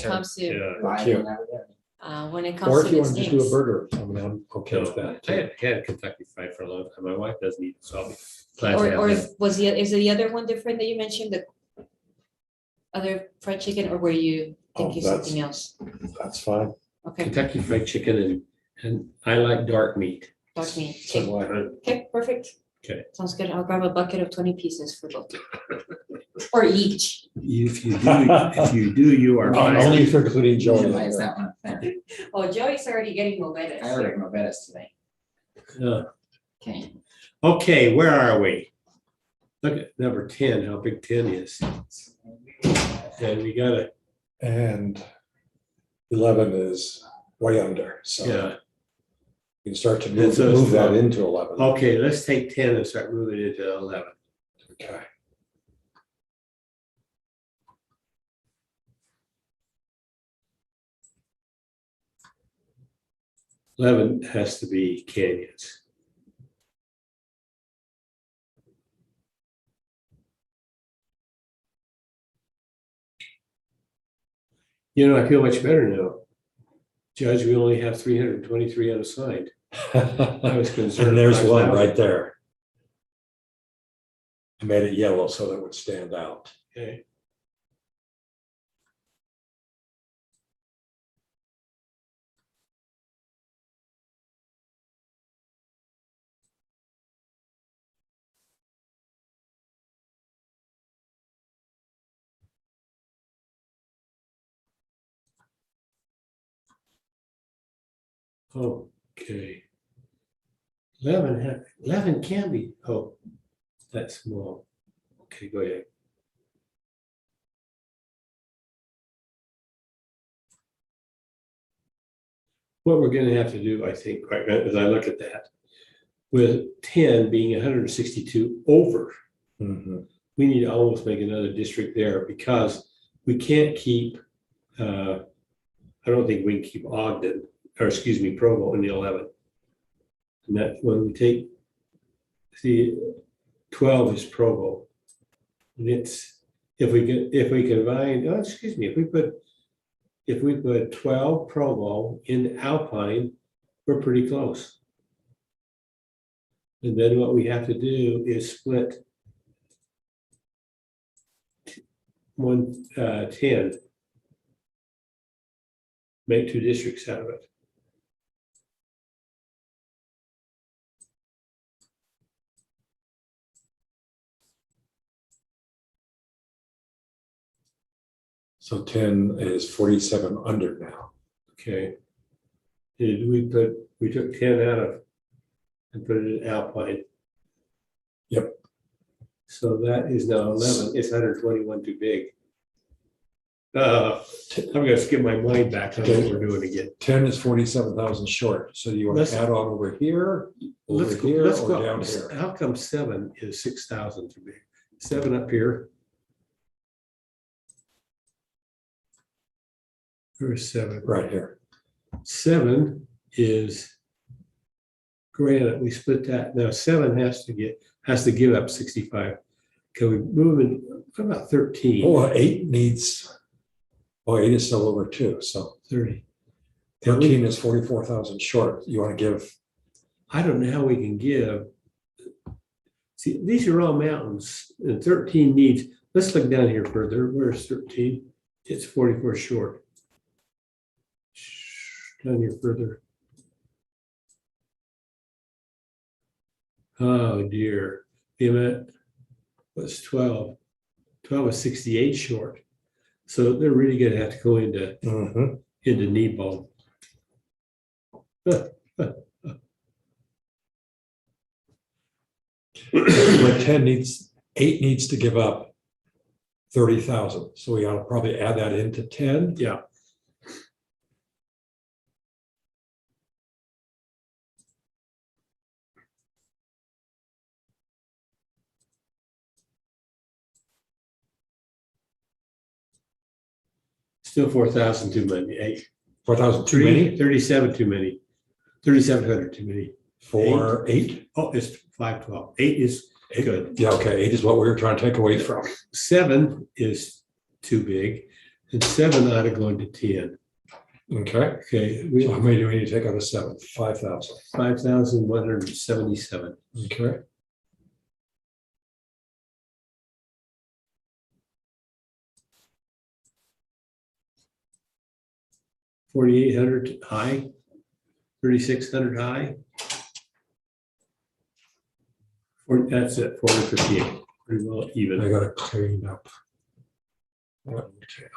comes to, Yeah. Cute. when it Or comes if to you these want to just do a things. burger, I mean, I'm okay with No, that. I too. had Kentucky Fried for a long time. My wife doesn't eat it, so I'll be glad to have Or that. is the other one different that you mentioned, the other fried chicken, or were you thinking that's- something else? That's fine. Okay, Kentucky Fried Chicken and I like dark meat. dark meat. So do I. Okay, perfect. Okay. Sounds good. I'll grab a bucket of 20 pieces for both. Or each. If you do, you are Only fine. if you're including Joey. Why is that one a thing? Oh, Joey's already getting mobetas. I ordered Mobetas today. Okay. Okay, where are we? Look at number 10, how big 10 is. And we gotta, And 11 is way under, so yeah. you can start to And so it's move that 12. into 11. Okay, let's take 10 and start moving into 11. Okay. Eleven has to be canyons. You know, I feel much better now. Judge, we only have 323 unassigned. I was concerned. And there's one 5,000. right there. I made it yellow so that it would stand out. Okay. Okay. 11 can be, oh, that's small. Okay, go ahead. What we're gonna have to do, I think, right, as I look at that, with 10 being 162 over, Mhm. we need to almost make another district there because we can't keep, I don't think we can keep Ogden, or excuse me, Provo in the 11. And that when we take, see, 12 is Provo. And it's, if we combine, oh, excuse me, if we put 12 Provo into Alpine, we're pretty close. And then what we have to do is split 10. Make two districts out of it. So 10 is 47 under now. Okay. We took 10 out of and put it in Alpine. Yep. So that is now 11. It's 121 too big. I'm gonna skip my mind back on what we're doing again. 10 is 47,000 short. So you want Let's- to add on over here, Let's over go, here, let's or go. down here? How come 7 is 6,000 too big? 7 up here. Where's 7? Right here. 7 is granite. We split that. Now 7 has to give up 65. Can we move in? What about 13? Oh, 8 needs, 8 is still over 2. So 30. 13 is 44,000 short. You want to give, I don't know how we can give. See, these are all mountains and 13 needs, let's look down here further. Where's 13? It's 44 short. Down here further. Oh dear. The amount was 12. 12 is 68 short. So they're really gonna have to go into Nebo. but 8 needs to give up 30,000. So we ought to probably add that into 10. Yeah. Still 4,000 too many. 4,000 too many 37 too many. 3,700 too many. for 8. Oh, it's 512. 8 is good. Yeah, okay. 8 is what we were trying to take away from. 7 is too big. And 7 ought to go into 10. Okay, Okay, so how many do we need to take out of 7? 5,000. 5,177. Okay. $4,800 high, 3,600 high. That's it, 458, pretty well I even. gotta clean up. that detail.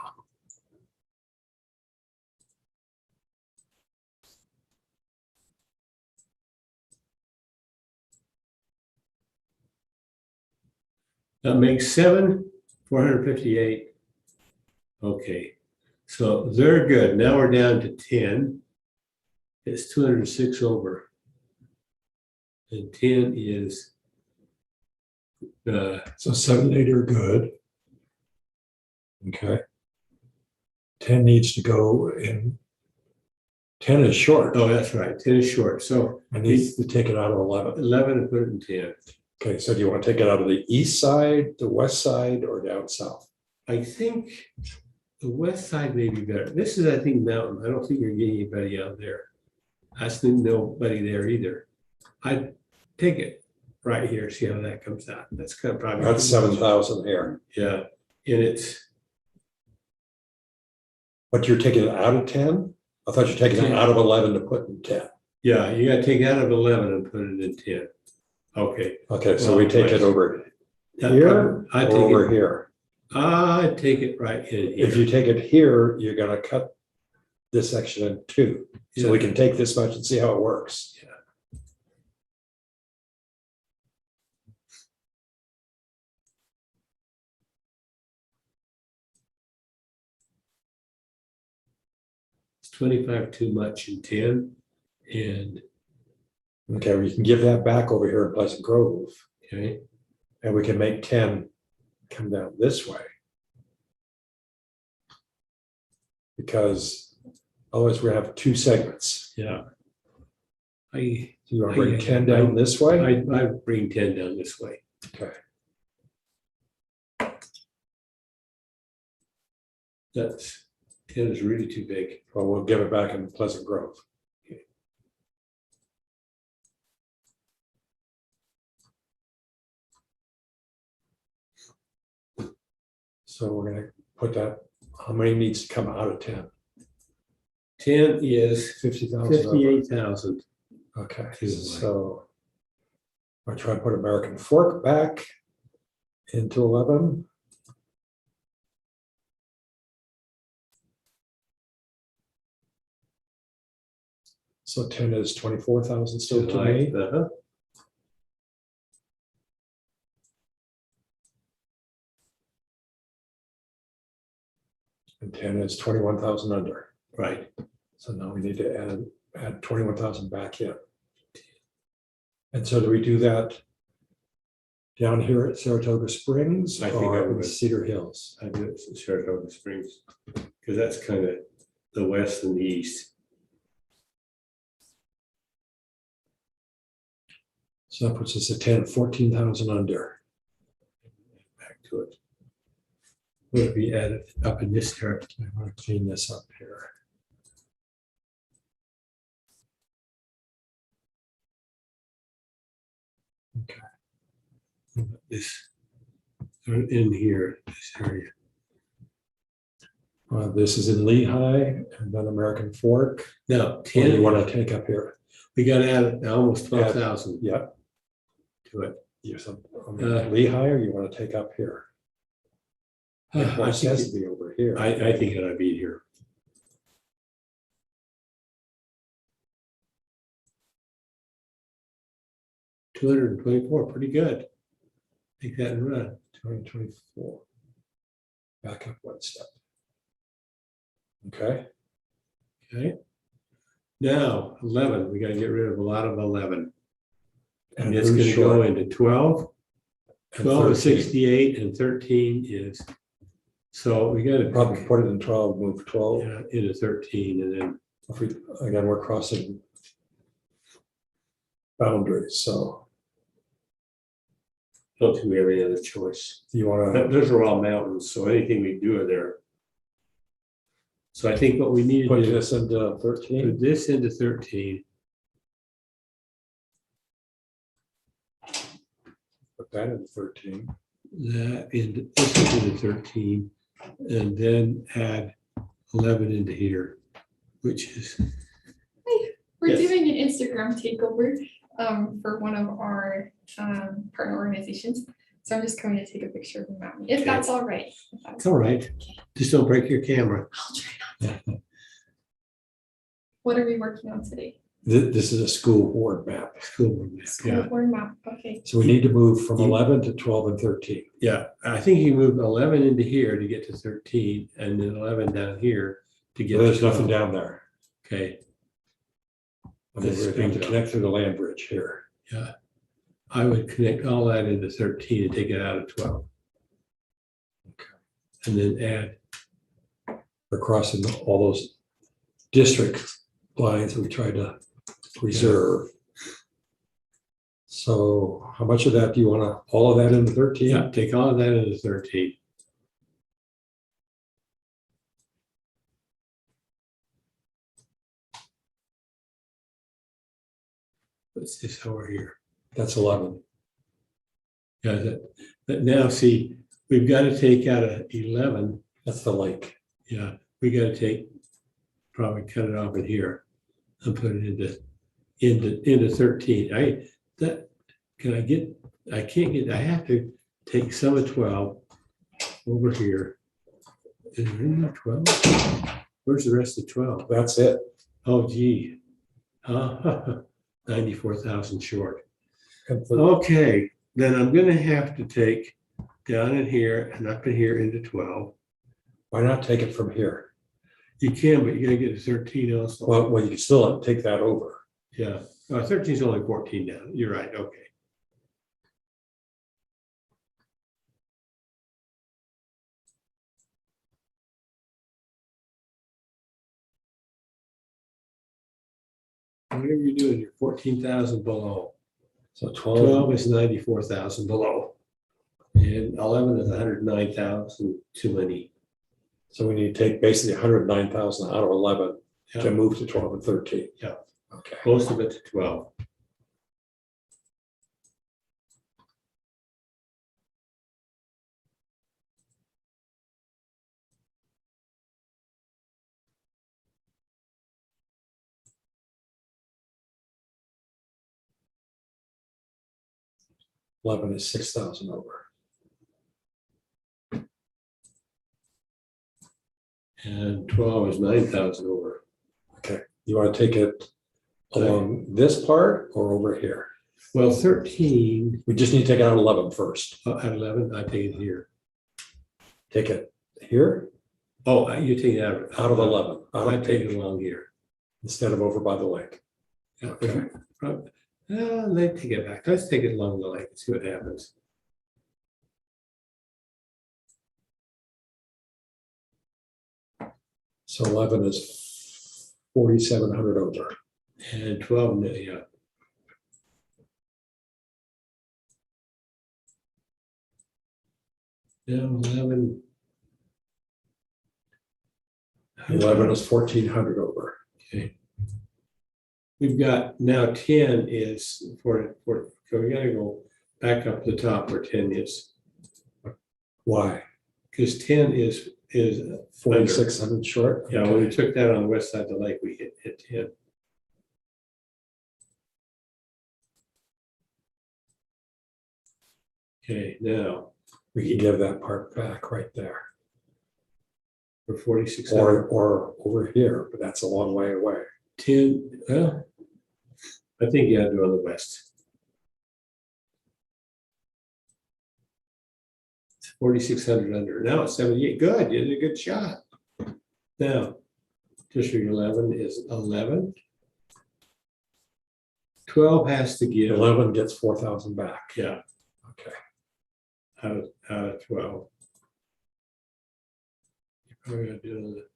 That makes 458. Okay, so they're good. Now we're down to 10. It's 206 over. And 10 is So 7 and 8 are good. Okay. 10 needs to go in. 10 is short. oh, that's right, 10 is short. So I need to take it out of 11. 11 and put it in 10. Okay, so do you want to take it out of the east side, the west side, or down south? I think the west side may be better. This is, I think, mountain. I don't think you're getting anybody out there. I think nobody there either. I'd take it right here, see how that comes out. That's kind of probably. That's 7,000 here. Yeah, and it's, But you're taking it out of 10? I thought you're taking it 10. out of 11 to put in 10. yeah, you gotta take it out of 11 and put it in 10. Okay. Okay, so we Well, take right. it over That here I or take over it. here. I take it right in here. If you take it here, you're gonna cut this section in 2. So we Yeah. can take this much and see how it works. It's 25 too much in 10, and Okay, we can give that back over here in Pleasant Grove, okay, and we can make 10 come down this way. Because otherwise we have 2 segments. yeah. Do you want to I- bring 10 down this way? I bring 10 down this way. Okay, That's 10 is really too big. well, we'll give it back in Pleasant Grove. So we're gonna put that, how many needs to come out of 10? 10 is 50,000. 58,000. Okay, Too high. so I'll try to put American Fork back into 11. So 10 is 24,000 still to me. Uh-huh. And 10 is 21,000 under. Right. So now we need to add 21,000 back in. And so do we do that down here at Saratoga Springs I think I or in would. Cedar Hills? I do it in Saratoga Springs, because that's kind of the west and the east. So that puts us at 10, 14,000 under. Back to it. Would be added up in this area. I want to clean this up here. This, in here, this area. This is in Lehigh and then American Fork. Now, What do 10, you want to take up here? we got to add almost 12,000 Yeah, to it. you some Uh, Lehigh, or you want to take up here? It I has think, to be over here. I think it ought to be here. $224, pretty good. Take that and run. 2024. Back up one step. Okay, Okay. Now, 11, we got to get rid of a lot of 11. And it's who's going to go short? into 12. And 12 is 13. 68 and 13 is, so we got to Probably put it in 12, move 12. into 13, and then If we, again, we're crossing boundaries, so don't think we have any other choice. you want to, Those are all mountains, so anything we do are there. So I think what we need to Put do is this into 13. put this into 13. Put that in 13. That into this into 13, and then add 11 into here, which is We're Yes. doing an Instagram takeover for one of our partner organizations. So I'm just going to take a picture of the mountain, if Okay. that's all right. If that's it's all right. Just don't break your camera. I'll try not to. What are we working on today? This is a school board map. School board map, School yeah, board map, okay. So we need to move from You- 11 to 12 and 13. yeah. I think you move 11 into here to get to 13, and then 11 down here to get. There's to nothing 12. down there. Okay, I mean, This we're going to brings up- connect through the land bridge here. yeah. I would connect all that into 13 and take it out of 12. And then add, We're crossing all those district lines we tried to preserve. So how much of that do you want to, all of that into 13? yeah, take all of that into 13. What's this over here? That's 11. Yeah, but now see, we've got to take out of 11. That's the lake. Yeah, we got to take, probably cut it off in here and put it into 13. I can't get, I have to take some of 12 over here. Is there any more 12? Where's the rest of 12? That's it. Oh, gee. 94,000 short. And for- Okay, then I'm gonna have to take down in here and up in here into 12. Why not take it from here? You can, but you gotta get to 13 also. Well, you can still take that over. Yeah, 13 is only 14 down. You're right, okay. Whatever you're doing, you're 14,000 below. So 12 is 94,000 below. And 11 is 109,000 too many. So we need to take basically 109,000 out of 11 Yeah. to move to 12 and 13. Yeah. Okay. Most of it to 12. Eleven is 6,000 over. And 12 is 9,000 over. You want to take it along this part or over here? Well, 13 We just need to take out 11 first. at 11, I take it here. Take it here Oh, you take it out. out of 11, out I of take it page, along here. instead of over by the lake. Yeah, Okay. let's take it back. Let's take it along the lake and see what happens. So 11 is 4,700 over. And 12, yeah. Yeah, 11. 11 is 1,400 over. Okay. We've got now 10 is so we gotta go back up to the top where 10 is, Why? because 10 is 4,600 short? yeah, when we Okay. took that on the west side of the lake, we hit 10. Okay, now We can give that part back right there. for 4,600, Or over here, but that's a long way away. 10, well, I think you had to do on the west. It's 4,600 under. Now it's 78. Good, you did a good shot. Now, District 11 is 11. 12 has to give. 11 gets 4,000 back. Yeah, Okay. out of 12. You're probably gonna do the.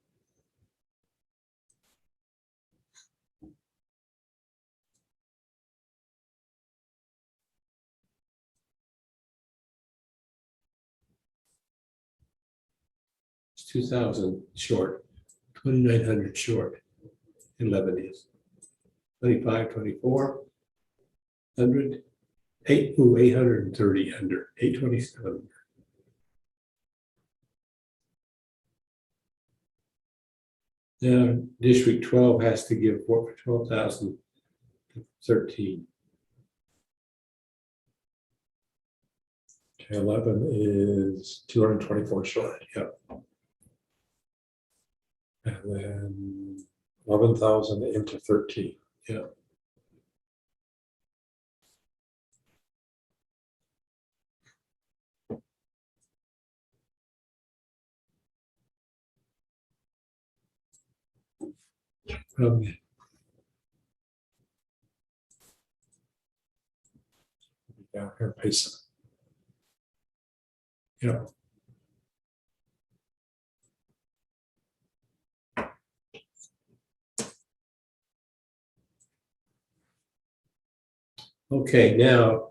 It's 2,000 short. 2,900 short. 11 is 25, 24, 100, 830 under 827. Now, District 12 has to give 12,013. Okay, 11 is 224 short. Yep. And then 11,000 into 13. Yeah. Yeah, here, paste it. Yeah. Okay, now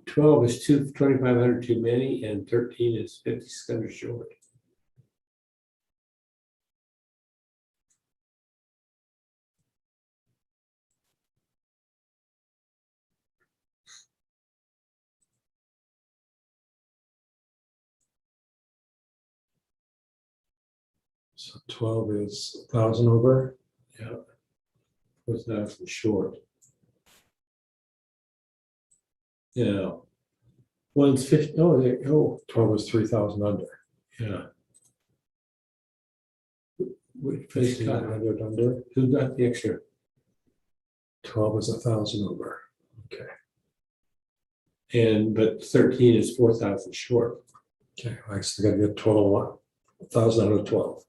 12 is 2,500 too many, and 13 is 5,600 short. So 12 is 1,000 over. Yeah. 4,000 short. Yeah. One's 50. Oh, there. Oh, 12 is 3,000 under. yeah. Which place got it? 1,500 under. Who got the extra? 12 is 1,000 over. Okay. And but 13 is 4,000 short. Okay, I still got to get 12, 1,000 out of 12.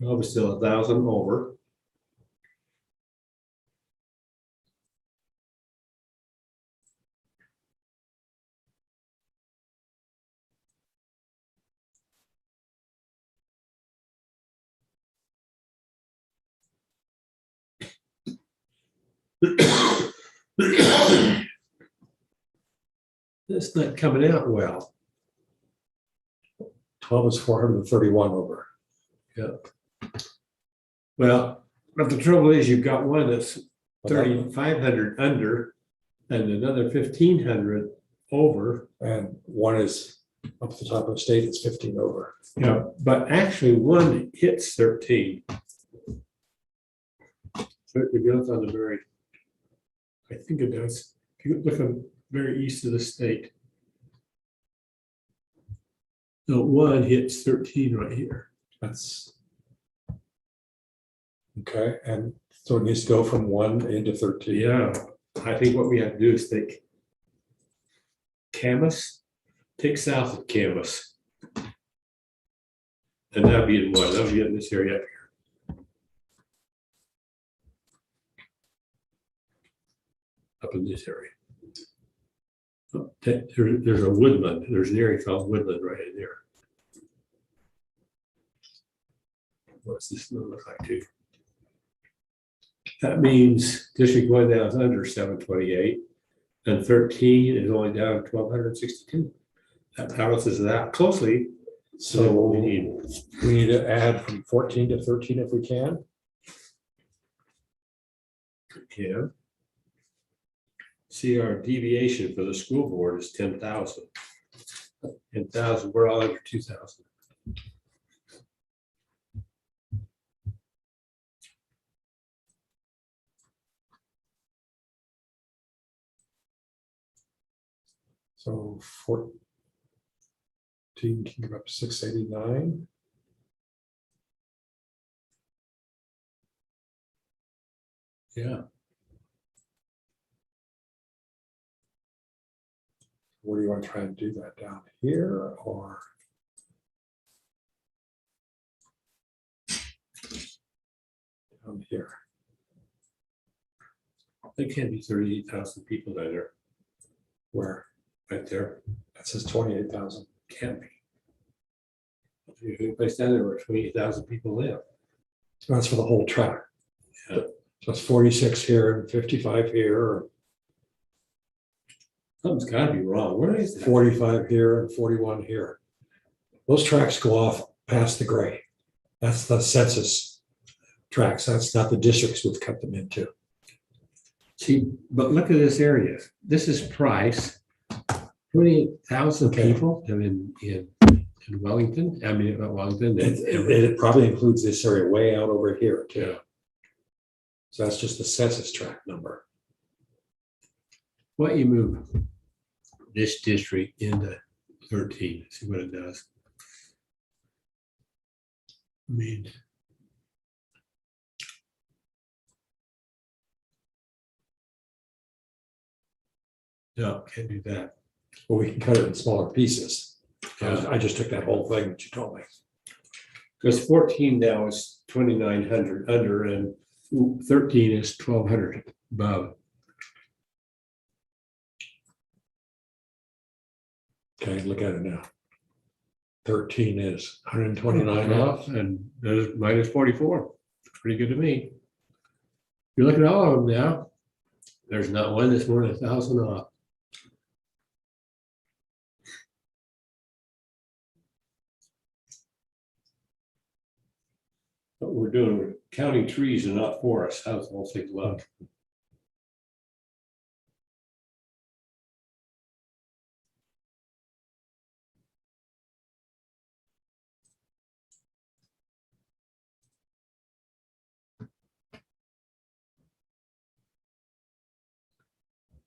Well, it's still 1,000 over. That's not coming out well. 12 is 431 over. Well, but the trouble is you've got one that's But that- 3,500 under and another 1,500 over. And one is up at the top of the state, it's 15 over. Yeah, but actually one hits 13. So it goes on the very, I think it does. If you look on very east of the state. No, one hits 13 right here. That's okay. And so it needs to go from 1 into 13. Yeah, I think what we have to do is take Camas, take south of Camas. And that'd be in one, that'll be in this area up here. Up in this area. Oh, there's a woodland, there's an area called woodland right in there. What's this look like too? That means District 1 now is under 728, and 13 is only down 1,262. That balances that closely. So what we need. We need to add from 14 to 13 if we can. Yeah. See, our deviation for the school board is 10,000. 10,000, we're all under 2,000. So 14 can give up 689. Yeah. Where do you want to try and do that, down here or? Down here. There can't be 38,000 people down there, Where? right there. That says 28,000. Can't be. There's a place down there where 28,000 people live. That's for the whole tract. Yeah. So it's 46 here and 55 here, or Something's gotta be wrong. Where is that? 45 here and 41 here. Those tracks go off past the gray. That's the census tracks. That's not the districts we've cut them into. See, but look at this area. This is Price. 20,000 Okay. people in Wellington. I mean, not Wellington. It probably includes this area way out over here too. Yeah. So that's just the census tract number. What you move this district into 13, see what it does. I mean, no, can't do that. But we can cut it in smaller pieces. Yeah. I just took that whole thing that you told me. Because 14 now is 2,900 under and 13 is 1,200 above. Okay, look at it now. 13 is 129 off. And there's minus 44. Looks pretty good to me. You look at all of them now, there's not one that's more than 1,000 off. What we're doing, we're counting trees and not forests. How's the whole thing look?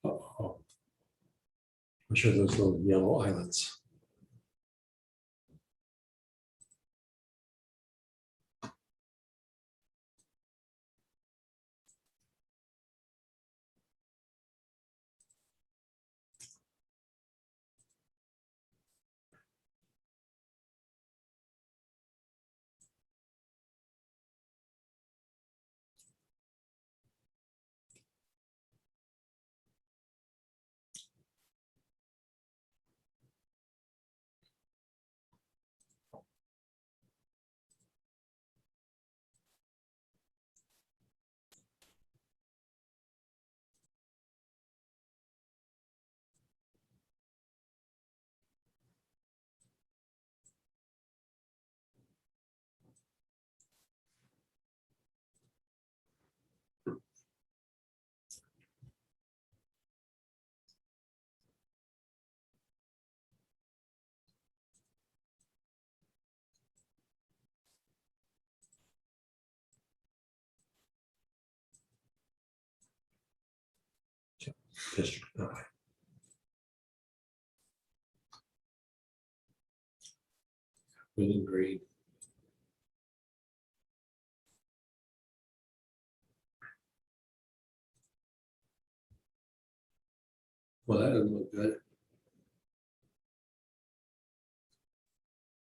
Uh-oh. I'm sure those little yellow islands. District 9. Within green. Well, that doesn't look good.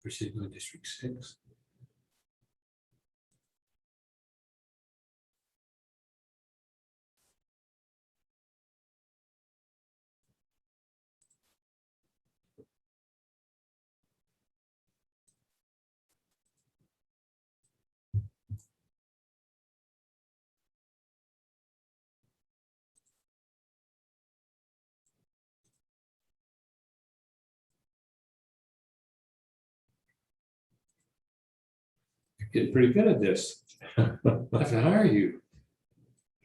We're sitting on District 6. You're getting pretty good at this. I have to hire you.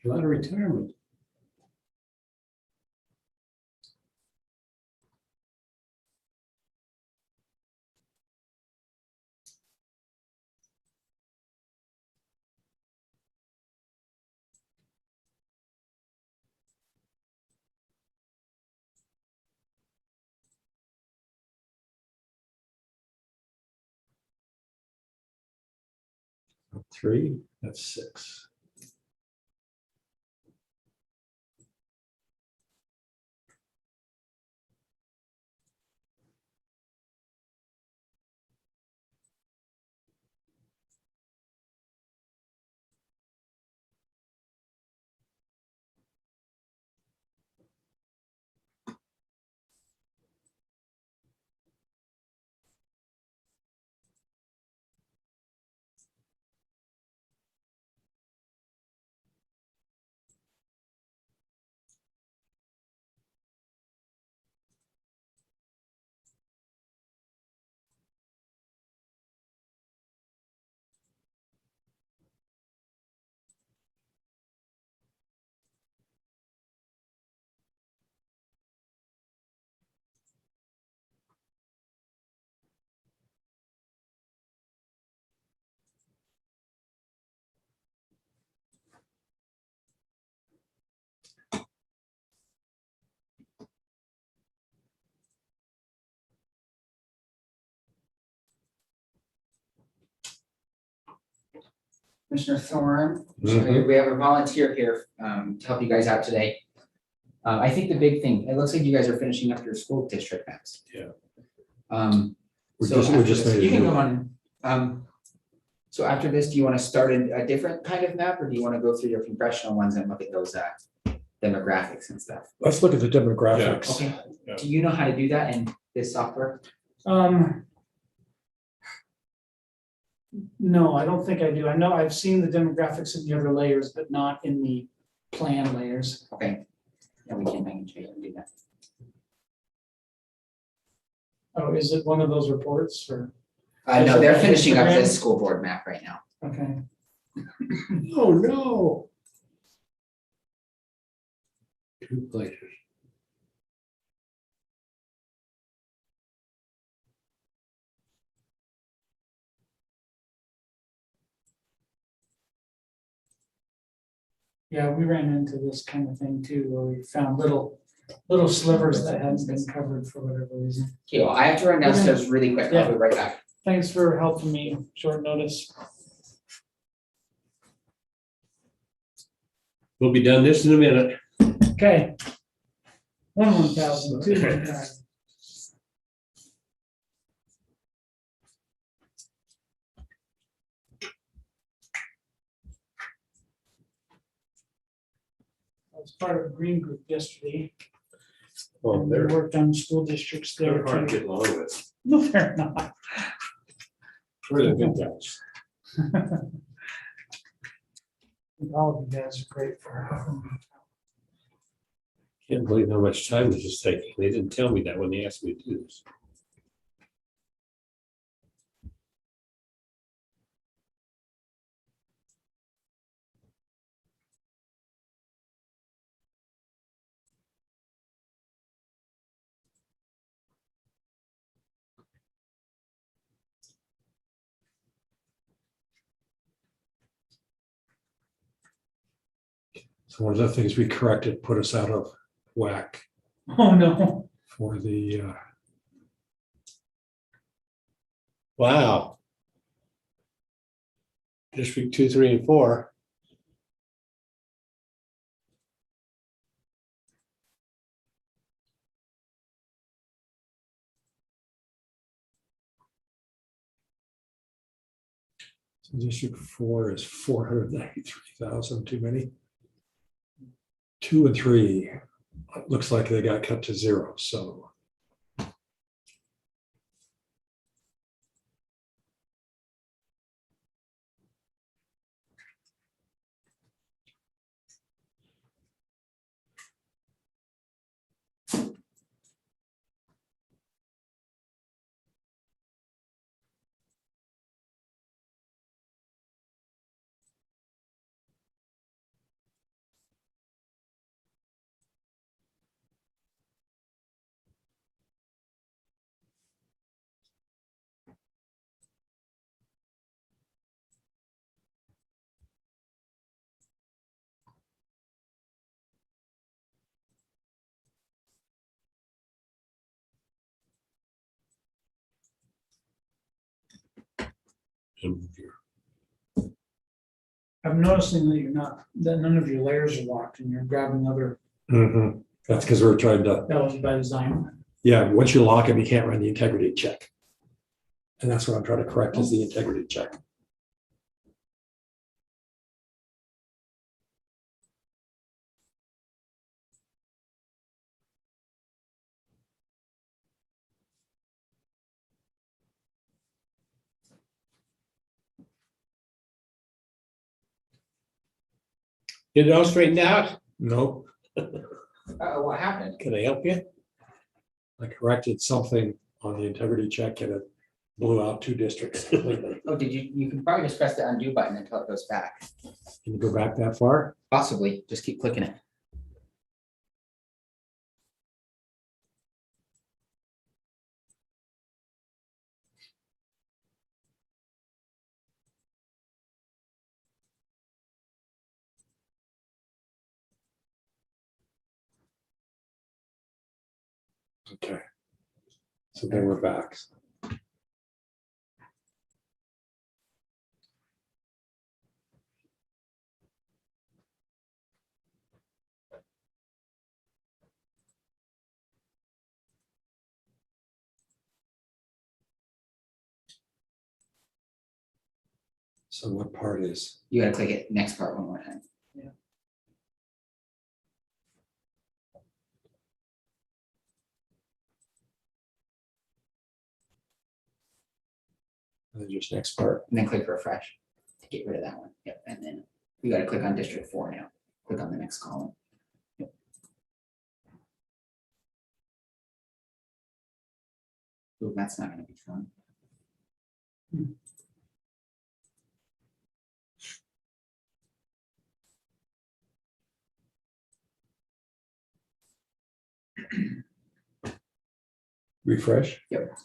A lot of retirement. Three, that's 6. Commissioner Thorne. Mhm. We have a volunteer here to help you guys out today. I think the big thing, it looks like you guys are finishing up your school district maps. Yeah. We So just after made this, a you can new go one. on. So after this, do you want to start a different kind of map, or do you want to go through your congressional ones and look at those demographics and stuff? Let's look at the demographics. Okay, Yeah. do you know how to do that in this software? No, I don't think I do. I know I've seen the demographics in the other layers, but not in the plan layers. Okay. Yeah, I can show you how to do that. Oh, is it one of those reports or, No, they're Is it finishing up Instagram? this school board map right now. okay, Oh, no. Two places. yeah, we ran into this kind of thing too, where we found little slivers that hadn't been covered for whatever reason. Okay, well, I have to run downstairs really quick. I'll be right back. Thanks for helping me, short notice. We'll be done this in a minute. Okay. 1,000, 2,000. I was part of a green group yesterday. Oh, And we they're worked on school districts there hard to too. get along with. No, they're not. We're the good guys. All of you guys are great for. Can't believe how much time this is taking. They didn't tell me that when they asked me to do this. So one of the things we corrected put us out of whack Oh, no. for the, Wow. District 2, 3, and 4. so District 4 is 493,000 too many. 2 and 3, it looks like they got cut to 0, so. And I'm noticing that none of your layers are locked and you're grabbing other, That's because we're trying to, that was by design. yeah, once you lock them, you can't run the integrity check. And that's what I'm trying to correct is the integrity check. get it all straightened out? Nope, What happened? Can I help you? I corrected something on the integrity check and it blew out 2 districts completely. Oh, you can probably just press the undo button until it goes back. Can you go back that far? Possibly, just keep clicking it. Okay. So then we're back. So what part is, You gotta click it, next part one more time. just next part? And then click refresh to get rid of that one. Yep, and then you gotta click on District 4 now. Click on the next column. Yep. Ooh, that's not gonna be fun. Refresh? Yep.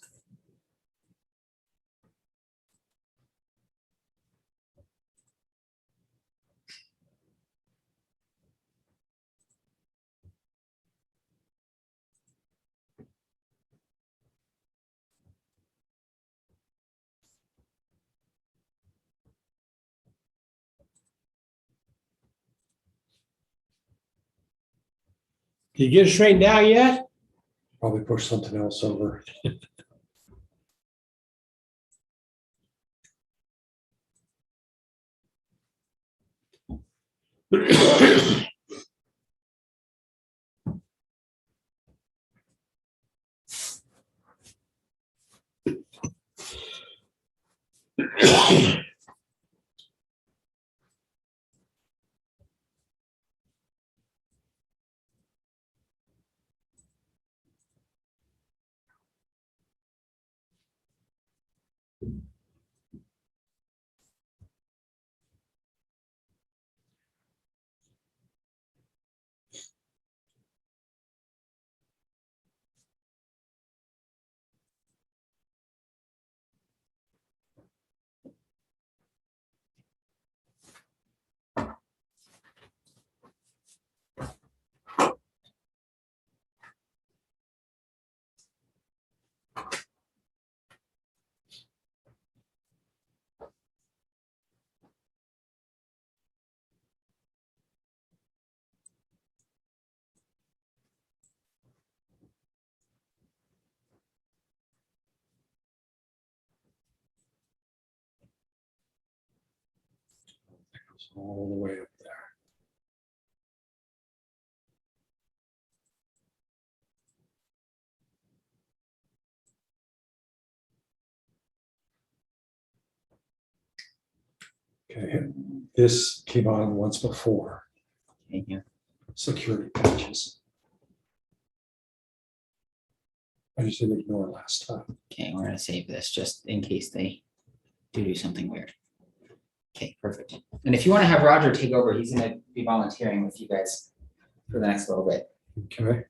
Did you get it straightened out yet? Probably push something else over. All the way up there. Okay, this came on once before, Okay, yeah. security patches. I just didn't ignore last time. Okay, we're gonna save this just in case they do something weird. Okay, perfect. And if you want to have Roger take over, he's gonna be volunteering with you guys for the next little bit. Okay.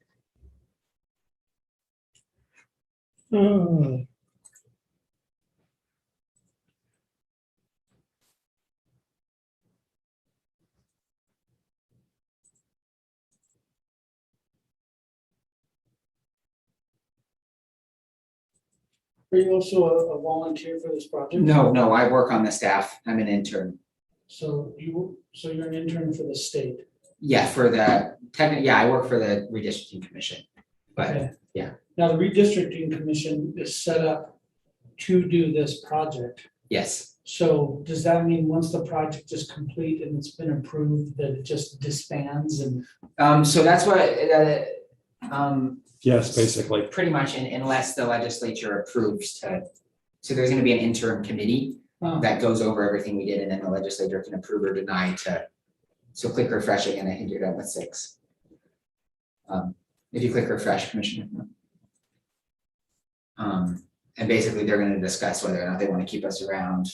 Are you also a volunteer for this project? No, I work on the staff. I'm an intern. So you're an intern for the state? Yeah, for the I work for the redistricting commission. But Okay. yeah. Now, the redistricting commission is set up to do this project. yes, So does that mean once the project is complete and it's been approved, that it just disbands and? so that's what, Yes, basically. pretty much unless the legislature approves to, so there's gonna be an interim committee that goes over everything we did and then the legislature can approve or deny to. So click refresh again, I think you're done with 6. If you click refresh, Commissioner. And basically they're gonna discuss whether or not they wanna keep us around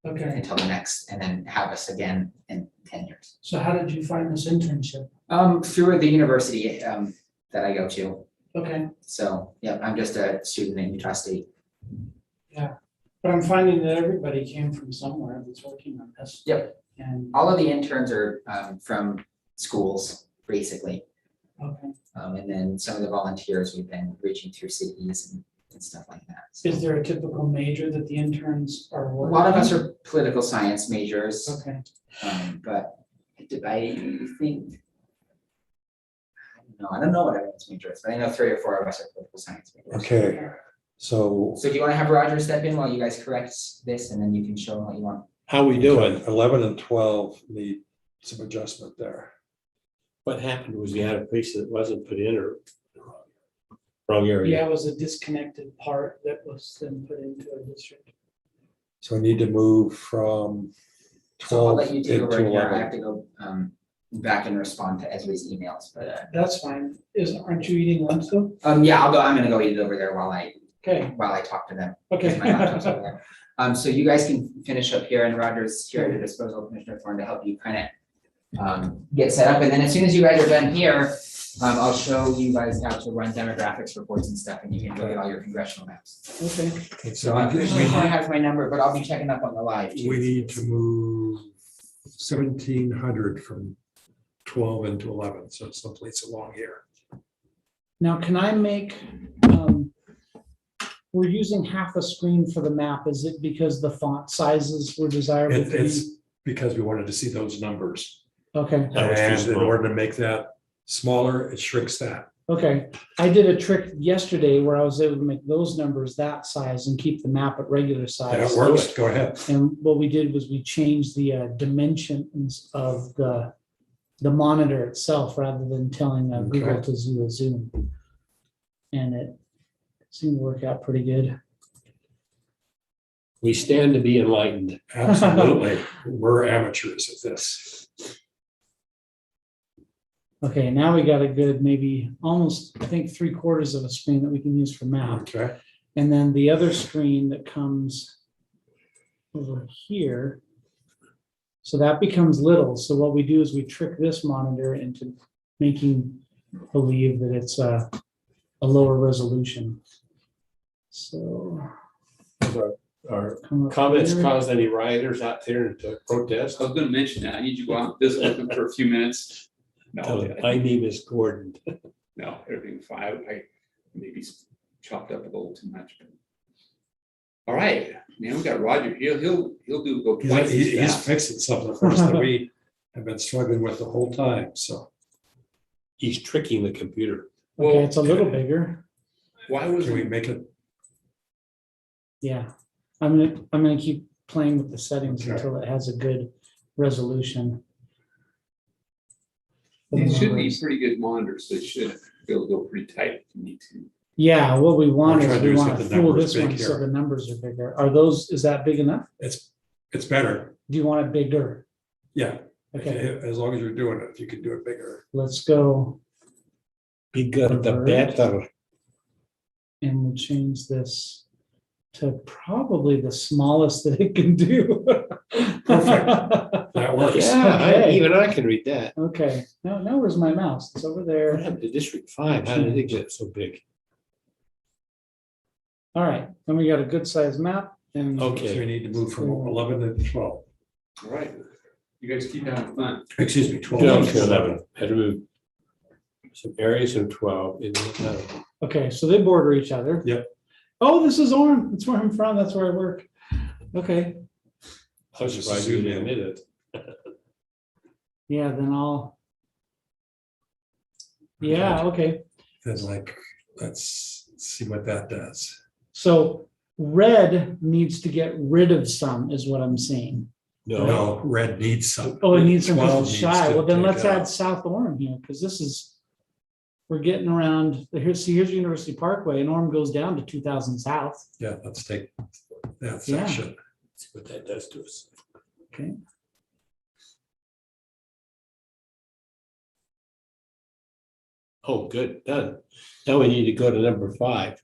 Okay, until the next, and then have us again in 10 years. so how did you find this internship? Through the university, that I go to. Okay, So, yeah, I'm just a student in Utah State. but I'm finding that everybody came from somewhere that's working on this. Yep. And, All of the interns are from schools, basically. okay, And then some of the volunteers, we've been reaching through cities and stuff like that. So is there a typical major that the interns are a working? lot of on? us are political science majors, Okay, but I think, I don't know what everyone's major is, but I know 3 or 4 of us are political science majors. Okay, so So do you want to have Roger step in while you guys correct this, and then you can show them what you want? How we doing? 11 and 12 need some adjustment there. What happened was you had a piece that wasn't put in or wrong area. Yeah, it was a disconnected part that was then put into a district. So we need to move from So I'll 12 let you take into over here. I 11. have to go back and respond to Ezra's emails, but That's fine. Aren't you eating lunch though? yeah, I'm gonna go eat it over there while I Okay, talk to them. okay. because my laptop's over there. So you guys can finish up here and Roger's here at your disposal, Commissioner Thorne, to help you kind of get set up. And then as soon as you guys are done here, I'll show you guys how to run demographics reports and stuff, and you can look at all your congressional maps. Okay, Okay, So so we Commissioner Thorne has my number, but I'll be checking up on the live too. we need to move 1,700 from 12 into 11, so it's someplace along here. now can I make, we're using half a screen for the map. Is it because the font sizes were desirable? to be- It's because we wanted to see those numbers. Okay, That was too And in small. order to make that smaller, it shrinks that. okay. I did a trick yesterday where I was able to make those numbers that size and keep the map at regular size. That works, go ahead. And what we did was we changed the dimensions of the monitor itself rather than telling Google Okay. to do a zoom. And it seemed to work out pretty good. We stand to be enlightened. Absolutely, we're amateurs at this. Okay, now we got a good, maybe almost, I think 3/4 of a screen that we can use for map. Okay, And then the other screen that comes over here. So that becomes little. So what we do is we trick this monitor into making believe that it's a lower resolution. So. Our come up comments here. caused any rioters out there to protest? I was gonna mention that. I need you to go out and visit with them for a few minutes. Tell No, them, my name is Gordon. no, everything's fine. I maybe chopped up a little too much. but- All right, man, we got Roger. He'll do go twice as he's fast. fixing something for us that we have been struggling with the whole time, so. He's tricking the computer. Okay, it's a little bigger. Why was Can we it? make it? Yeah. I'm gonna keep playing with the settings Okay. until it has a good resolution. These should be pretty good monitors. They should be able to go pretty tight if you need to. Yeah, what we want We're is trying to we do is want get to the fool numbers this big one so here. the numbers are bigger. Are those, is that big enough? It's better, Do you want it bigger? yeah, Okay, as long as you're doing it, if you can do it bigger. let's go Be good, the better. and we'll change this to probably the smallest that it can do. Perfect. That works. Yeah, Okay. even I can read that. Okay, now where's my mouse? It's over What there. happened to District 5? How did it get so big? All right, then we got a good sized map and. So Okay. we need to move from 11 to 12, All right, you guys keep having fun. excuse me, 12 12 to to 11. 11. Had to move some areas in 12 into 11. Okay, so they border each other. Yep. Oh, this is Orem. That's where I'm from. That's where I work. Okay, I was surprised you didn't admit it. yeah, then I'll. Yeah, okay. Then like, let's see what that does. So red needs to get rid of some is what I'm saying. No, red needs some. Oh, it needs some 12 because it's shy. to Well, then take let's out. add South Orem here because this is. We're getting around, here's University Parkway and Orem goes down to 2000 South. Yeah, let's take that Yeah. section. See what that does to us. Okay. Oh, good, done. Now we need to go to number 5.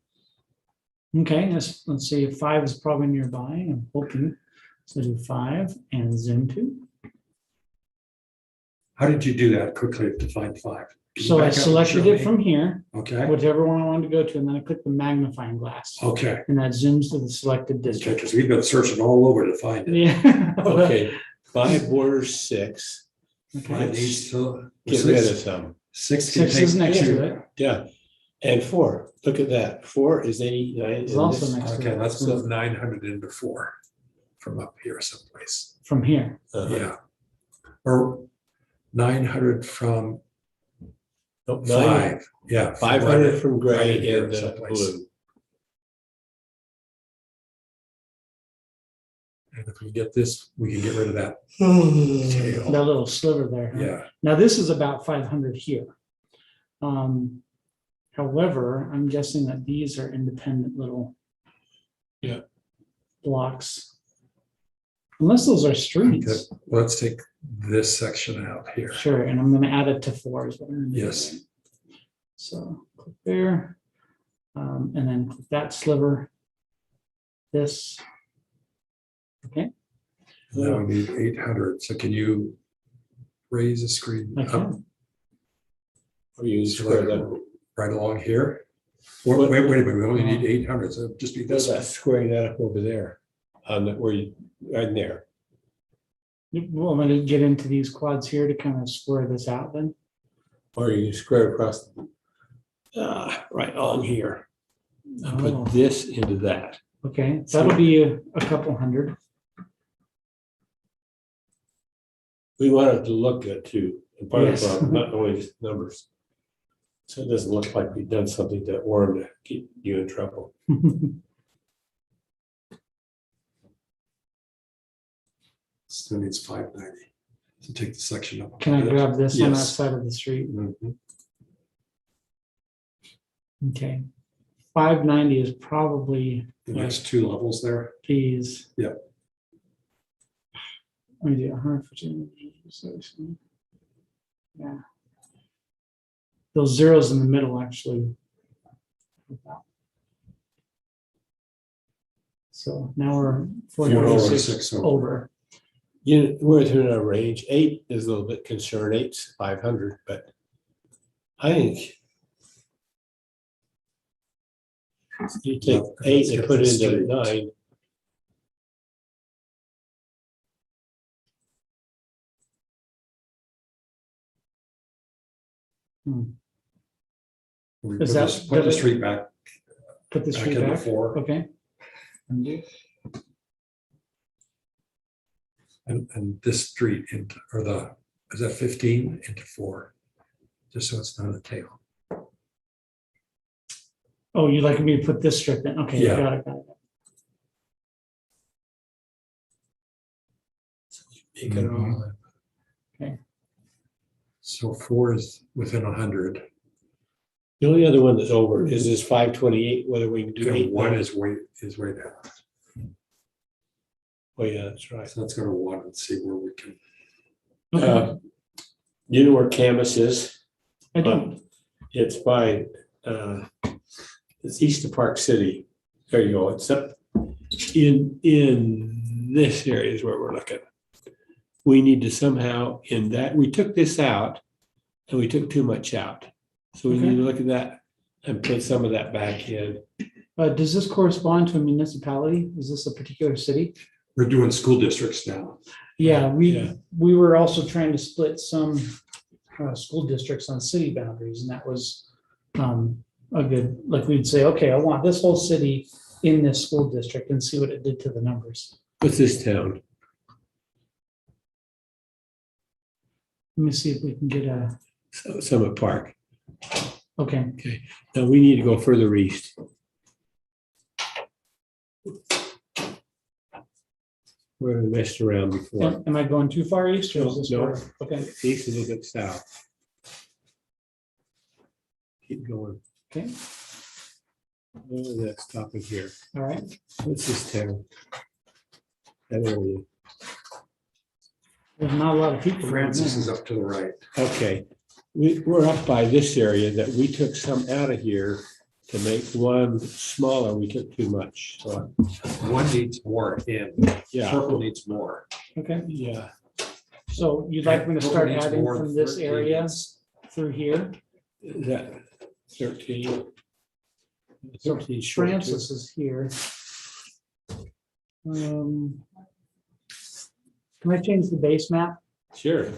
Okay, let's see if 5 is probably nearby. I'm hoping. So do 5 and zoom to. How did you do that quickly to find 5? Can you So I back up and selected show it me? from here, Okay, whichever one I wanted to go to, and then I clicked the magnifying glass. okay, And that zooms to the selected okay, district. because we've been searching all over to find it. Yeah. Okay, 5 borders 6. Five Okay. needs to. Get rid of some. 6 can 6 is take next to 2. it. Yeah. And 4, look at that. 4 is 89. It's and also this- next to Okay, it. let's move 900 into 4 from up here someplace. From here. uh-huh. Yeah. Or 900 from Nope, 5, yeah. from 500 right- from right gray here and someplace. blue. And if we get this, we can get rid of that That tail. little sliver there. huh? Yeah, Now, this is about 500 here. However, I'm guessing that these are independent little blocks. Unless those are okay, streets. let's take this section out here. Sure, and I'm gonna add it to 4 is what I'm gonna do. Yes. So click there. And then click that sliver. This. Okay, Now we need 800. So can you raise the screen I up can. Or you so square that that, right along here? Wait, wait a minute, we only need 800, so just be does this that squaring that up over there, on the, where you, right there. Well, I'm gonna get into these quads here to kind of square this out then. Or you square across, right along here. And Oh. put this into that. Okay, that'll be a couple hundred. We want it to look good too, and part of Yes. the problem, not only just numbers. So it doesn't look like we've done something to Warren to keep you in trouble. Still needs 590. So take the section up. Can I grab this on that Yes. side of the street? Mhm. Okay. 590 is probably The next two levels there. these. Yep. Let me do 150. Yeah. Those zeros in the middle actually. So now we're 496 over. We're within our range. 8 is a little bit concerned. 8's 500, but I think you take Well, 8 let's and get put it this into straight. 9. We Is put that- this- Put the street back. Put this Back street into back. 4. Okay. Undo. And this street into, or the, is that 15 into 4? Just so it's not a tail. Oh, you'd like me to put this strip in? Okay, Yeah. got it, got it. Make it all. So 4 is within 100. The only other one that's over is this 528, whether we can do 8. 1 is way down. Oh, yeah, that's right. So let's go to 1 and see where we can. You know where Camus is? I don't. It's by, it's east of Park City. There you go. It's up in this area is where we're looking. We need to somehow in that, we took this out and we took too much out. So we need to look at that and put some of that back in. Does this correspond to a municipality? Is this a particular city? We're doing school districts now. Yeah, Yeah. we were also trying to split some school districts on city boundaries, and that was a good, like we'd say, okay, I want this whole city in this school district and see what it did to the numbers. What's this town? Let me see if we can get a, Summit Park. okay, Now we need to go further east. Where we messed around before. am I going too far east or is this No. where? Okay, East a little bit south. Keep going. okay, Oh, that's stopping here. all right. What's this town? That area. There's not a lot of people. down Francis there. is up to the right. Okay, we're up by this area that we took some out of here to make one smaller. We took too much. So, 1 needs more in. yeah, Purple needs more. Okay, yeah. so you'd like me to Purple start needs adding more, from this 13 area needs- through here? Is that 13? 13 short too. Francis is here. Can I change the base map? Sure.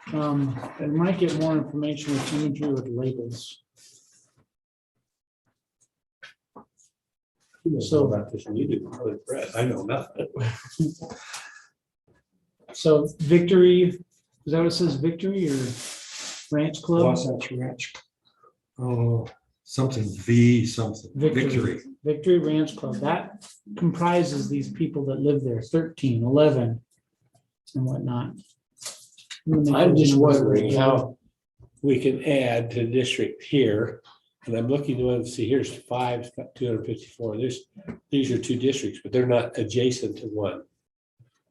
I might get more information with imagery with labels. Who knows So- more about this than you do, probably Brett. I know nothing. So Victory, is that what it says, Victory or Ranch Club? Wasatch Ranch. Oh, something, V something, Victory. Victory Ranch Club, that comprises these people that live there, 13, 11, and whatnot. I'm just wondering how we can add to district here. And I'm looking to see, here's 5, 254. These are 2 districts, but they're not adjacent to one.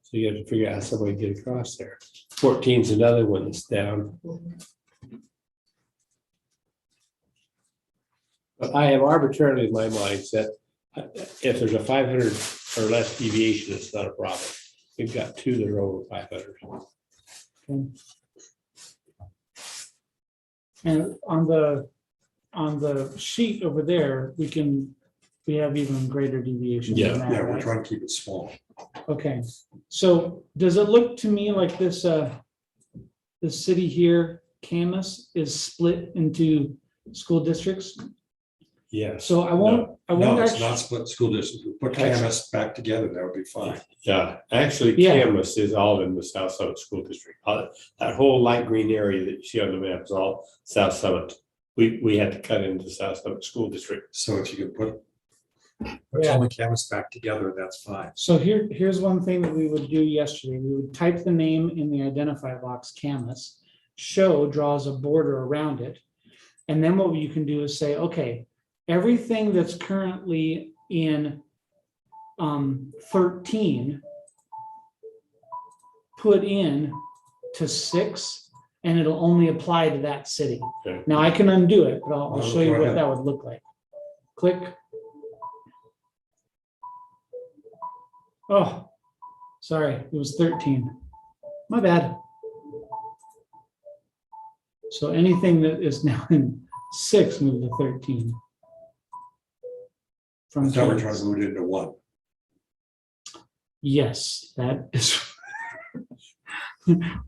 So you have to figure out how somebody can get across there. 14 is another one that's down. But I have arbitrarily in my mind that if there's a 500 or less deviation, it's not a problem. We've got 2 that are over 500. And on the sheet over there, we have even greater deviation than Yeah. that, Yeah, we're right? trying to keep it small. Okay, so does it look to me like this, the city here, Camas, is split into school districts? Yes. So I won't No, it's actually. not split school districts. We put Camas back together, that would be fine. Yeah, actually, Yeah. Camas is all in the South Summit School District. That whole light green area that you see on the map is all South Summit. We had to cut into South Summit School District. So if you could put Yeah. all the Camas back together, that's fine. So here's one thing that we would do yesterday. We would type the name in the identify box, Camas. Show draws a border around it. And then what you can do is say, okay, everything that's currently in 13, put in to 6, and it'll only apply to that city. Okay. Now I can undo it, but I'll show you Go what ahead. that would look like. Click. Oh, sorry, it was 13. My bad. So anything that is now in 6, move to 13. From That's how we're kids. trying to move it into 1. Yes, that is.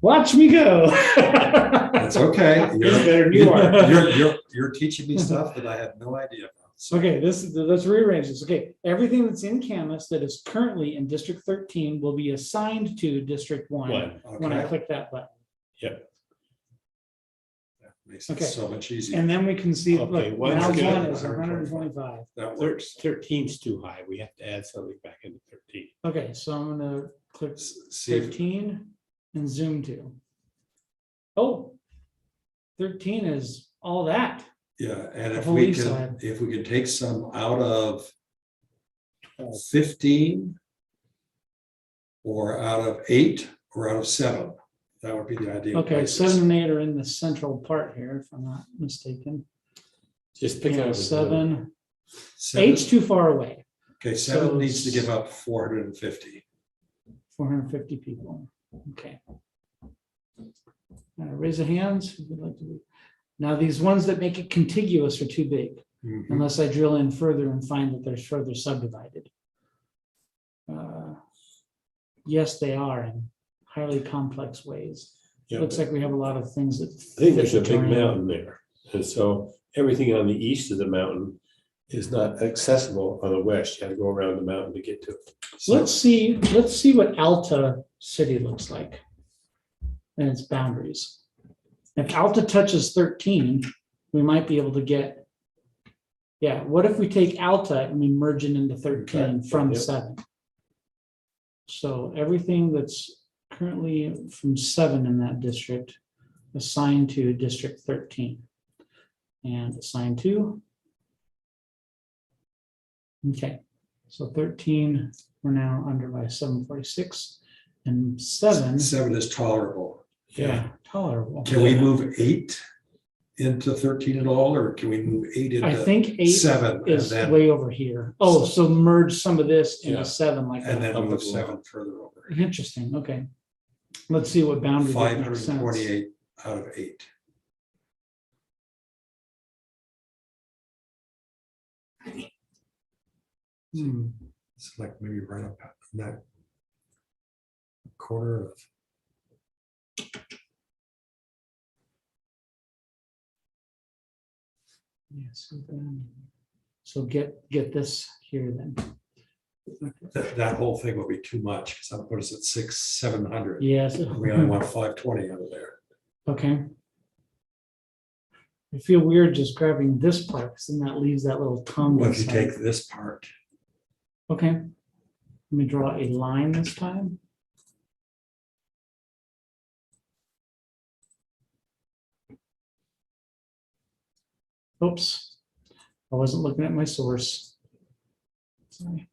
Watch me go. That's okay. He's better than you are. You're teaching me stuff that I had no idea about. So Okay, let's rearrange this. Okay, everything that's in Camas that is currently in District 13 will be assigned to District 1 when I okay, click that button. that makes it Okay. so much easier. And then we can see, look, Okay, now one's one good. is 125. That works. 13's too high. We have to add something back into 13. Okay, so I'm gonna click See, if- 15 and zoom to. Oh, 13 is all that. yeah, and The if whole we east can, side. if we can take some out of 15 or out of 8 or out of 7, that would be the ideal. Okay, places. 7 and 8 are in the central part here, if I'm not mistaken. Just pick Yeah, out 7. 7 8's too far away. Okay, 7 so needs to give up 450. 450 people. Okay. Raise of hands. Who would like to be- Now, these ones that make it contiguous are too big, Mhm. unless I drill in further and find that they're further subdivided. Yes, they are in highly complex ways. Yeah, Looks like we have a lot of things that. I think there's fit a the big terrain. mountain there. And so everything on the east of the mountain is not accessible on the west. You have to go around the mountain to get to it. Let's see what Alta City looks like and its boundaries. If Alta touches 13, we might be able to get, yeah, what if we take Alta and we merge it into 13 Okay, from yep. 7? So everything that's currently from 7 in that district assigned to District 13 and assigned to. Okay, so 13, we're now under by 746 and 7. 7 is tolerable. Yeah, tolerable. Can we move 8 into 13 at all, or can we move 8 I into think 8 7 and is then, way over here. Oh, so merge some of this Yeah. into 7 like and that. then move 7 further over? Interesting, okay. Let's see what boundary that makes sense. 528 out of 8. Hmm. It's like maybe right up in that corner of. Yes. So get this here then. That whole thing will be too much, because I'll put us at 600-700. Yes. We only want 520 out of there. Okay. I feel weird just grabbing this part, because then that leaves that little tongue. What if you inside. take this part? Okay. Let me draw a line this time. Oops. I wasn't looking at my source. Sorry.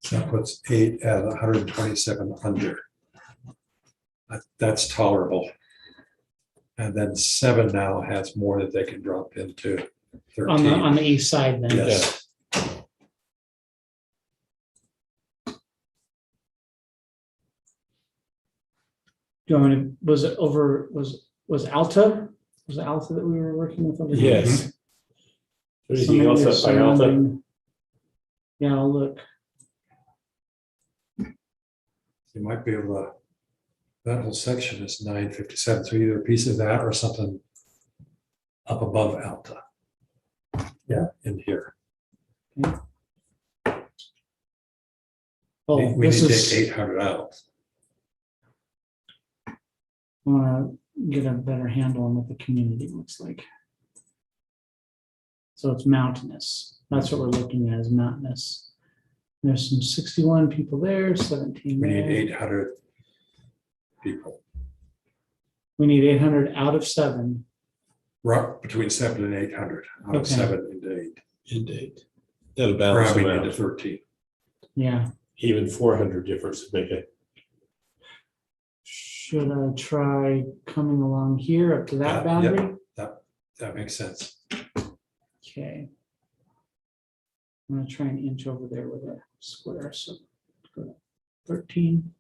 So that puts 8 at 127 under. That's tolerable. And then 7 now has more that they can drop into On the 13. east side then. Yes. Do you want me to, was it over, was Alta? Was it Alta that we were working with over here? Yes. So Anything maybe else the up by Alta? surrounding- Yeah, I'll look. You might be able to, that whole section is 957, so either a piece of that or something up above Alta. Yeah, in here. Oh, We this need to is, take 800 out. I wanna get a better handle on what the community looks like. So it's mountainous. That's what we're looking at, is mountainous. There's some 61 people there, 17 We need there. 800 people, We need 800 out of 7. between 7 and 800, out of Okay. 7 into 8. Indeed. That'll balance them Grabbing into out. 13. Yeah. Even 400 difference would make it. Should I try coming along here up to that Yeah, yep. boundary? That makes sense. Okay. I'm gonna try and inch over there with a square, so go to 13.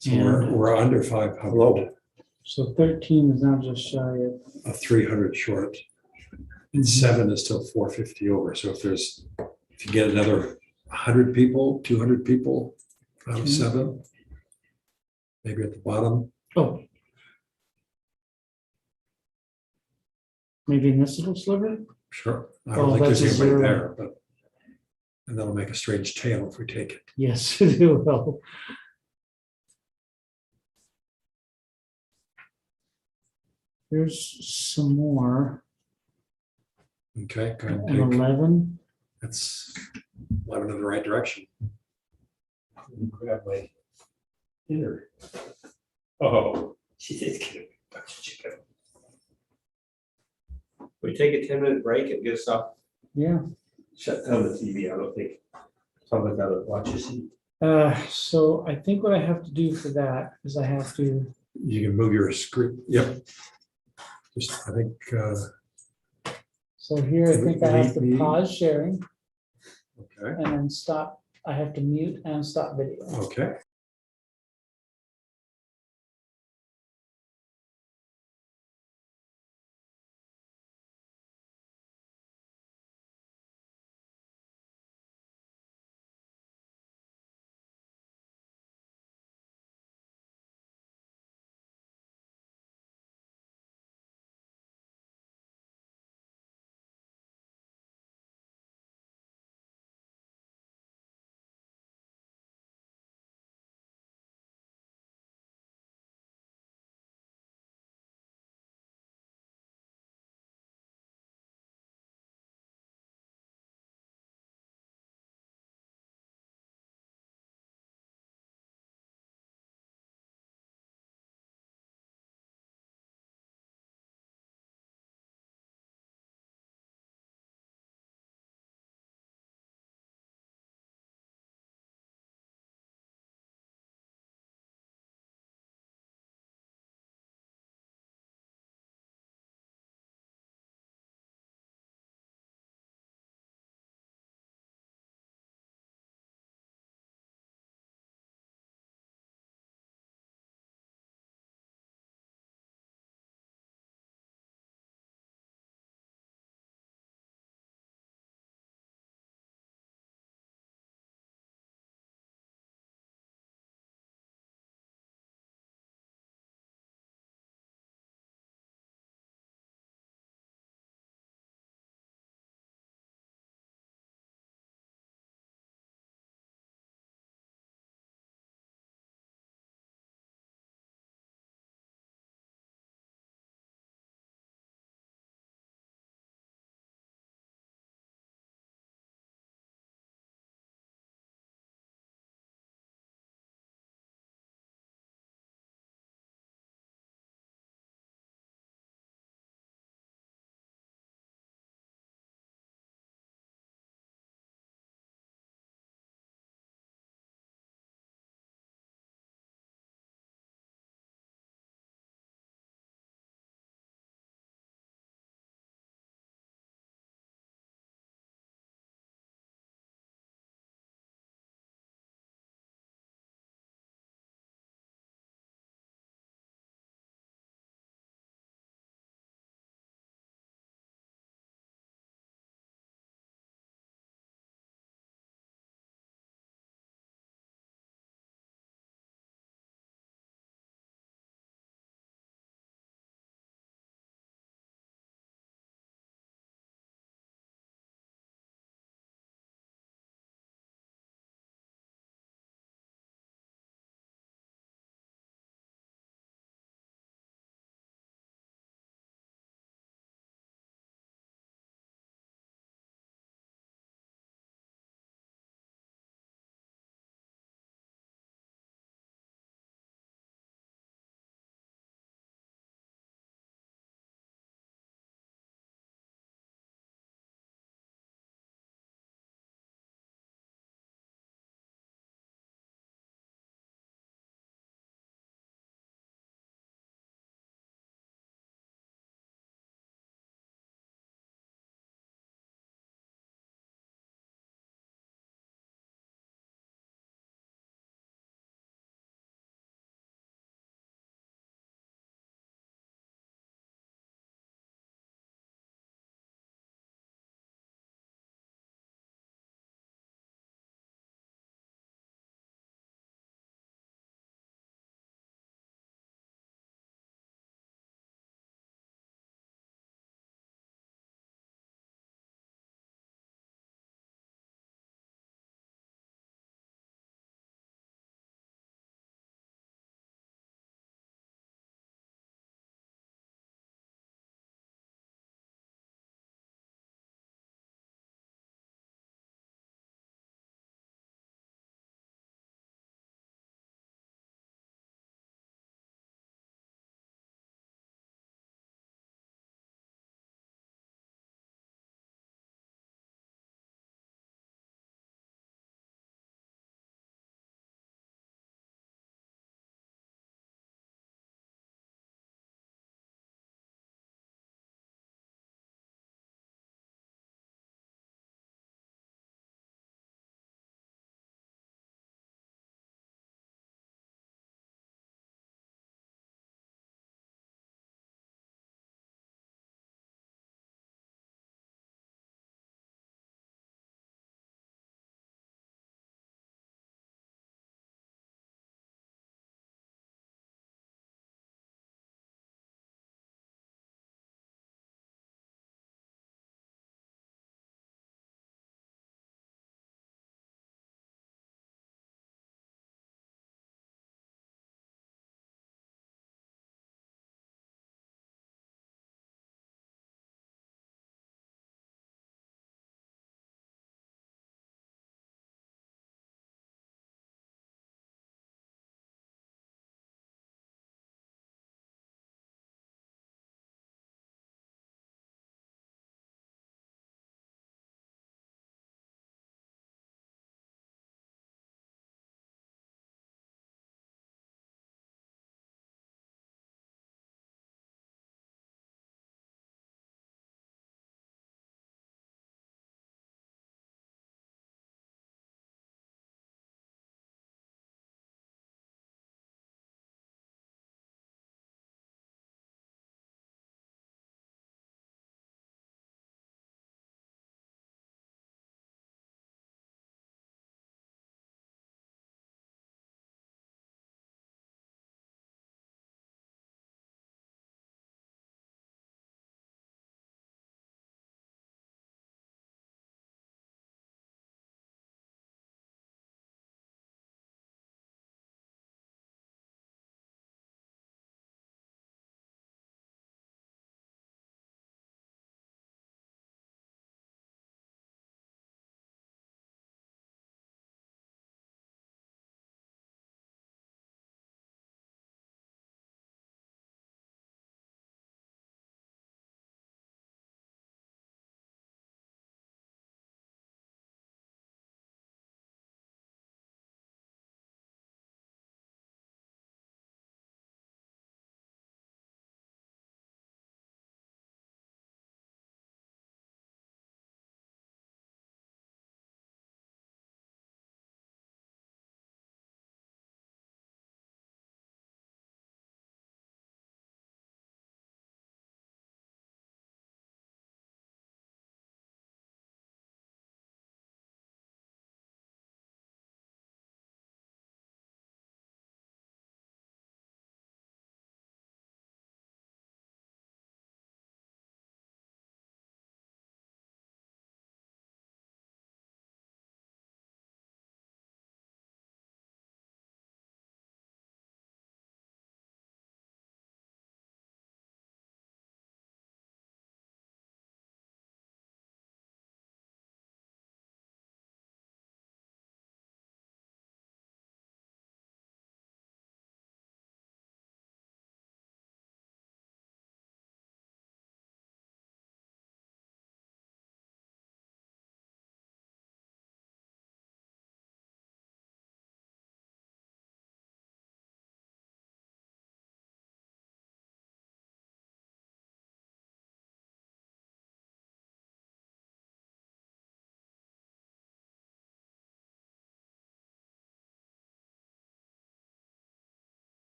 So we're under 500, So 13 is now just shy of, 300 short. And 7 is still 450 over. So if you get another 100 people, 200 people out of 7, maybe at the bottom. oh. Maybe in this little sliver? Sure. I Oh, don't think that's there's a anybody zero. there, but. And that'll make a strange tail if we take it. Yes, it will. There's some more, Okay, go ahead an and take. 11. That's 11 in the right direction. Grab my dinner. Oh, she did get a bunch of chicken. We take a 10-minute break and get us off, Yeah. shut down the TV. I don't think someone's got to watch us eat. So I think what I have to do for that is I have to, You can move your screen. Yep. Just, I think, so here I think I have to Delete me. pause sharing okay, and then stop. I have to mute and stop video. okay.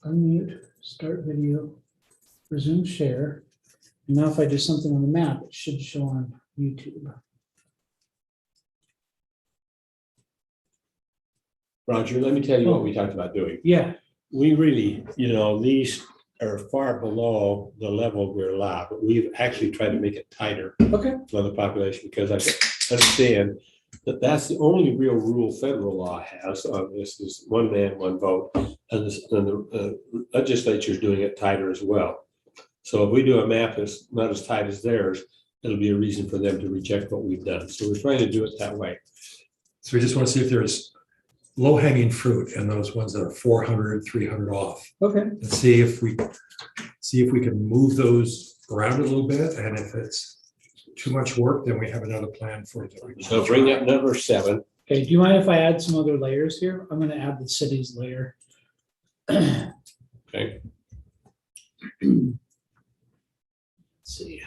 unmute, start video, resume share. And now if I do something on the map, it should show on YouTube. Roger, let me tell you what we talked about doing. Yeah, We really, these are far below the level we're allowed, but we've actually tried to make it tighter okay, for the population, because I understand that that's the only real rule federal law has on this is one man, one vote. And the legislature is doing it tighter as well. So if we do a map that's not as tight as theirs, it'll be a reason for them to reject what we've done. So we're trying to do it that way. So we just want to see if there's low hanging fruit and those ones that are 400, 300 off. okay. And see if we can move those around a little bit. And if it's too much work, then we have another plan for it. So bring up number 7. Okay, do you mind if I add some other layers here? I'm gonna add the cities layer. Okay. Let's see.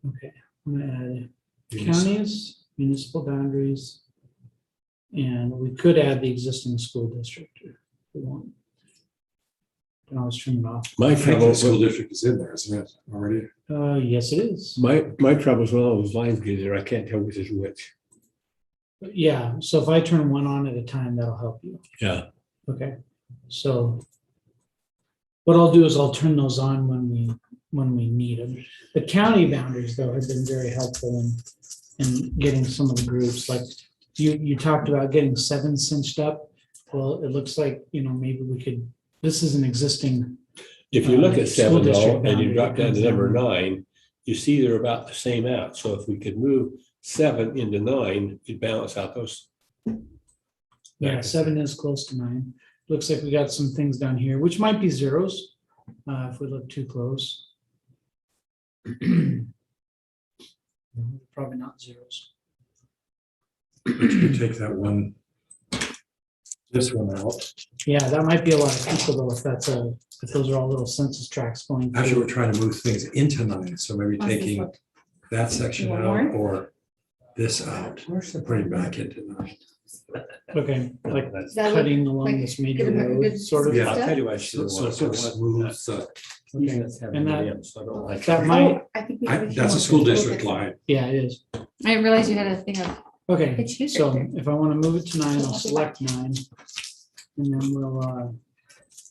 Okay, I'm gonna add counties, municipal boundaries. And we could add the existing school district if we want. Can always turn it off. My I think trouble, the school district is in there, isn't it, already? Yes, it is. my trouble is when all those lines get there, I can't tell which is which. Yeah, so if I turn one on at a time, that'll help you. Yeah. Okay, so what I'll do is I'll turn those on when we need them. The county boundaries, though, have been very helpful in getting some of the groups, like you talked about getting 7 cinched up. Well, it looks like, maybe we could, this is an existing, If you look at School 7 district though, and you boundary drop down to comes number down. 9, you see they're about the same out. So if we could move 7 into 9, you'd balance out those. yeah, 7 is close to 9. Looks like we got some things down here, which might be zeros, if we look too close. No, probably not zeros. But you can take that one, this one out. Yeah, that might be a lot of people though, if those are all little census tracts going. through. Actually, we're trying to move things into 9, so maybe taking that section One out more? or this out, putting back into 9. Okay, like That's- That would, cutting along like, this major give them a road, good sort of. Yeah. I'll tell you why. So it sort of smooths, Okay, and that, So I don't like. that might, I think we have a few that's a more school things to district look at. line. yeah, it is. I didn't realize you had a thing of Okay, pitch history so there. if I want to move it to 9, I'll select 9. And then we'll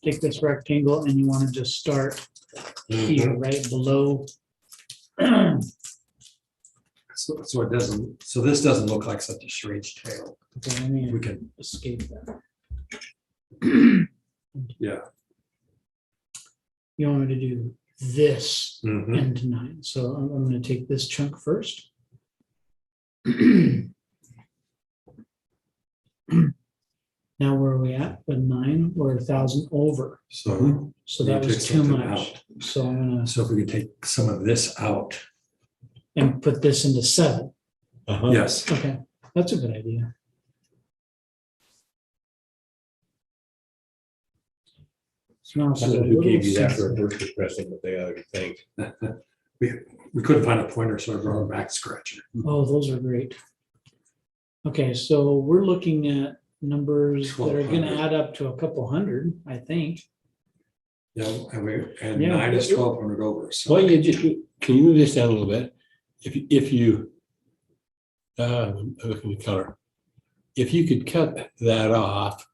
take this rectangle and you want to just start here, right below. So it doesn't, so this doesn't look like such a strange tail. Okay, let me We can, escape that. yeah. You want me to do this Mhm. into 9. So I'm gonna take this chunk first. Now where are we at? With 9, we're 1,000 over. So, So You that was take too something much. So I'm gonna, so if we could take some of this out, and put this into 7. Uh-huh. yes. Okay, that's a good idea. So now I it's don't a know who little gave you that for a sensitive. birthday present, but they other thing. We couldn't find a pointer, so I brought a back scratcher. Oh, those are great. Okay, so we're looking at numbers that are gonna 1,200. add up to a couple hundred, I think. Yeah, and Yeah. 9 is 1,200 over, so. Well, can you move this down a little bit? If you, I'm looking at color. If you could cut that off,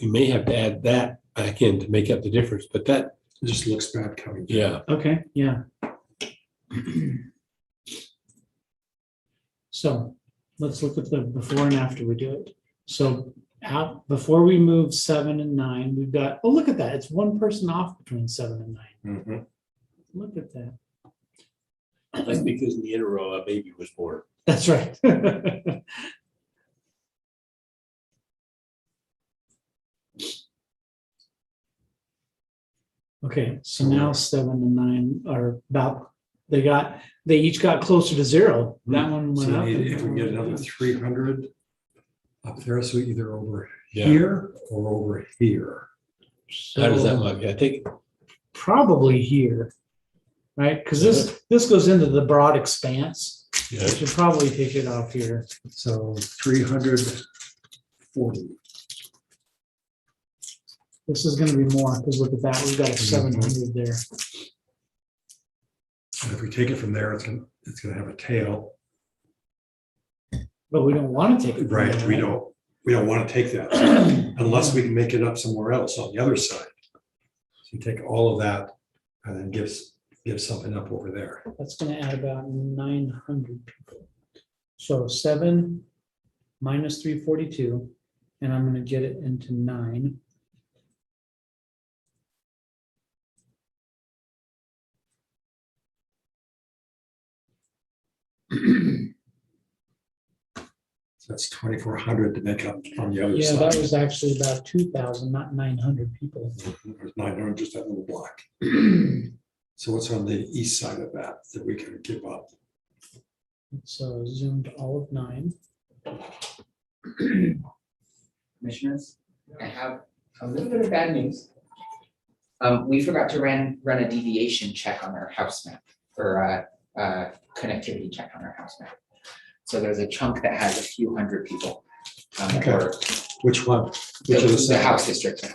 we may have to add that back in to make up the difference, but that, It just looks bad coming. yeah. Okay, yeah. So let's look at the before and after we do it. So before we move 7 and 9, we've got, oh, look at that. It's one person off between 7 and 9. Mhm. Look at that. That's because in the interim, a baby was born. That's right. Okay, so now 7 and 9 are about, they each got closer to 0. That one So went up. we need- and if we that can get one another went down. 300 up there, so either over Yeah. here or over here. How does that So look? I think, probably here. right? Because this goes into the broad expanse. Yeah. I should probably take it off here. So 340. This is gonna be more, because look at that, we've got a 700 there. And if we take it from there, it's gonna have a tail. But we don't want to take it. from Right, there, we don't want to take that unless we can make it up somewhere else on the other side. So you take all of that and then give something up over there. That's gonna add about 900 people. So 7 minus 342, and I'm gonna get it into 9. So that's 2,400 to make up on the other Yeah, side. that was actually about 2,000, not 900 people. There's 900, just that little block. So what's on the east side of that we can give up? So zoom to all of 9. Commissioners, I have a little bit of bad news. We forgot to run a deviation check on our house map, or a connectivity check on our house map. So there's a chunk that has a few hundred people. Okay. Or Which one? the Which of the the seven? house district.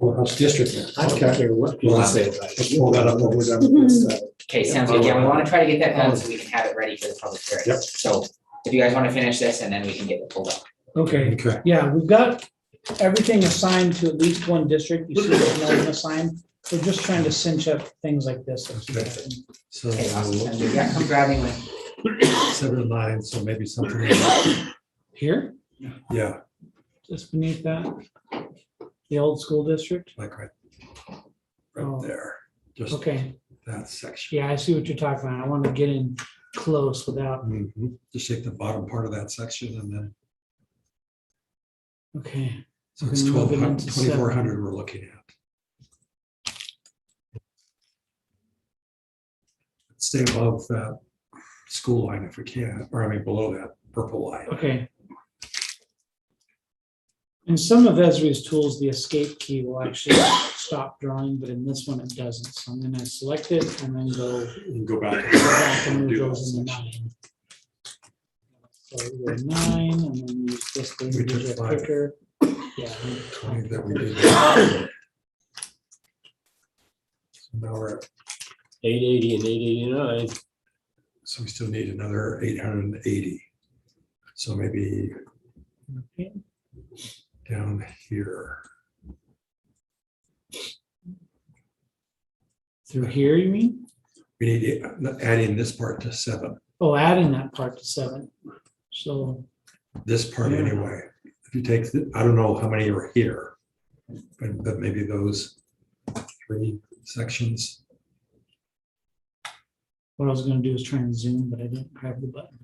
Oh, House District. now. I don't Okay. care what you Well, say let's about it. let's pull that up when we're done with this. Okay, sounds good. Yeah, we want to try to get that done so we can have it ready for the public hearing. Yep. So if you guys want to finish this and then we can get it pulled up. Okay, Okay, yeah, we've got everything assigned to at least one district. You see there's no one assigned. We're just trying to cinch up things like this. so Okay, awesome. Sounds good. Yeah, come grab me when. 7 and 9, so maybe something, Here, yeah, just beneath that, the old school district. like right Oh. there, just Okay, that section. yeah, I see what you're talking about. I want to get in close without, Mhm. Just take the bottom part of that section and then, okay. so it's We're gonna move it 1,200, into 2,400 we're looking at. Stay above that school line if we can, or I mean below that purple line. Okay. In some of Esri's tools, the escape key will actually stop drawing, but in this one it doesn't. So I'm gonna select it and then go And go back. back and move Do those that into section. 9. So we go 9 and then use this to We took individual 5. clicker. Yeah, 20 that we did. So now we're at, 880 and 889. so we still need another 880. So maybe okay. down here. Through here, you mean? We need adding this part to 7, Oh, adding that part to 7. So, this part Yeah. anyway. If you take, I don't know how many are here, but maybe those 3 sections. what I was gonna do is try and zoom, but I didn't grab the button.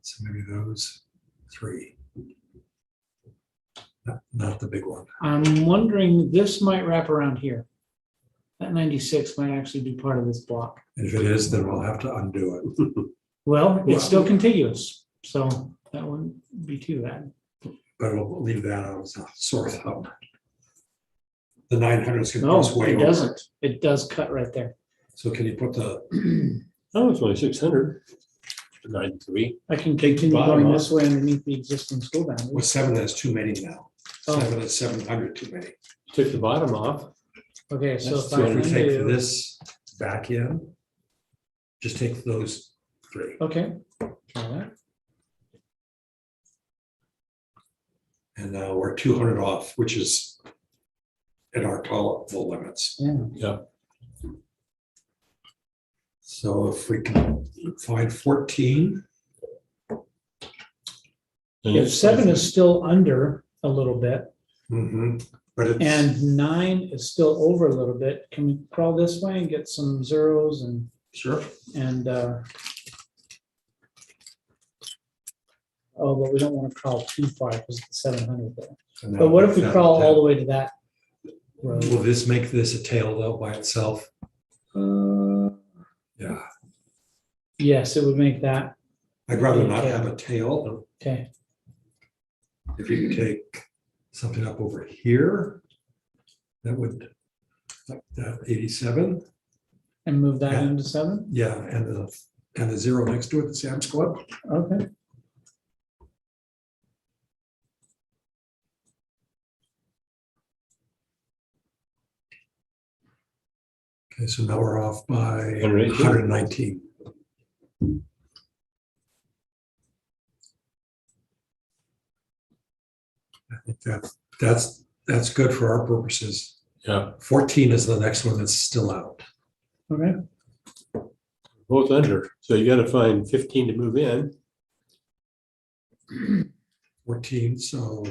So maybe those 3. Not the big one. I'm wondering, this might wrap around here. That 96 might actually be part of this block. And if it is, then we'll have to undo it. Well, it's still contiguous, so that wouldn't be too bad. But we'll leave that out as a sore thumb. The 900 is going to go No, way it over. doesn't. It does cut right there. So can you put the, Oh, it's only 600. 93. I can Take the continue bottom going off. this way underneath the existing school boundary. well, 7 is too many now. Oh. 7 is 700 too many. Took the bottom off. Okay, so That's if I So if we take undo, this back in, just take those 3. okay. Try that. And now we're 200 off, which is in our tolerable limits. Yeah. Yeah. So if we can find 14, If 7 is still under a little bit but it's, and 9 is still over a little bit, can we crawl this way and get some zeros and, sure, oh, but we don't want to crawl too far because it's 700 there. and now But what if we that- crawl all the way to that road? Will this make this a tail though by itself? Yeah, Yes, it would make that, I'd rather not have a tail. okay, If you can take something up over here. That would, like that 87, And move that Yeah. into 7? yeah, and the 0 next to it, the Sam's Club. Okay. Okay, so now we're off by 118. 119. I think that's good for our purposes. Yeah, 14 is the next one that's still out. Okay. both under. So you gotta find 15 to move in. 14, so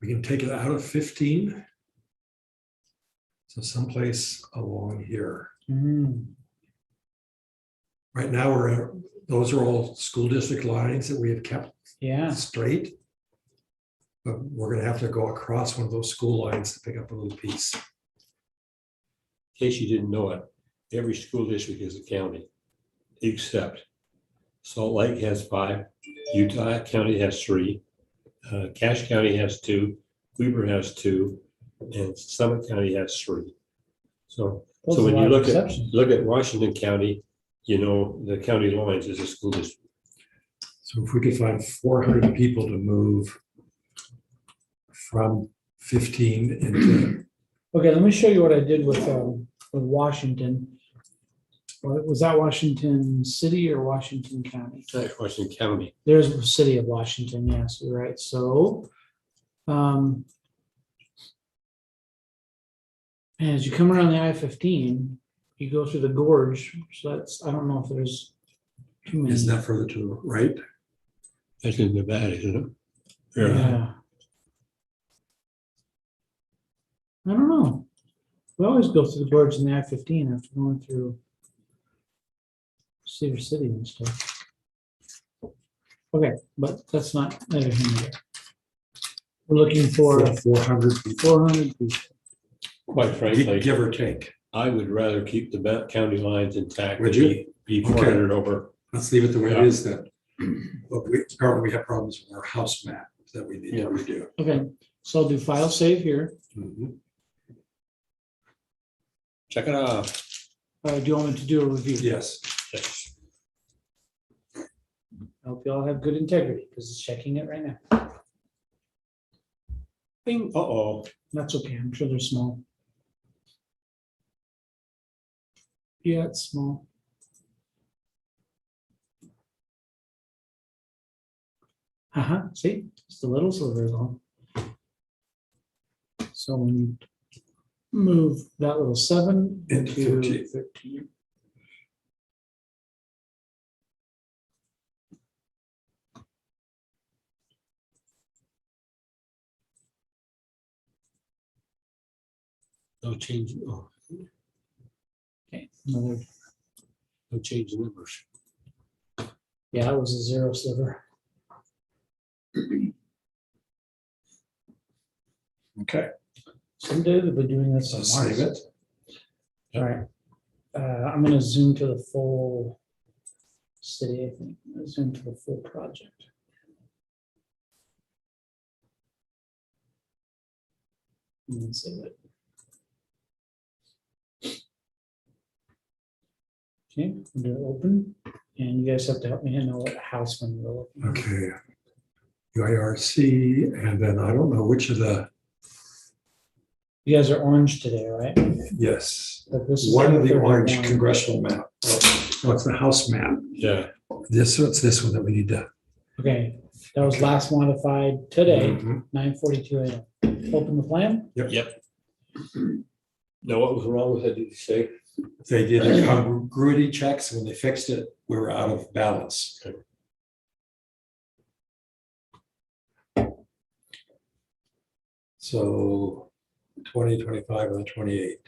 we can take it out of 15. So someplace along here. Mm, Right now, those are all school district lines that we have kept yeah. straight. But we're gonna have to go across one of those school lines to pick up a little piece. In case you didn't know it, every school district is a county, except Salt Lake has 5, Utah County has 3, Cache County has 2, Weber has 2, and Summit County has 3. So, Those so are when a you lot of look at, exceptions. Washington County, you know, the county lines is a school district. So if we could find 400 people to move from 15 into, Okay, let me show you what I did with Washington. Was that Washington City or Washington County? Washington County. There's the city of Washington, yes, you're right, so. As you come around the I-15, you go through the gorge, so that's, I don't know if there's too many. isn't that further to the right? That's in Nevada, isn't it? Yeah. I don't know. We always go through the gorge in the I-15 after going through Cedar City and stuff. Okay, but that's not neither here nor there. We're looking for 400 people, 400 people. Quite frankly, give or take. I would rather keep the county lines intact. Would than you? Be Okay. 400 over. Let's leave it the way it Yeah. is then. But apparently we have problems with our house map that we need to Yeah. redo. Okay, so I'll do file save here. Mhm. Check it out. Do you want me to do a review? Yes, Yes. I hope you all have good integrity because it's checking it right now. Bing. Uh-oh. That's okay. I'm sure they're small. Yeah, it's small. See, it's the little sliver long. So we need to move that little 7 Into into 13. 13. No change. Oh, Okay, another, no change in numbers. yeah, it was a 0 sliver. okay. Someday they'll be doing this So on save Mars. it. All right. I'm gonna zoom to the full city, I think. Zoom to the full project. And then save it. Okay, I'm gonna open, and you guys have to help me know what house number we're looking at. Okay. UIRC, and then I don't know which of the, You guys are orange today, right? yes, But this is one of the 31. orange congressional map. Oh, it's the House map. Yeah. It's this one that we need to. Okay, that was last modified today, Mhm. 9:42 a.m. Open the plan? Yep. Now, what was wrong with that, did you say? They did a congruity checks. When they fixed it, we were out of balance. So 20, 25, and 28.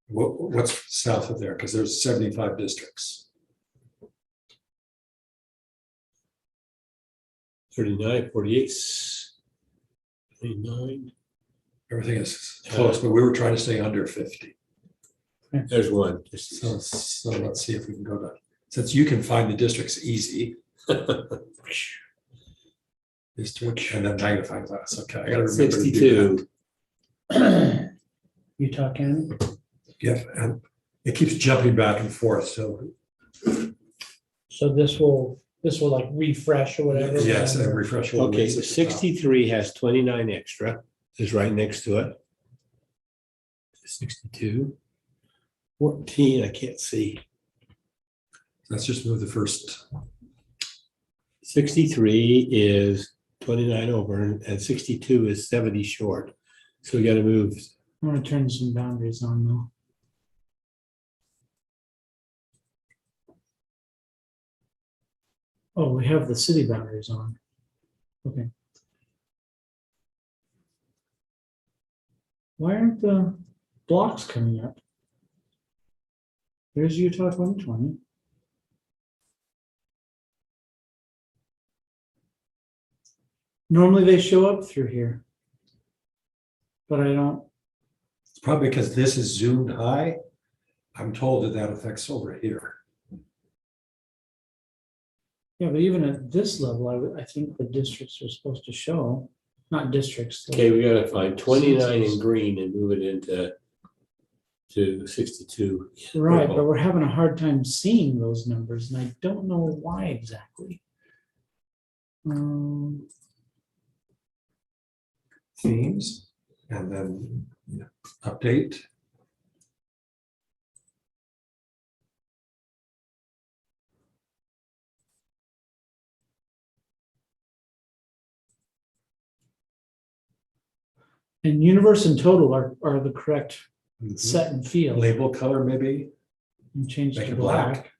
What's south of there? Because there's 75 districts. 39, 48, 39. Everything is close, but we were trying to stay under 50. There's one. So let's see if we can go to, since you can find the districts easy. These two, and then magnifying glass, okay. I gotta remember to do that. 62. Utah County. Yeah, and it keeps jumping back and forth, so So this will like refresh or whatever. yes, and refresh. all the Okay, ways so at the top. 63 has 29 extra, is right next to it. 62. 14, I can't see. Let's just move the first. 63 is 29 over and 62 is 70 short. So we gotta move, I'm gonna turn some boundaries on though. Oh, we have the city boundaries on. Okay. Why aren't the blocks coming up? There's Utah 2020. Normally they show up through here. But I don't, It's probably because this is zoomed high. I'm told that that affects over here. yeah, but even at this level, I think the districts are supposed to show, not districts. okay, we gotta find 29 in green and move it into to 62. Right, but we're having a hard time seeing those numbers and I don't know why exactly. Themes, and then update. And universe and total are the correct Mhm. set and field. Label color maybe. And change Make to it black. black.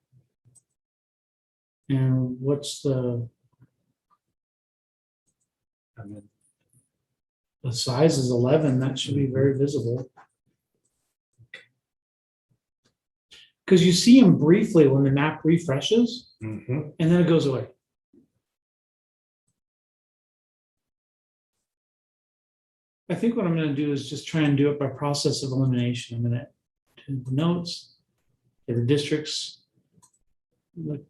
And what's the And then size is 11, that should be very visible. Because you see them briefly when the map refreshes mhm. and then it goes away. I think what I'm gonna do is just try and do it by process of elimination. I'm gonna do the notes, get the districts. Look,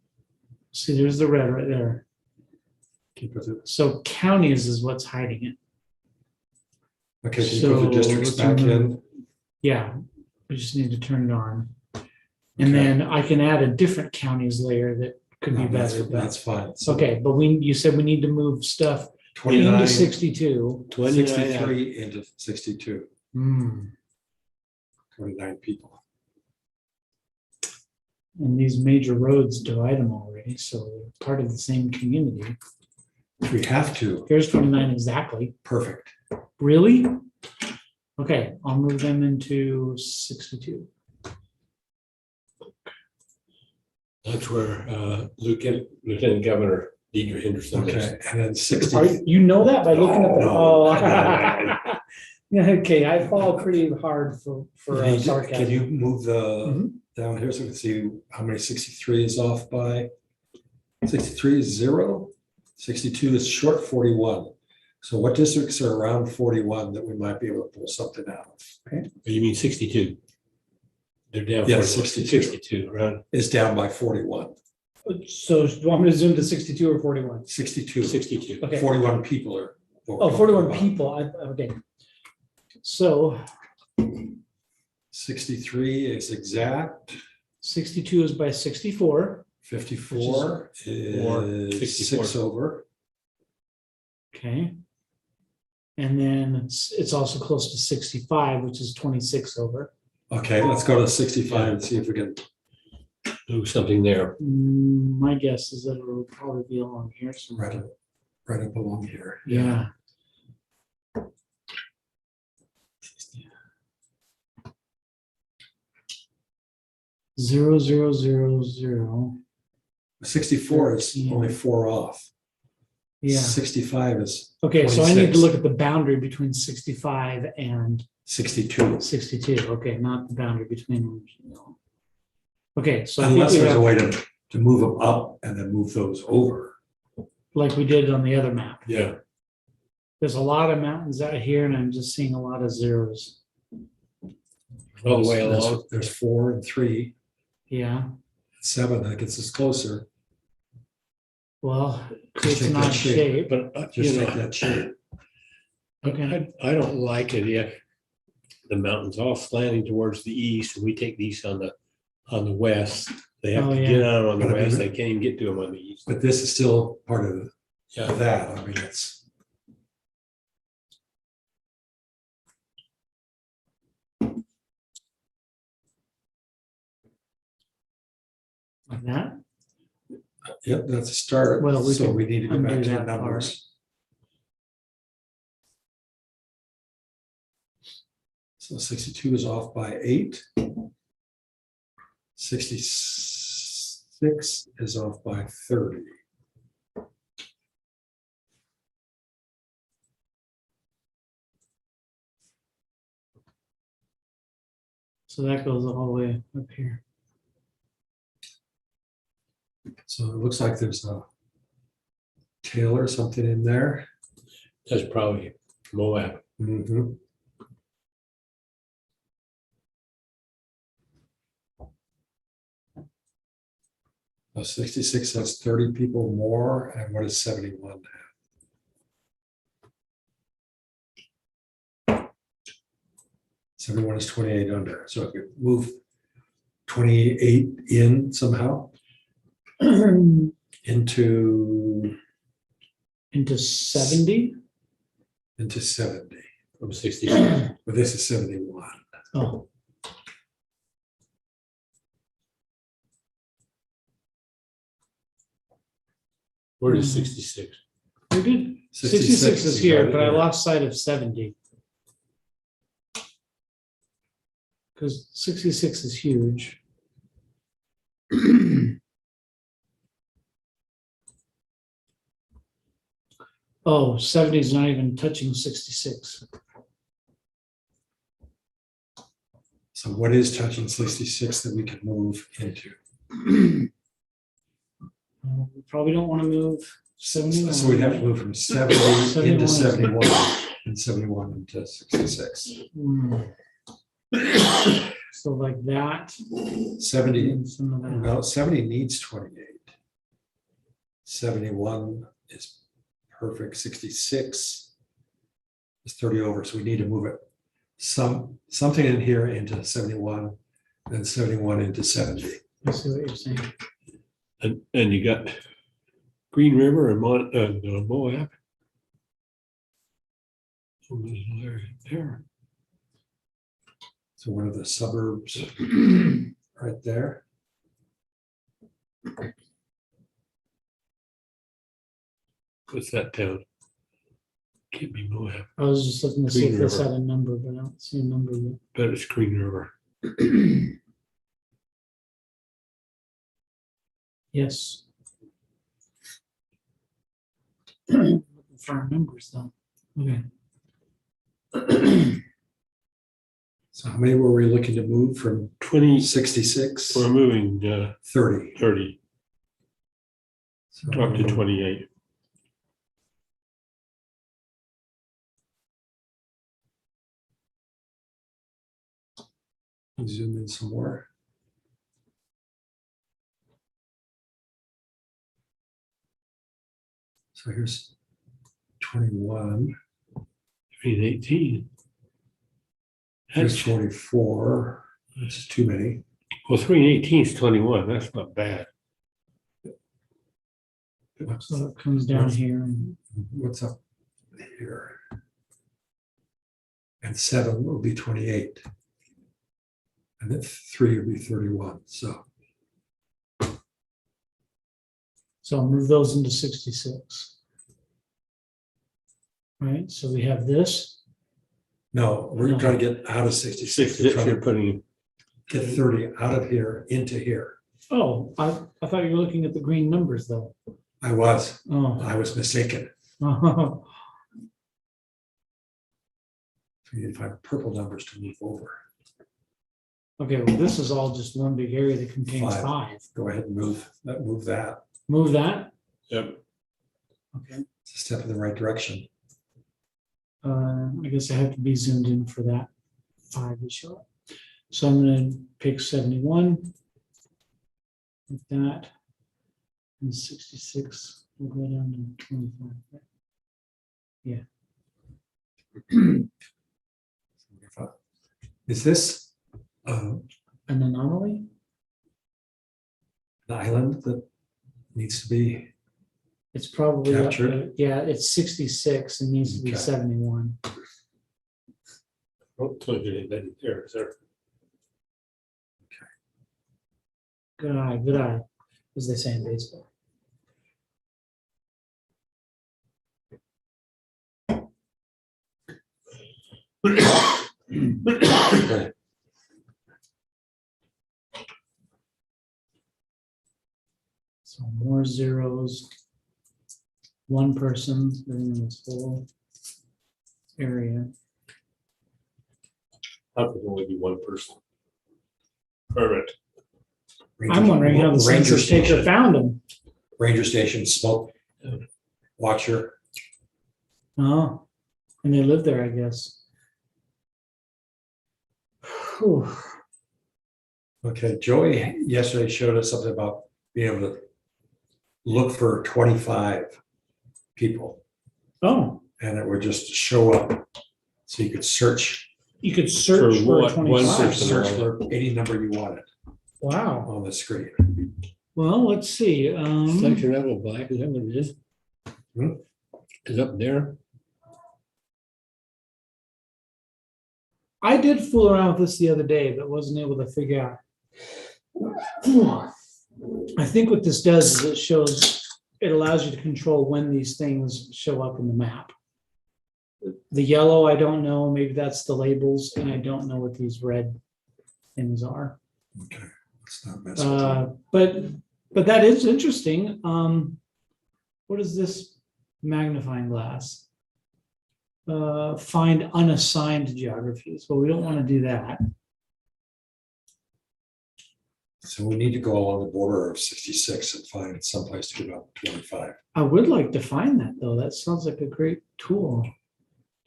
see, there's the red right there. Keep it. So counties is what's hiding it. Okay, so you put the districts let's back remove- in. Yeah, we just need to turn it on. Okay. And then I can add a different counties layer that could be No, better. That's fine. So Okay, but you said we need to move stuff 29, into 62. 29, 63 into 62, Hmm, 29 people. and these major roads divide them already, so they're part of the same community. We have to, Here's 29 exactly. perfect. Really? Okay, I'll move them into 62. That's where Lieutenant Governor Deidre Henderson lives. Okay, and then 60. You know that by looking at the, No, oh. no. Yeah, okay, I fall pretty hard for sarcasm. Can you move the Mhm. down here so we can see how many 63 is off by? 63 is 0, 62 is short 41. So what districts are around 41 that we might be able to pull something out? You mean 62? They're down. Yeah, 62. 62, right? Is down by 41. So do you want me to zoom to 62 or 41? 62. 62. Okay. 41 people are. Oh, 41 people, okay. So 63 is exact, 62 is by 64, 54 is 64. 6 over. okay. And then it's also close to 65, which is 26 over. Okay, let's go to 65 and see if we can. Do something there. My guess is that it'll probably be along here somewhere. Right up along here. Yeah. Zero, zero, zero, zero. 64 is only 4 off. Yeah. 65 is Okay, so I need 26. to look at the boundary between 65 and 62. 62. Okay, not the boundary between them. Okay, so I think Unless we there's a have, way to move them up and then move those over. like we did on the other map. Yeah. There's a lot of mountains out here and I'm just seeing a lot of zeros. All the way There's- along. There's 4 and 3, Yeah, 7, that gets us closer. Well, it's take an that odd shape. shape. But, Just take that shape. Okay. I don't like it if the mountain's all slanting towards the east and we take these on the west. They have Oh, to yeah. get out on the But I mean- west. They can't even get to them on the east. But this is still part of Yeah. that. I mean, it's, Like that. yep, that's a start. Well, we So could we need to go undo back to the that part. numbers. So 62 is off by 8. 66 is off by 30. So that goes all the way up here. So it looks like there's a tail or something in there. That's probably Moab. Mhm. Well, 66 has 30 people more, and what is 71 have? 71 is 28 under, so if you move 28 in somehow into Into 70. 70, From 66. but this is 71. Oh, Where is 66? we did. 66 is here, right but I here. lost sight of 70. Because 66 is huge. Oh, 70 is not even touching 66. So what is touching 66 that we can move into? We probably don't want to move 71. So we'd have to move from 70 into 71 and 71 into 66. Hmm. So like that. 70, and some of that. well, 70 needs 28. 71 is perfect. 66 is 30 over, so we need to move it something in here into 71, then 71 into 70. I see what you're saying. And you got Green River and Moab. Oh, there's an area there. So one of the suburbs right there. What's that town? Can't be Moab, I was just looking to see Green if this River. had a number, but I don't see a number yet. but it's Green River. Yes. Looking for our numbers though. Okay. So how many were we looking to move from 20, 66? we're moving 30. 30, So drop to 28. Zoom in some more. So here's 21, 18. here's That's, 44. This is too many. well, 3 and 18 is 21. That's not bad. So it comes down here and What's up here? And 7 will be 28. And then 3 will be 31. So so I'll move those into 66. Right, so we have this. no, we're No. trying to get out of 66. We're 66, trying you're to putting, get 30 out of here into here. Oh, I thought you were looking at the green numbers though. I was Oh. mistaken. Oh, We need to find purple numbers to move over. okay, well, this is all just one big area that contains 5. 5. Go ahead and move that. Move that. yep, Okay. It's a step in the right direction. I guess I have to be zoomed in for that 5 to show up. So I'm gonna pick 71. Like that. And 66 will go down to 25. right? Is this An anomaly? an island that needs to be, It's probably, up Captured? to- yeah, it's 66 and needs to be Okay. 71. Oh, told you that there, sir. Good eye, as they say in baseball. okay, So more zeros. One person living in this whole area. How could only be one person? Permit. I'm wondering how the Ranger census taker station, found them. ranger station, smoke watcher. Oh, and they live there, I guess. Whew. Okay, Joey yesterday showed us something about being able to look for 25 people, Oh, and it would just show up. So you could search, you could search For for one 25. person. search for any number you wanted Wow. on the screen. Well, let's see. Section level black, is that what it is? Hmm? Is up there? I did fool around with this the other day, but wasn't able to figure out. I think what this does is it allows you to control when these things show up in the map. The yellow, I don't know, maybe that's the labels, and I don't know what these red things are. Okay, let's not mess with that. But that is interesting. What is this magnifying glass? Find unassigned geographies. Well, we don't want to do that. So we need to go along the border of 66 and find someplace to get up to 25. I would like to find that though. That sounds like a great tool.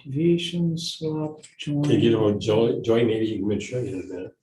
Deviation, swap, join. Can you get on join, maybe you can show you in a minute.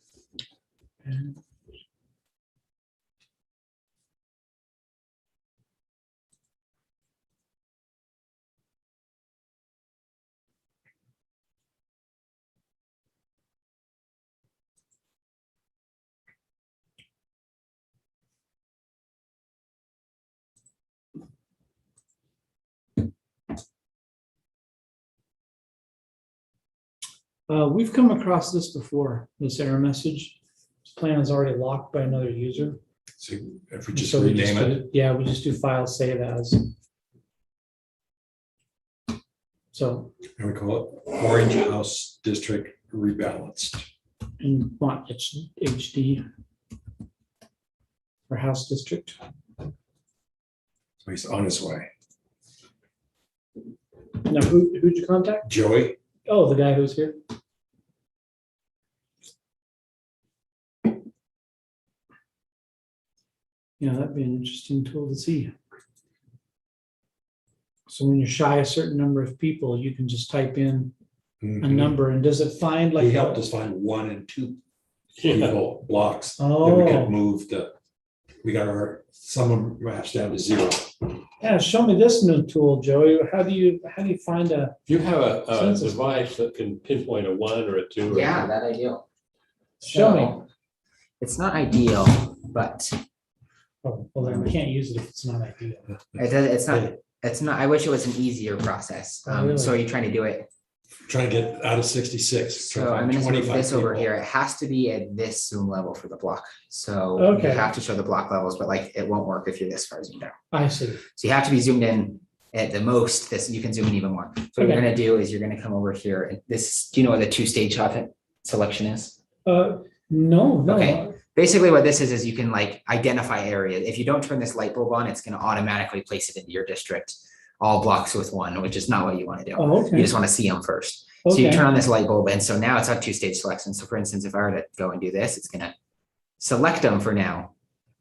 We've come across this before, this error message. This plan is already locked by another user. So if we just So we rename it, Yeah, we just do file save as. So, and we call it Orange House District Rebalanced. and what, it's HD. For house district. So he's on his way. Now, who'd you contact? Joey, Oh, the guy who's here. Yeah, that'd be an interesting tool to see. So when you're shy a certain number of people, you can just type in a mhm, number and does it find like? he helped us find 1 and 2 Yeah. people blocks. Then we Oh, could move we got some of them maps down to 0. yeah, show me this new tool, Joey. How do you find a, You have a Census. device that can pinpoint a 1 or a 2. or a Yeah, 3. that ideal. show me. So, it's not ideal, but Oh, well, then we can't use it if it's not ideal. it's not, I wish it was an easier process. Oh, So are really? you trying to do it? Trying to get out of 66. trying So to I'm find gonna move 25 this over people. here. It has to be at this zoom level for the block. So you Okay. have to show the block levels, but like it won't work if you're this far zoomed out. I see. So you have to be zoomed in at the most, this, you can zoom in even more. So what you're Okay. gonna do is you're gonna come over here and this, do you know what the 2-stage selection is? No. Okay. Basically what this is you can like identify areas. If you don't turn this light bulb on, it's gonna automatically place it into your district, all blocks with 1, which is not what you wanna do. Oh, You okay. just wanna see them first. So you Okay. turn on this light bulb and so now it's on 2-stage selection. So for instance, if I were to go and do this, it's gonna select them for now,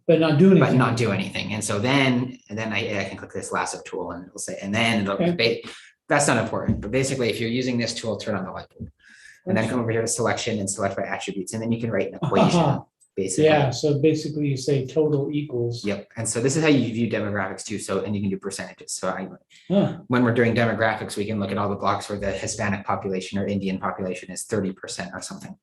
But not do anything. but not do anything. And so then I can click this lasso tool and it'll say, and then it'll, Okay. that's not important. But basically, if you're using this tool, turn on the light bulb. And then come over here to selection and select by attributes, and then you can write an equation basically. Yeah, so basically you say total equals. Yep, and so this is how you view demographics too, so, and you can do percentages, so Huh, when we're doing demographics, we can look at all the blocks where the Hispanic population or Indian population is 30% or something.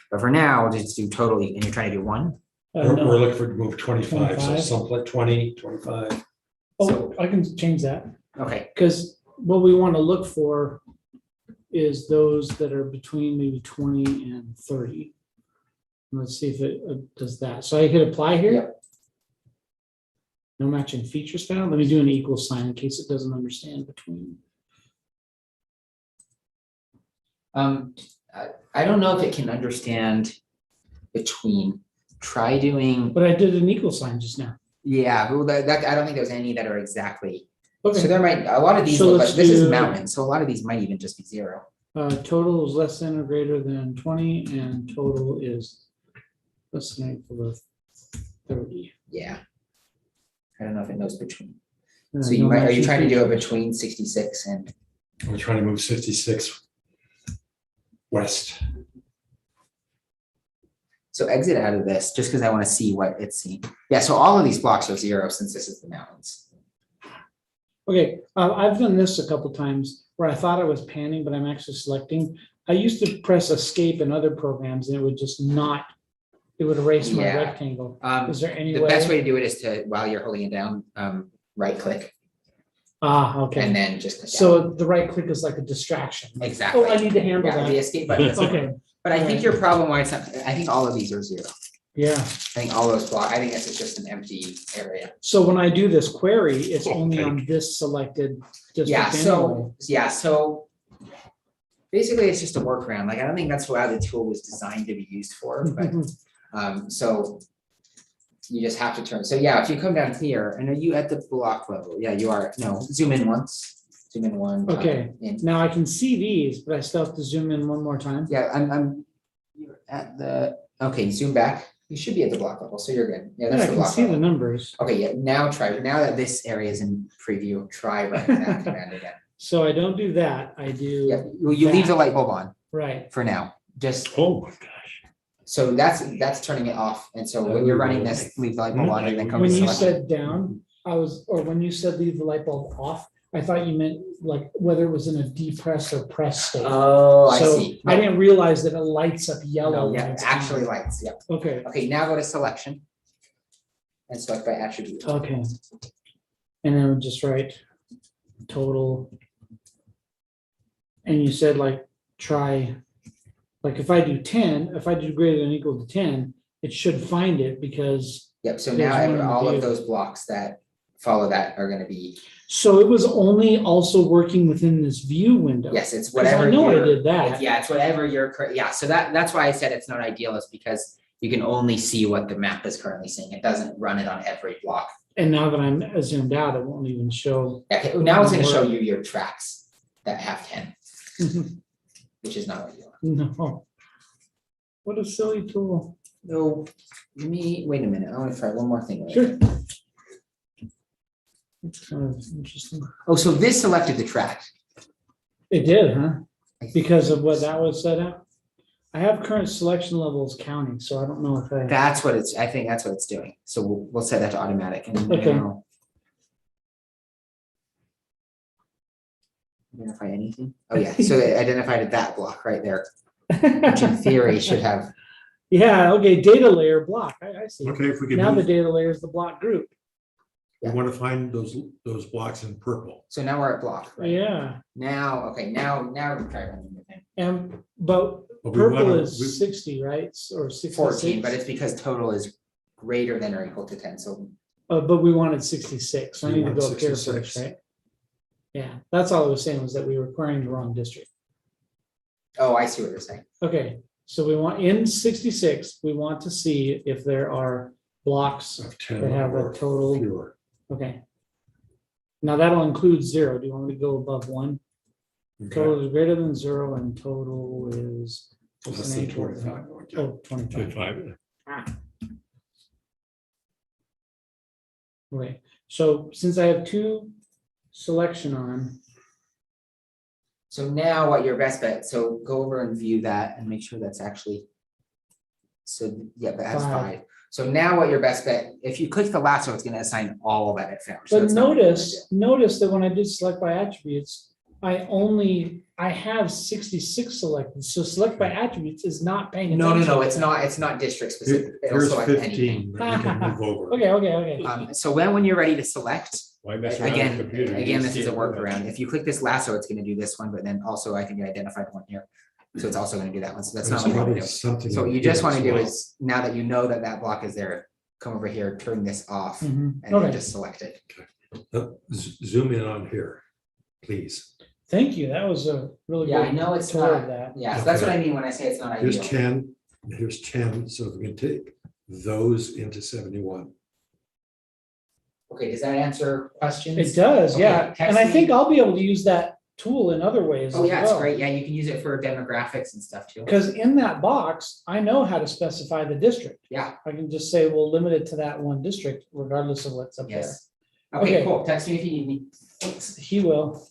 But for now, we'll just do totally, and you're trying to do one, We're no. looking for to move 25, so 25. something like 20, 25. Oh, I can change that, okay, because what we want to look for is those that are between maybe 20 and 30. Let's see if it does that. So I hit apply here. Yep. No matching features found. Let me do an equal sign in case it doesn't understand between. I don't know if it can understand between, try doing, But I did an equal sign just now. yeah, well, that, I don't think there's any that are exactly. So Okay, there might, a lot of these So look let's like, this is do- mountain, so a lot of these might even just be zero. total is less than or greater than 20 and total is less than or equal to 30. Yeah. I don't know if it knows between. Uh, So you no might, are you matching trying to do it features. between 66 and, We're trying to move 66 west. so exit out of this, just because I want to see what it's seeing. Yeah, so all of these blocks are zero since this is the mountains. Okay, I've done this a couple times where I thought I was panning, but I'm actually selecting. I used to press escape in other programs and it would just not, it would erase my Yeah. rectangle. Is there any The way? best way to do it is to, while you're holding it down, right click Ah, and okay. then just. click down. So the right click is like a distraction. Exactly. Oh, I need to handle Yeah, the that. escape button is Okay, but I think your problem why it's not, I think all of these are zero. yeah. I think all those blocks, I think this is just an empty area. So when I do this query, it's Oh, only thank on this selected Yeah, district anyway. so basically it's just a workaround. Like, I don't think that's how the tool was designed to be used for, but so you just have to turn. So yeah, if you come down here, and are you at the block level? Yeah, you are. No, zoom in once, zoom in one. Okay. In. Now I can see these, but I still have to zoom in one more time. Yeah, you're at the, okay, zoom back. You should be at the block level, so you're good. Yeah, Yeah, that's I the can block see the level. numbers. Okay, yeah, now that this area is in preview, try running that command again. So I don't do that. I do. Yeah, you leave the that. light bulb on Right. for now, just, Oh, my gosh. so that's turning it off. And so when you're running this, leave the light bulb on and then come to When you selection. said down, or when you said leave the light bulb off, I thought you meant like whether it was in a depress or press state. Oh, I So see. I didn't realize that it lights up yellow. No, when yeah, it's actually on. lights, yeah. Okay, Okay, now go to selection. And select by attribute. okay. And then just write total. And you said like, try, like if I do 10, if I do greater than or equal to 10, it should find it because, Yep, so There's now one all view. of those blocks that follow that are gonna be, so it was only also working within this view window. yes, it's 'Cause whatever. I know I your- did that. it's- Yeah, it's whatever yeah, so that's why I said it's not ideal, is because you can only see what the map is currently seeing. It doesn't run it on every block. And now that I'm zoomed out, it won't even show. Okay, now it's gonna show you your tracks that have 10, which is not what you want. No. What a silly tool. No, wait a minute, I wanna try one more thing. Sure. It's kind of interesting. Oh, so this selected the track. It did, huh? Because of what that was set up? I have current selection levels counting, so I don't know if I. That's what I think that's what it's doing. So we'll set that to automatic and Okay. now. Identify anything? Oh, yeah, so it identified that block right there, which in theory should have, Yeah, okay, data layer block. I see. Okay, if we could Now the move, data layer is the block group. we want to find those blocks in purple. so now we're at block. right? Yeah, Now, okay, now we try running the thing. but But we purple wanna- is 60, right? Or 66? 14, but it's because total is greater than or equal to 10, so. But we wanted 66. So I We need to want go up here 66. first, right? Yeah, that's all I was saying was that we were querying the wrong district. Oh, I see what you're saying. Okay, so we want in 66, we want to see if there are blocks. Of 10 They have a or total- fewer. Okay. Now that'll include 0. Do you want me to go above 1? Okay. Total is greater than 0 and total is. what's the Less than name? 25. Okay. Oh, 25. 25. Okay, so since I have 2 selection on, So now what your best bet, so go over and view that and make sure that's actually So, yeah, that has 5. 5. So now what your best bet, if you click the lasso, it's gonna assign all of it found. So But it's not what you're gonna notice that when I did select by attributes, I have 66 selected, so select by attributes is not paying do. attention. No, to it's that. not, it's not district specific. It'll Here's select anything. 15 that you can move over. Okay. So when you're ready to select, Why mess around with the again, computer? You again, just this see is a it. workaround. If you click this lasso, it's gonna do this one, but then also I think you identified one here. So it's also gonna do that one. So that's not There's what you wanna probably do. something. So what you here just wanna as do well. is, now that you know that that block is there, come over here, turn this off, Mhm. and then Okay, just select it. Zoom in on here, please. thank you, that was a really Yeah, I good know it's tour of not, that. yeah, so that's what I mean when I say it's not Here's ideal. 10, and here's 10, so if we can take those into 71. Okay, does that answer questions? It does, Okay, yeah, and I text think me. I'll be able to use that tool in other ways as Oh, yeah, it's well. great. Yeah, you can use it for demographics and stuff too. Because in that box, I know how to specify the district. Yeah, I can just say, well, limit it to that one district regardless of what's up there. yes. Okay, Okay. cool. Text me if you need me. He will.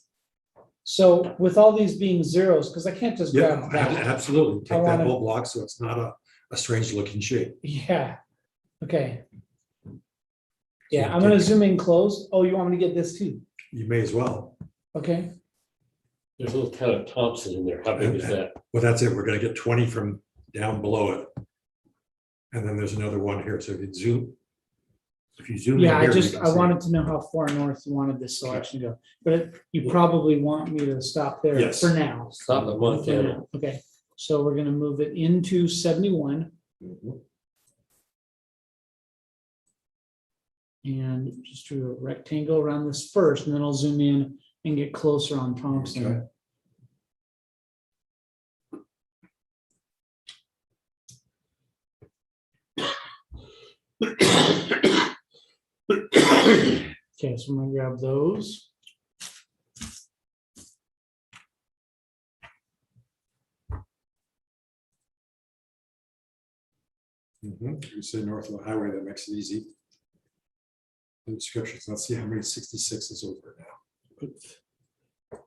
So with all these being zeros, because I can't just Yeah, grab that. absolutely. I Take that wanna- whole block so it's not a strange looking shape. Yeah, okay. So Yeah, I'm take- gonna zoom in close. Oh, you want me to get this too? You may as well. Okay, There's a little town of Thompson in there. How big is that? Well, that's it. We're gonna get 20 from down below it. And then there's another one here. So if you zoom. If you zoom in yeah, here, you can I see- wanted to know how far north you wanted this selection to go, but you probably want me to stop there Yes. for now. Stop at For Montana. now. Okay, so we're gonna move it into 71 and just do a rectangle around this first, and then I'll zoom in and get closer on Thompson. Okay. Okay, so I'm gonna grab those. You say north of the highway, that makes it easy. The descriptions, let's see how many 66 is over now.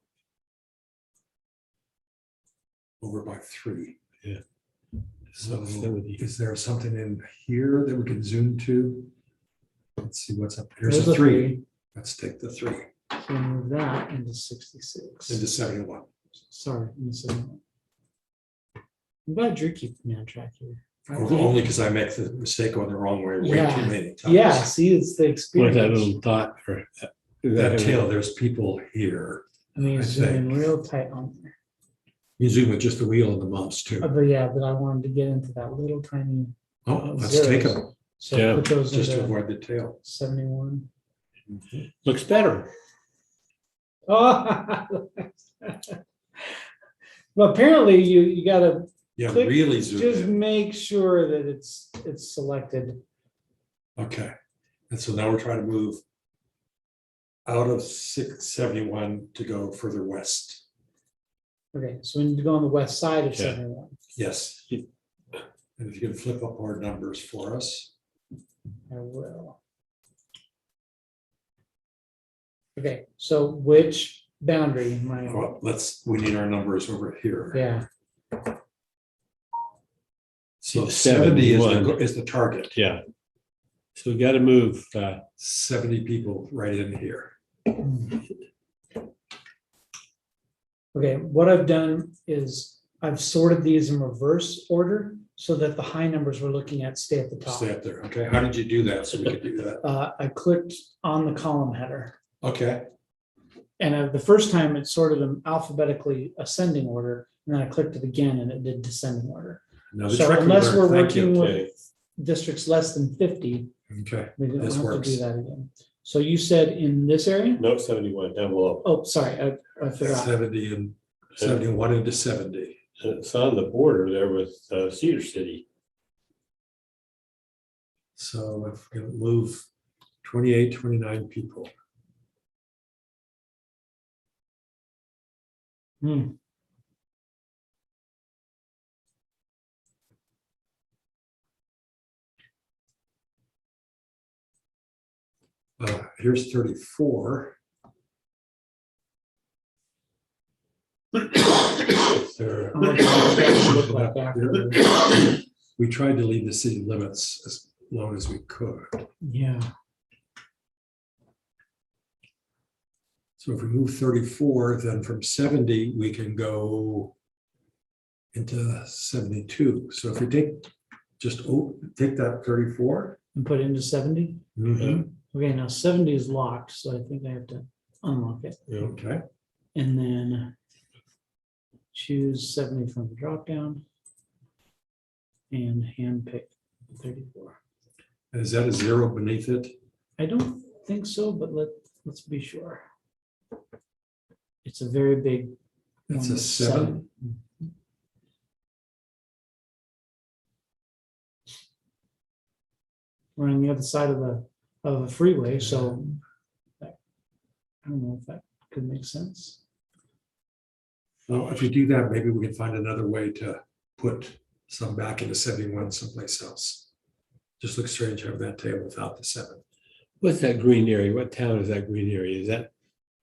Over by 3. Yeah. So 70. is there something in here that we can zoom to? Let's see what's up. Here's There's a a 3. Let's take the 3 So move that into 66. into 71. Sorry, into 71. I'm glad you're keeping me on track here. Only because I make the mistake going the wrong way way Yeah. too many times. Yeah, see, it's the What's that experience. little dot for? That tail, there's people here. I mean, I zoom in think. real tight on there. You zoom with just the wheel and the mouse too. But yeah, but I wanted to get into that little tiny, Oh, let's take zeros. them so Yeah, put those just to into avoid the tail. 71. Looks better. Oh. Well, apparently you gotta Yeah, Click, really zoom just in. make sure that it's selected. Okay, and so now we're trying to move out of 671 to go further west. Okay, so we need to go on the west side of Yeah. 71. Yes. And if you can flip up our numbers for us. I will. Okay, so which boundary am I? Well, we need our numbers over here. Yeah, So 70 70 is the target. Yeah. So we got to move, 70 people right in here. okay, what I've done is I've sorted these in reverse order so that the high numbers we're looking at stay at the top. Stay up there. Okay, how did you do that? So we could do that. I clicked on the column header. Okay, And the first time it sorted them alphabetically ascending order, and then I clicked it again and it did descending order. now the So trick we unless we're learned, thank you. working okay. with districts less than 50, Okay, we don't This have to works. do that again. So you said in this area? No, 71 down below. Oh, sorry, I forgot. 70 and 71 into 70. And it's on the border there with Cedar City. So if we can move 28, 29 people. Hmm, Here's 34. There- I'm looking at what it looked like afterwards. we tried to leave the city limits as long as we could. Yeah, So if we move 34, then from 70, we can go into 72. So if we take, take that 34. and put it into 70. Mhm. Okay, now 70 is locked, so I think I have to unlock it. Okay, And then choose 70 from the dropdown and handpick 34. and is that a 0 beneath it? I don't think so, but let's be sure. It's a very big. It's one a with 7. We're on the other side of the freeway, so I don't know if that could make sense. Well, if we do that, maybe we can find another way to put some back into 71 someplace else. Just looks strange having that table without the 7. What's that green area? What town is that green area? Is that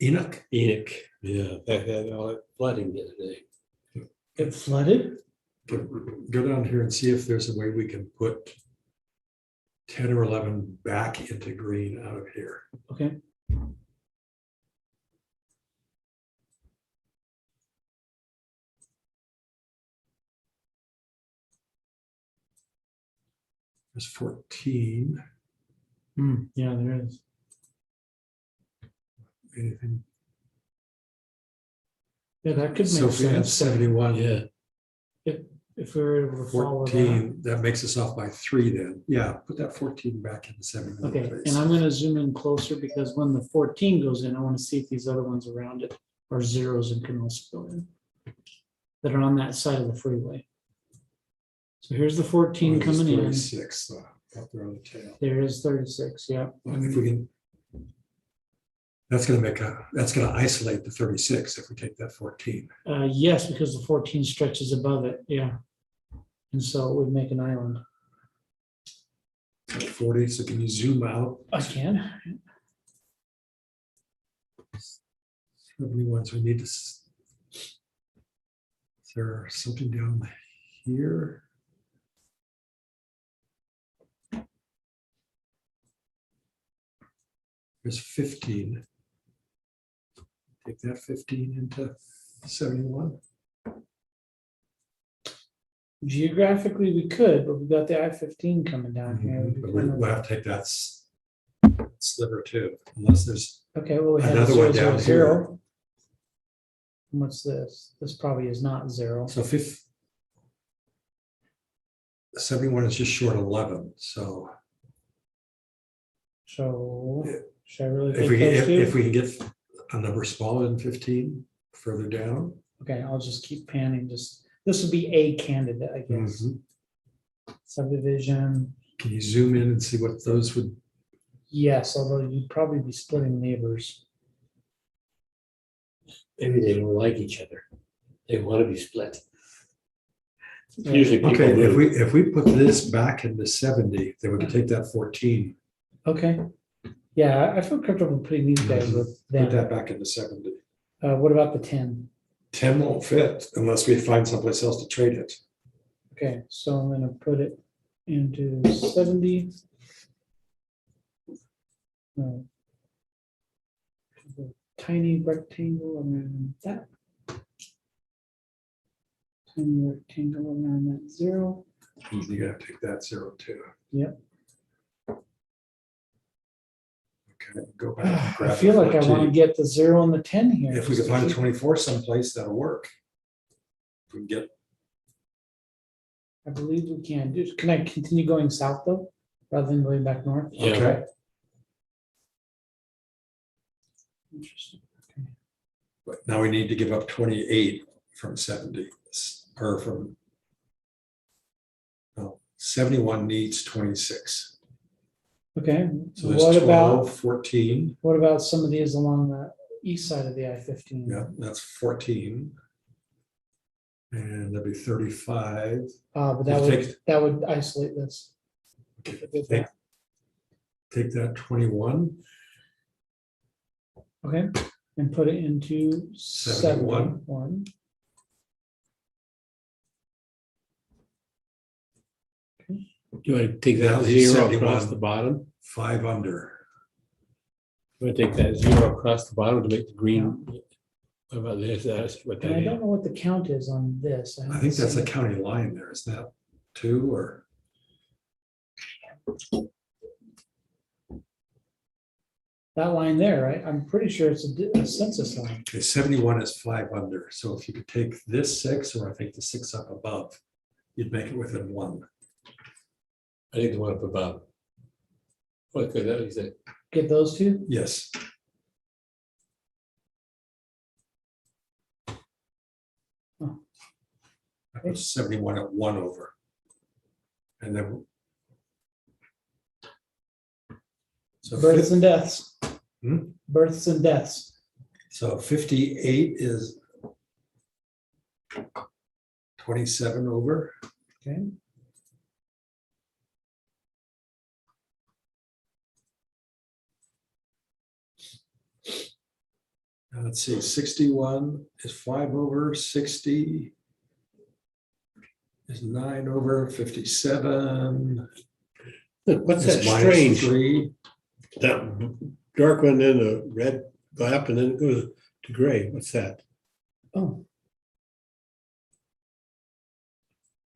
Enoch? Enoch? Yeah, that had all that flooding the other day. It flooded? Go down here and see if there's a way we can put 10 or 11 back into green out of here. Okay. There's 14. Yeah, there is. Anything? Yeah, that could So make if we had sense. 71, Yeah, If we were able to follow that. 14, that makes us off by 3 then. Yeah, put that 14 back into 71. Okay, please. and I'm gonna zoom in closer because when the 14 goes in, I want to see if these other ones around it are zeros and can also go in. That are on that side of the freeway. So here's the 14 There's coming in. 36 out there on the tail. There is 36, yeah. Well, if we can, that's gonna isolate the 36 if we take that 14. Yes, because the 14 stretches above it, yeah. And so it would make an island. At 40, so can you zoom out? I can. 71, so we need to. Is there something down here? There's 15. Take that 15 into 71. Geographically, we could, but we've got the I-15 coming down here. But we'll have to take that sliver too, unless there's, Okay, well, we have Another one 0, down 0, here. 0. What's this? This probably is not 0. so 71 is just short of 11, so So Yeah. should I really if take we those two? if we can get a number smaller than 15 further down. Okay, I'll just keep panning. This would be a candidate, I guess. Mhm. Subdivision, Can you zoom in and see what those would, yes, although you'd probably be splitting neighbors. maybe they don't like each other. They want to be split. Yeah. Usually people okay, do. if we put this back into 70, then we can take that 14, Okay, yeah, I feel comfortable putting these guys with put that them. back into 70. What about the 10? 10 won't fit unless we find someplace else to trade it. Okay, so I'm gonna put it into 70. No. Tiny rectangle around that. Tiny rectangle around that 0. You gotta take that 0 too. Yep. Okay, go back. and I grab feel the like I want to 14. get the 0 and the 10 here. If we just can to find a keep- 24 someplace, that'll work. If we can get, I believe we can. Can I continue going south though, rather than going back north? Yeah. okay, Interesting. Okay. but now we need to give up 28 from 70, or from. No, 71 needs 26. Okay, So there's what 12, about, 14, what about some of these along the east side of the I-15? yeah, that's 14. And that'd be 35. But that would isolate this. Okay, take that 21, Okay, and put it into 71. 71. You want to take that Now zero 71. across the bottom? 5 under. You want to take that zero across the bottom to make the green? What about this? That's what And that I is. don't know what the count is on this. I haven't think that's seen a it. county line there, isn't that 2 or? That line there, right? I'm pretty sure it's a census line. Okay, 71 is 5 under, so if you could take this 6, or I think the 6 up above, you'd make it within 1. I think the one up above. What could that say? Get those two? Yes. Oh. I put 71 at 1 over. And then. So Births and deaths. Hmm? Births and deaths. So 58 is 27 over. Okay. Now let's see, 61 is 5 over, 60 is 9 over, 57. What's is that minus strange? 3. That dark one, then the red go up and then it goes to gray. What's that? Oh.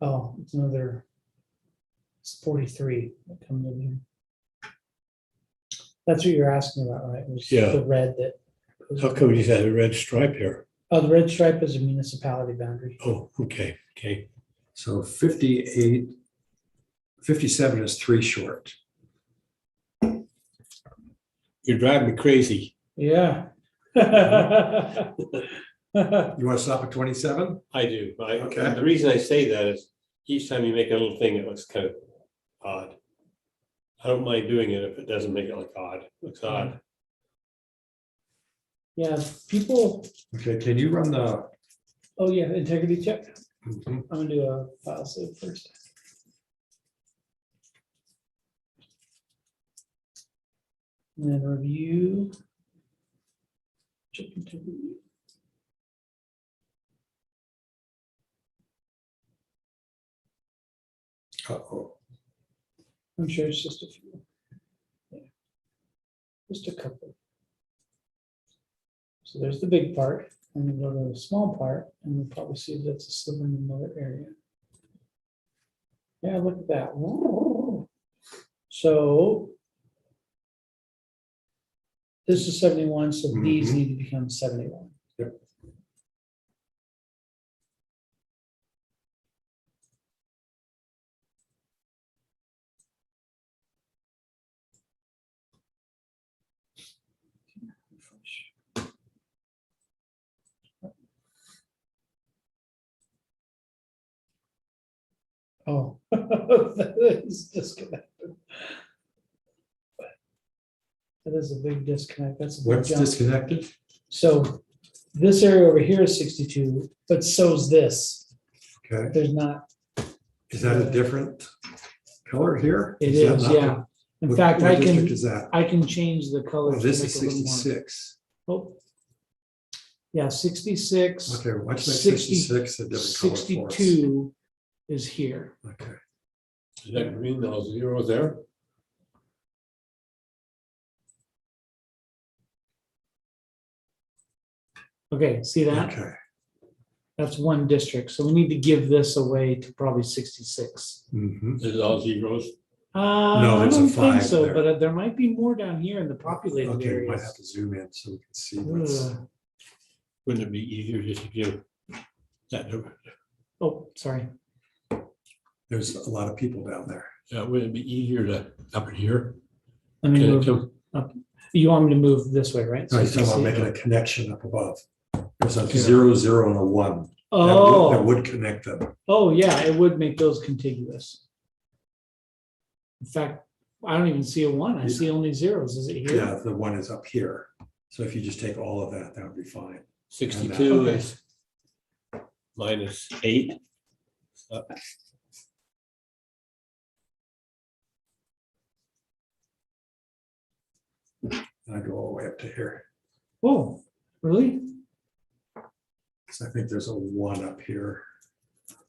Oh, it's another. It's 43 that comes in here. That's what you're asking about, right? Was Yeah. The red that. How come you had a red stripe here? Oh, the red stripe is a municipality boundary. Oh, okay, okay. So 58, 57 is 3 short. You're driving me crazy. Yeah. You want to stop at 27? I do. Okay. The reason I say that is each time you make a little thing, it looks kind of odd. I don't mind doing it if it doesn't make it look odd. It looks odd. Yeah, people, Okay, can you run the? oh yeah, integrity check. Mhm. I'm gonna do a file save first. And then review. Check integrity. Uh-oh. I'm sure it's just a few. Yeah. Just a couple. So there's the big part, and then go to the small part, and we'll probably see that's a sliver in another area. Yeah, look at that. So this is 71, so these Mhm. need to become 71. Yep. Oh, that is disconnected. That is a big disconnect. That's a big What's jump. disconnected? So this area over here is 62, but so's this. Okay, There's not, is that a different color here? it that is, not yeah. the- In what- fact, what I district can, Is that? I can change the Oh, colors. to this make is it a little more- 66. Oh. Yeah, 66. Okay, let's make 60 66 a different color for us. 62 is here. Okay, Is that green, those zeros there? Okay, see that? okay. That's one district. So we need to give this away to probably 66. Mhm. This is all zeros. I there's a don't think 5 so, there. but there might be more down here in the populated Okay, we might have areas. to zoom in so we can see what's. Ugh. Wouldn't it be easier just to give that? Oh, sorry. There's a lot of people down there. Wouldn't it be easier to up here? Let me Can it move. come- You want me to move this way, right? No, So he's you can talking about see- making a connection up above. There's a Yeah. 0, 0, and a 1. That Oh, would connect them. oh, yeah, it would make those contiguous. In fact, I don't even see a 1. I see only zeros. Is it here? Yeah, the 1 is up here. So if you just take all of that, that would be fine. 62 Okay. is minus 8. And I go all the way up to here. Oh, really? So I think there's a 1 up here.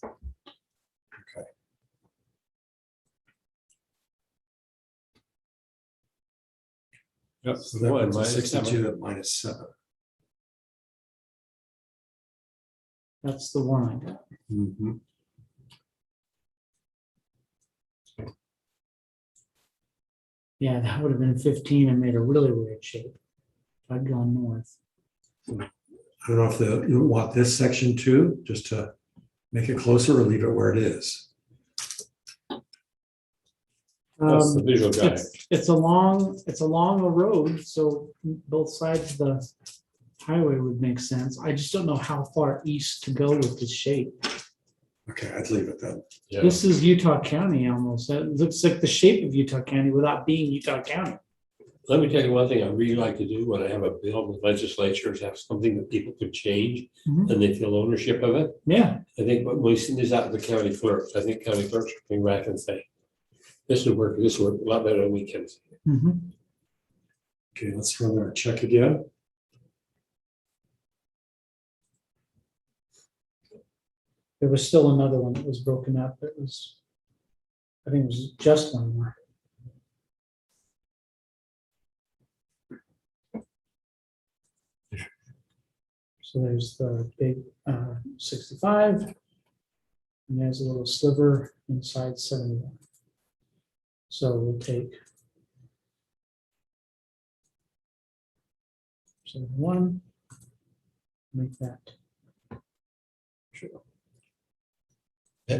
Okay. Yep, So that one puts us minus 62 7. at -7. That's the one I got. Mhm. Yeah, that would have been 15 and made a really weird shape. If I'd gone north. I don't know if you want this section too, just to make it closer or leave it where it is. That's the Um, visual guide. it's along a road, so both sides of the highway would make sense. I just don't know how far east to go with this shape. Okay, I'd leave it then. Yeah. This is Utah County almost. It looks like the shape of Utah County without being Utah County. Let me tell you one thing I really like to do when I have a bill with legislatures, have something that people could change Mhm. and they feel ownership of it. Yeah, I think when we send this out to the county clerks, I think county clerks should bring back and say, this would work a lot better than we can. mhm. Okay, let's run our check again. There was still another one that was broken up. It was, I think it was just one more. So there's the big 65. And there's a little sliver inside 71. So we'll take 71, make that.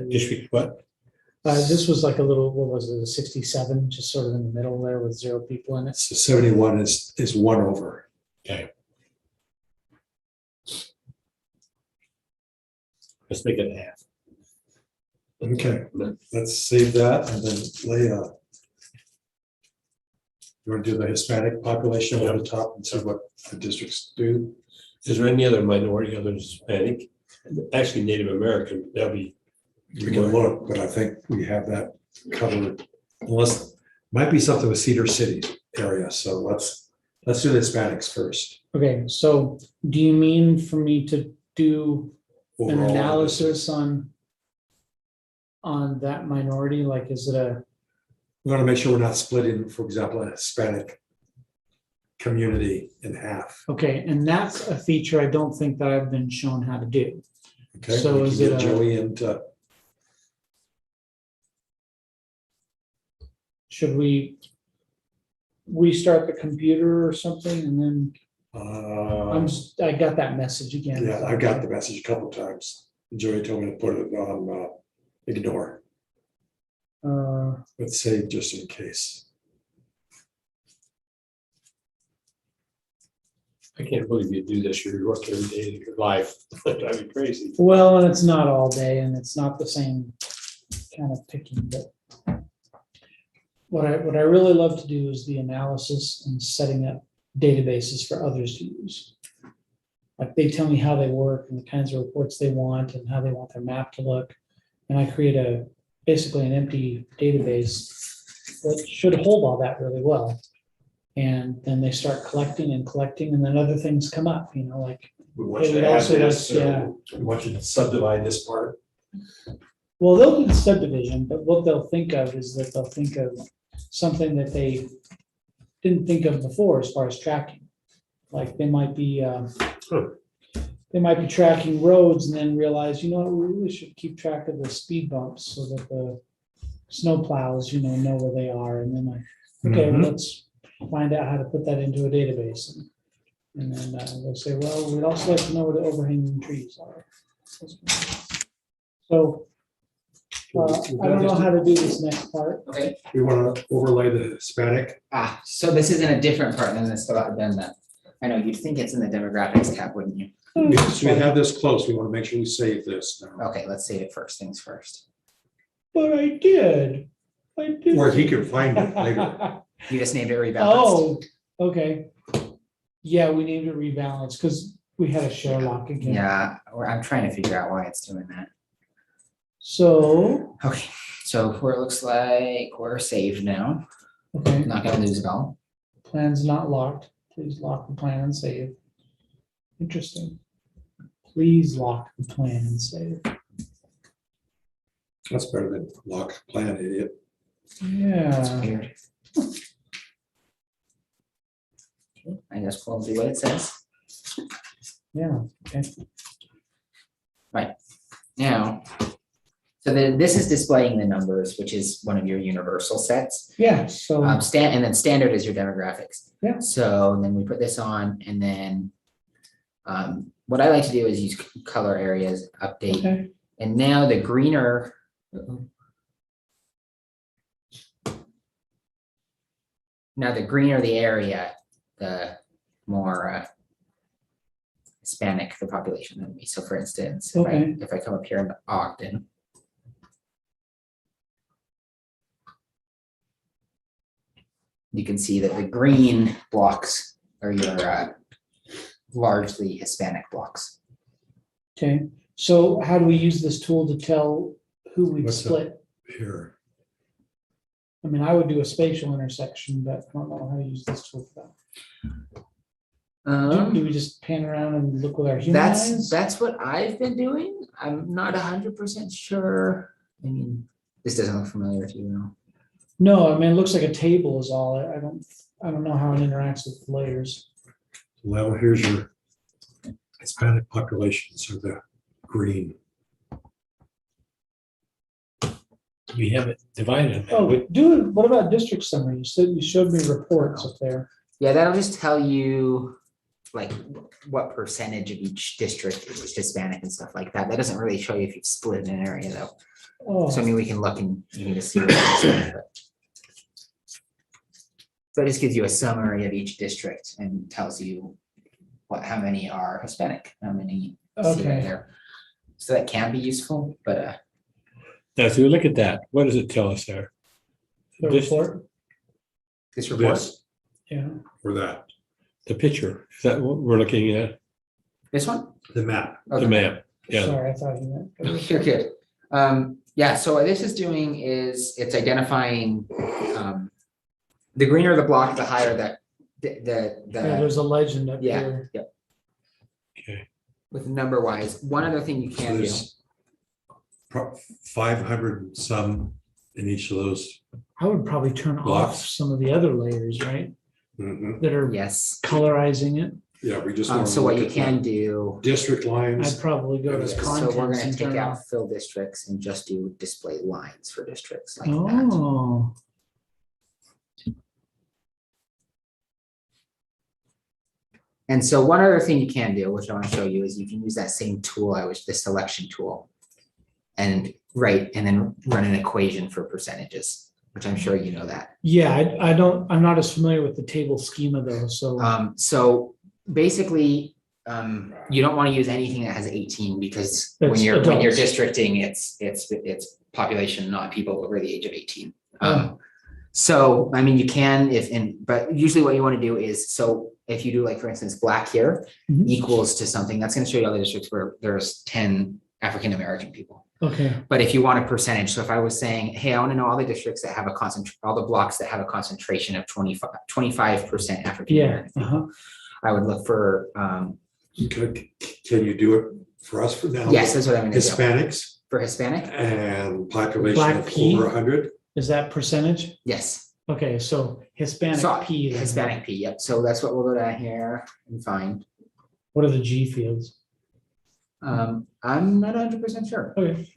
District what? This was like a little, what was it, a 67, just sort of in the middle there with 0 people in it. So 71 is 1 over. Okay. Let's make it half. Okay, let's save that and then Leah. You want to do the Hispanic population on the top and see what the districts do? Is there any other minority other than Hispanic? Actually, Native American, that'll be. We can look, but I think we have that covered. Unless, might be something with Cedar City area, so let's do the Hispanics first. Okay, so do you mean for me to do an Overall, analysis on that minority? Like, is it a, we want to make sure we're not splitting, for example, a Hispanic community in half. okay, and that's a feature I don't think that I've been shown how to do. Okay, So we can is it get a- Joey into, Should we restart the computer or something and then I got that message again. yeah, I got the message a couple times. Joey told me to put it on ignore, but save just in case. I can't believe you do this. You work every day of your life. That'd drive you crazy. Well, and it's not all day and it's not the same kind of picking, but what I really love to do is the analysis and setting up databases for others to use. Like they tell me how they work and the kinds of reports they want and how they want their map to look. And I create basically an empty database that should hold all that really well. And then they start collecting and then other things come up, like, We want Hey, you we to add also this, like- yeah. we want you to subdivide this part. well, they'll do the subdivision, but what they'll think of is that they'll think of something that they didn't think of before as far as tracking. Like they might be tracking roads and then realize, we really should keep track of the speed bumps so that the snow plows, know where they are. And then okay, well, let's find out how to put that into a database. And then they'll say, well, we'd also like to know where the overhanging trees are. So I don't know how to do this next part. Okay, We want to overlay the Hispanic. so this is in a different part than that. I know, you'd think it's in the demographics tab, wouldn't you? Because we have this close, we want to make sure we save this now. Okay, let's save it first, things first. But I did. Or he can find it later. You just named it rebalanced. Oh, okay. Yeah, we named it rebalance because we had a Sherlock again. Yeah, I'm trying to figure out why it's doing that. So, Okay, so where it looks like we're saved now, okay, not gonna lose it all. plan's not locked. Please lock the plan and save. Interesting. Please lock the plan and save. That's better than lock plan, idiot. That's Yeah. weird. I just will do what it says. Yeah, okay. Now, so then this is displaying the numbers, which is one of your universal sets. Yeah, so, And then standard is your demographics. Yeah. So then we put this on and then what I like to do is use color areas, update. okay, And now the greener. Now the greener the area, the more Hispanic the population will be. So for instance, Okay. if I come up here in Ogden. You can see that the green blocks are your largely Hispanic blocks. okay. So how do we use this tool to tell who we've What's that? split? Here, I mean, I would do a spatial intersection, but I don't know how to use this tool for that. Do we just pan around and look with our human eyes? That's what I've been doing. I'm not 100% sure. I mean, this doesn't look familiar to you, no? No, I mean, it looks like a table is all. I don't know how it interacts with layers. well, here's your Hispanic population, so the green. We have it divided. Oh, what about district summary? You showed me reports up there. Yeah, that'll just tell you like what percentage of each district is Hispanic and stuff like that. That doesn't really show you if you've split an area though. Oh, So I mean, we can look and you can just see. what it is, but- So it just gives you a summary of each district and tells you how many are Hispanic, how many you see right Okay. there. So that can be useful, but Now, so we look at that, what does it tell us there? the This- report, this report, This yeah. or that, The picture, is that what we're looking at? this one? the map. Oh, The map, yeah. Sorry, I thought you meant. You're good. Yeah, so what this is doing is it's identifying, the greener the block, the higher that, Yeah, the, there's a legend up yeah, here. yep. Okay. With number wise, one other thing you So can do, there's 500 and some in each of those. I would probably turn off Blocks. some of the other layers, right? Mhm. That are yes. colorizing it. Yeah, we just. wanna So what look you at can the do, District I'd lines, probably go to Yes, so contents we're gonna and take turn out off. fill districts and just do display lines for districts like that. Oh, And so one other thing you can do, which I want to show you, is you can use that same tool, the selection tool. And then run an equation for percentages, which I'm sure you know that. yeah, I'm not as familiar with the table schema though, so. So basically, you don't want to use anything that has 18 because when That's you're adults. districting, it's population, not people over the age of 18. Oh. So, I mean, you can but usually what you want to do is, so if you do like, for instance, black here Mhm. equals to something, that's going to show you all the districts where there's 10 African-American people. Okay, But if you want a percentage, so if I was saying, hey, I want to know all the districts that have all the blocks that have a concentration of 25% African-American yeah, people, I would look for, can you do it for us for now? yes, that's what I'm gonna do. Hispanics For Hispanic, and population Black of P? over 100. is that percentage? yes, Okay, so Hispanic So, P. then. Hispanic P, yep, so that's what we'll go down here and find. What are the G fields? I'm not 100% sure. Okay,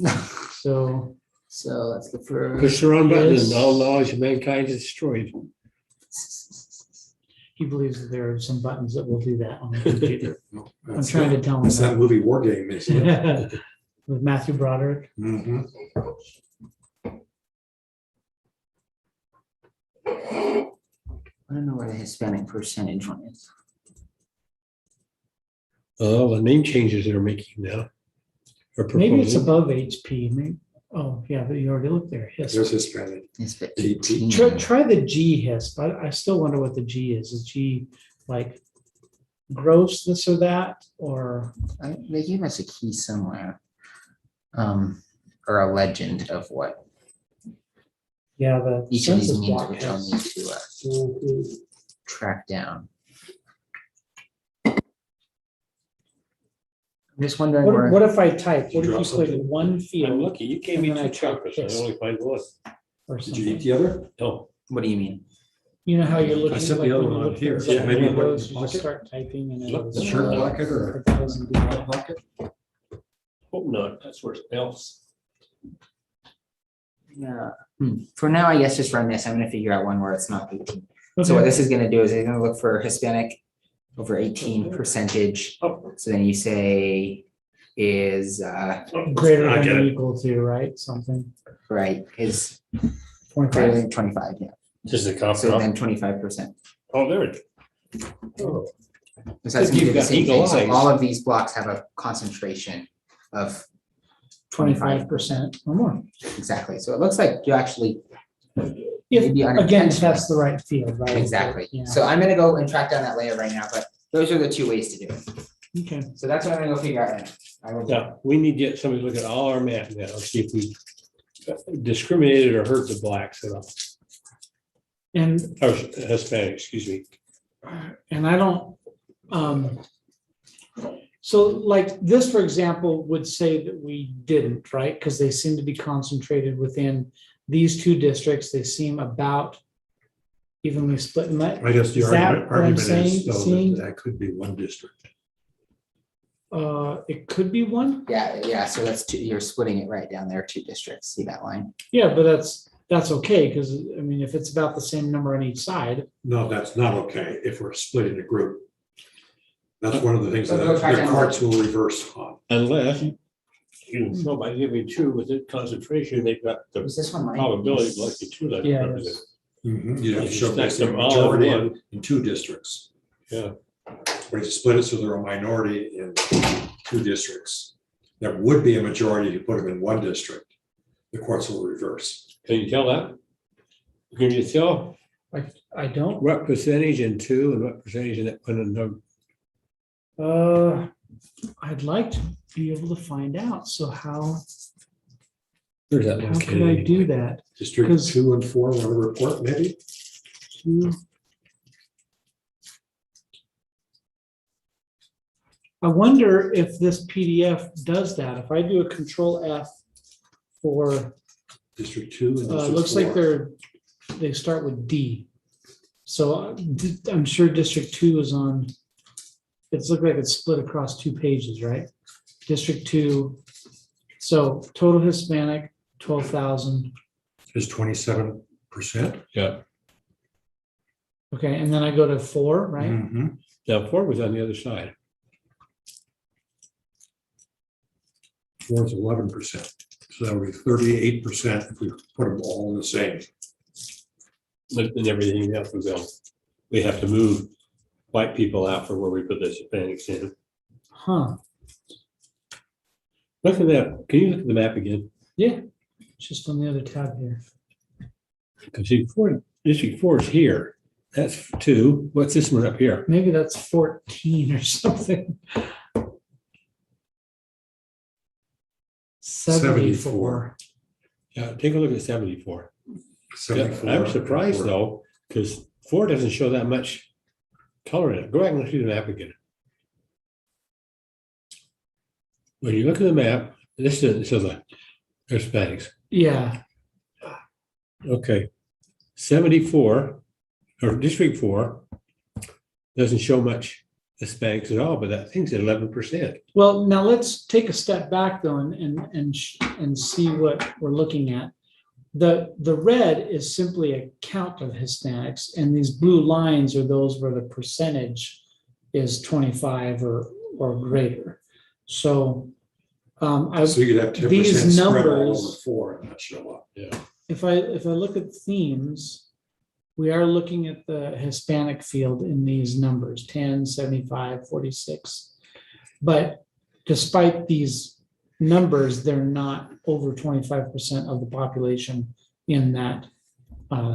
so, So let's look for. Push the wrong button Yes. and all knowledge of mankind is destroyed. he believes that there are some buttons that will do that on the computer. No, I'm that's trying to not- tell him That's that that. movie War Game, isn't it? With Matthew Broderick. Mhm. I don't know where the Hispanic percentage one is. Oh, the name changes they're making now. Or Maybe it's proposing. above HP, maybe, oh, yeah, but you already looked there. There's Yes. Hispanic. It's the G- 18. Try the G HISP. I still wonder what the G is. Is G like gross this or that, or? They gave us a key somewhere. Or a legend of what Yeah, the each of these census means, block which I'll has. need to track down. I'm just wondering What where, if I type, what if Drop you click something? one I'm field lucky, you gave me And then I two type chocolates, I this. only find one. or Did you eat something? the other? No, what do you mean? You know how you're looking. I sent like the other when you one look here. at Yeah, maybe one of put it in those, the you just pocket. start typing and. Look, The shirt pocket or It doesn't do that. pocket? Hope not, that's where else. Yeah, for now, I guess just run this. I'm gonna figure out one where it's not 18. So what Okay. this is gonna do is it's gonna look for Hispanic over 18 percentage. Oh. So then you say is Greater I than get or it. equal to, right, something, right, is 25. greater than 25, yeah. Just a So copy. then 25%. Oh, there it is. Oh, So that's gonna be You've the got same eagle thing. So eyes. all of these blocks have a concentration of 25% or more. exactly. So it looks like you actually, If, Maybe again, if unintentionally. that's the right field, right? exactly. Yeah, So I'm gonna go and track down that layer right now, but those are the two ways to do it. okay, So that's what I'm gonna go figure out right now. I will do. Yeah, we need to get somebody to look at all our maps now, see if we discriminated or hurt the blacks at all, and, or Hispanic, excuse me. and I don't, so like this, for example, would say that we didn't, right? Because they seem to be concentrated within these two districts, they seem about evenly split. And that- I guess the Is that argument what I'm argument saying? is though Seeing- that could be one district. It could be one, Yeah, so that's two, you're splitting it right down there, two districts. See that line? yeah, but that's okay, because, I mean, if it's about the same number on each side, No, that's not okay if we're splitting a group. That's one of the things that Go track the down. courts will reverse on. Unless, you know, by giving two with the concentration, they've got the Was this one mine? probability of likely two that's Yeah, represented. You have to show Stack basically a them all in majority one. in two districts. Yeah. But if you split it so they're a minority in two districts, there would be a majority if you put them in one district. The courts will reverse. Can you tell that? Can you tell I don't. what percentage in two and what percentage in that one? And I'd like to be able to find out, so how There's that how could I do that? District 'Cause- 2 and 4 want to report maybe? Two. I wonder if this PDF does that. If I do a control F for, District 2 and District 4. looks like they start with D. So I'm sure District 2 is on, it's looked like it's split across two pages, right? District 2, so total Hispanic, 12,000. Is 27%. Yeah, Okay, and then I go to 4, right? Mhm. now four was on the other side. 4 is 11%. So that would be 38% if we put them all in the same. But then everything else was on. We have to move white people out for where we put the Hispanics in. Huh, Look at that. Can you look at the map again? yeah, it's just on the other tab here. Because see, District 4 is here. That's 2. What's this one up here? Maybe that's 14 or something. 74. Yeah, take a look at 74. Yeah, 74. I'm surprised though, because 4 doesn't show that much color in it. Go back and look through the map again. When you look at the map, this is the Hispanics. Yeah, Okay. 74 or District 4 doesn't show much Hispanics at all, but that thing's at 11%. well, now let's take a step back though and see what we're looking at. The red is simply a count of Hispanics, and these blue lines are those where the percentage is 25 or greater. So So you could have 10% These spread all numbers- over 4 and not show up. if I look at themes, we are looking at the Hispanic field in these numbers, 10, 75, 46. But despite these numbers, they're not over 25% of the population in that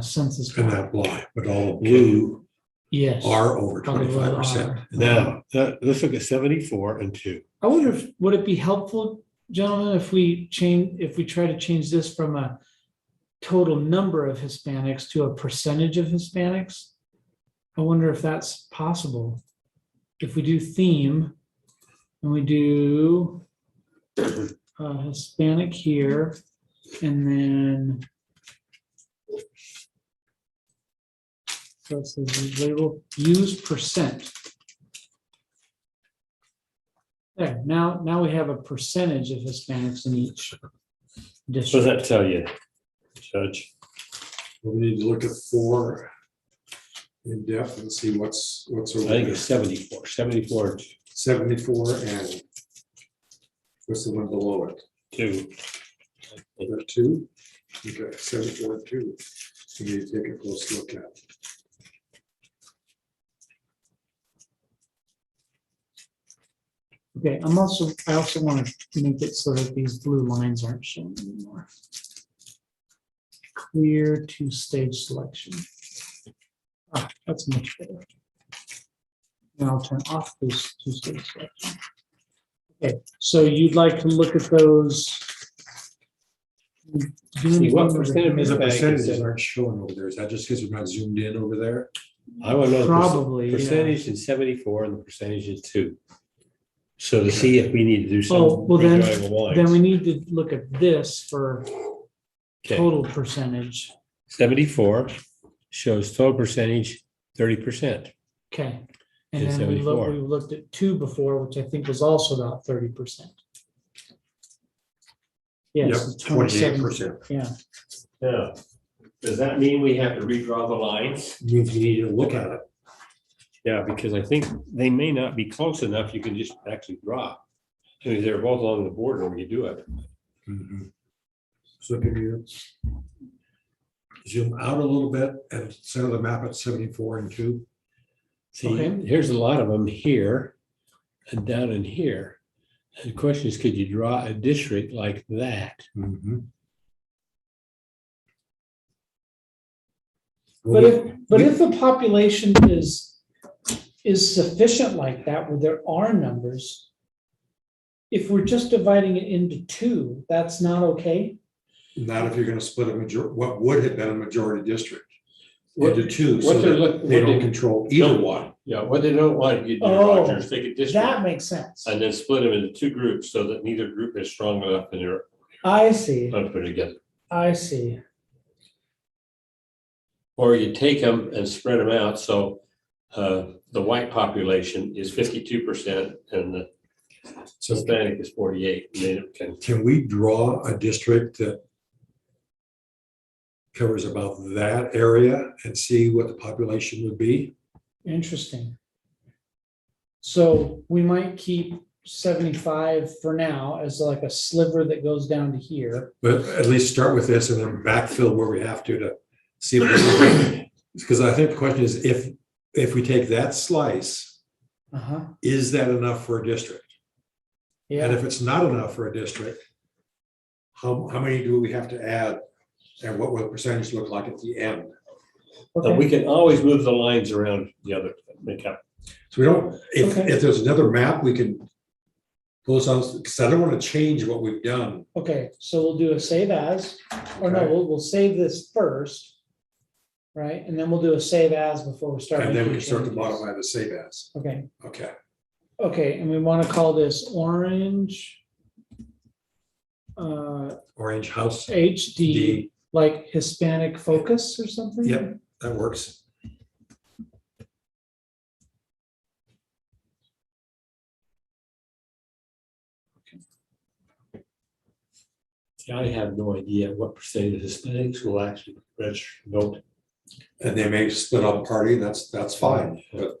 census. And that block, but all the blue Yes. are over Probably 25%. are. Now, let's look at 74 and 2. I wonder if, would it be helpful, gentlemen, if we try to change this from a total number of Hispanics to a percentage of Hispanics? I wonder if that's possible. If we do theme and we do Hispanic here, and then So it says label, use percent. There, now we have a percentage of Hispanics in each What does district. that tell you, Judge? We need to look at 4 in depth and see what's I over think there. it's 74, 74, 74 and what's the one below it? 2. Is that 2? Okay, 74 and 2. We need to take a close look at. Okay, I also want to make it so that these blue lines aren't shown anymore. Clear two-stage selection. Ah, that's much better. And I'll turn off this two-stage selection. Okay, so you'd like to look at those. See, what percent of The Hispanic is percentages that? aren't showing over there. Is that just because we're not zoomed in over there? I want to know the Probably, yeah. percentage in 74 and the percentage in 2. So to see if we need to do some. Oh, well then, redrawing of then we lines. need to look at this for Okay. total percentage. 74 shows total percentage 30%. Okay. And In then we 74. looked at 2 before, which I think was also about 30%. Yes, it's 27. 28%. Yeah, Yeah. Does that mean we have to redraw the lines? Means we need to look at it. Yeah, because I think they may not be close enough. You can just actually draw. I mean, they're both along the border when you do it. So can you zoom out a little bit and center the map at 74 and 2? See, Okay. here's a lot of them here and down in here. And the question is, could you draw a district like that? but if the population is sufficient like that, where there are numbers, if we're just dividing it into 2, that's not okay? Not if you're gonna split what would have been a majority district What- into 2, what so they're that look- they what don't they- control either one. Yeah, what they don't want you to do, Oh, Roger, is take a That district makes sense. and then split them into 2 groups so that neither group is strong enough and they're I see, not put together. I see. Or you take them and spread them out, so the white population is 52% and the Hispanic is 48. And then it can, Can we draw a district that covers about that area and see what the population would be? Interesting. So we might keep 75 for now as like a sliver that goes down to here. But at least start with this and then backfill where we have to see if, because I think the question is, if we take that slice, Uh-huh, is that enough for a district? And yeah, if it's not enough for a district, how many do we have to add? And what will the percentage look like at the end? but okay, we can always move the lines around the other, make up. So we don't, Okay. if there's another map, we can pull this out, because I don't want to change what we've done. okay, so we'll do a save as, or no, Okay. we'll save this first. Right, and then we'll do a save as before we start. And then we making can start to changes. modify the save as. Okay, Okay. okay, and we want to call this orange. Orange House. HD, D. like Hispanic focus or something? Yep, that works. See, I have no idea what percentage of Hispanics will actually register to vote. And they may split up party, that's fine. But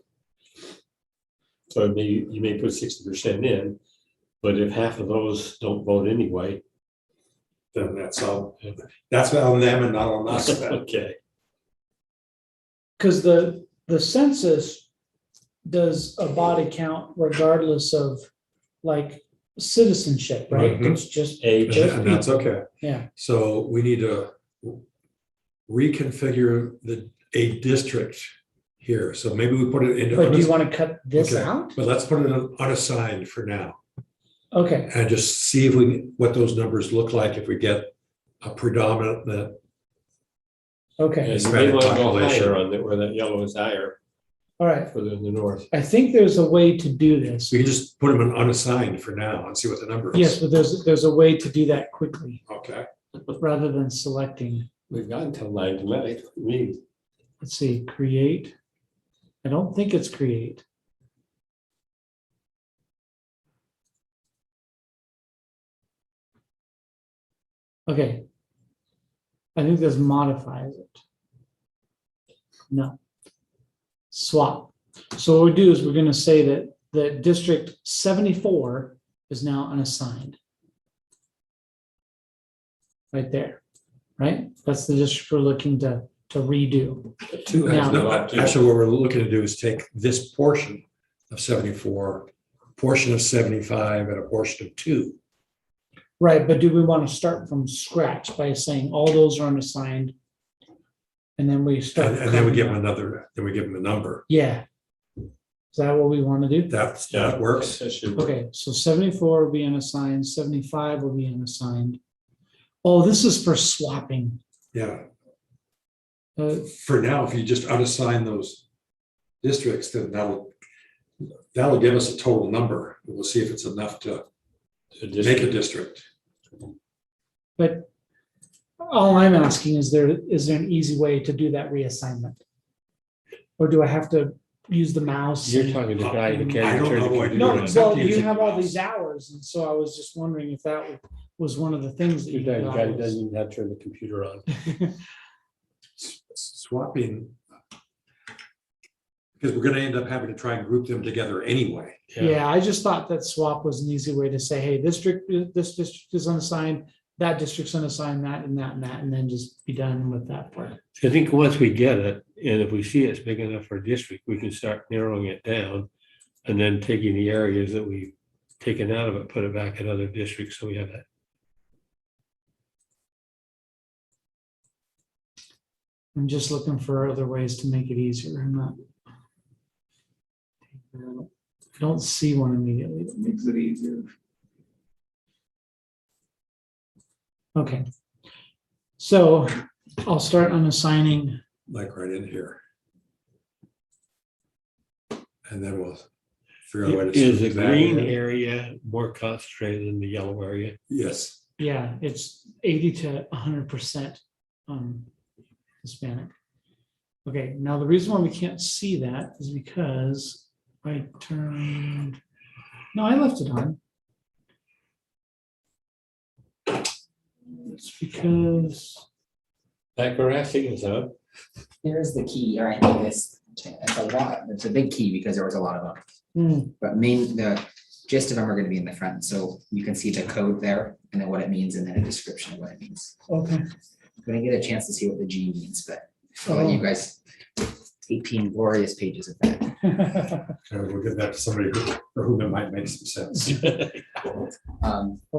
So maybe you may put 60% in, but if half of those don't vote anyway. then that's on them and not on us. then. Okay, Because the census does a body count regardless of like citizenship, right? Mhm. It's just, age, And that's people. okay. Yeah, So we need to reconfigure a district here. So maybe we put it into. but do you want to cut this Okay. out? But let's put it in unassigned for now Okay, and just see what those numbers look like if we get a predominant. okay, and you may Hispanic want to go population. higher on that, where that yellow is higher, all right. further in the north. I think there's a way to do this. We can just put them in unassigned for now and see what the number is. Yes, but there's a way to do that quickly Okay. rather than selecting. We've got until 9 tonight, I mean, let's see, create. I don't think it's create. Okay. I think this modifies it. No. Swap. So what we do is we're going to say that district 74 is now unassigned. Right there, right? That's the district we're looking to redo. Now- No, actually, what we're looking to do is take this portion of 74, portion of 75, and a portion of 2. Right, but do we want to start from scratch by saying all those are unassigned? And then we start. And then we give them carving out- another, then we give them a number. Yeah. Is that what we want to do? That works. That should work. Okay, so 74 will be unassigned, 75 will be unassigned. Oh, this is for swapping. Yeah. Uh, For now, if you just unassign those districts, then that'll give us a total number. We'll see if it's enough to make a district. But all I'm asking is there an easy way to do that reassignment? Or do I have to use the mouse? You're talking to the guy who I can't don't turn know the what to computer No, on. It's well, up to you you. have all these hours, and so I was just wondering if that was one of the things that You're you talking to the guy who got. doesn't even have to turn the computer on. Swapping. Because we're gonna end up having to try and group them together anyway. Yeah, I just thought that swap was an easy way to say, hey, this district is unassigned, that district's unassigned, that, and then just be done with that part. I think once we get it, and if we see it's big enough for a district, we can start narrowing it down. And then taking the areas that we've taken out of it, put it back in other districts, so we have that. I'm just looking for other ways to make it easier. I'm not. I don't see one immediately that makes it easier. Okay. So I'll start unassigning. Like right in here. And then we'll figure out a way to. Is the smooth that green in. area more concentrated than the yellow area? Yes. Yeah, it's 80 to 100% Hispanic. Okay, now the reason why we can't see that is because I turned, no, I left it on. It's because, That graphic is up. Here's the key, all right, this, it's a lot, it's a big key because there was a lot of them. But the gist of them are gonna be in the front, so you can see the code there and then what it means and then a description of what it means. okay, I'm gonna get a chance to see what the G means, but I'll let you guys, 18 glorious pages of that. And we'll give that to somebody for whom it might make some sense.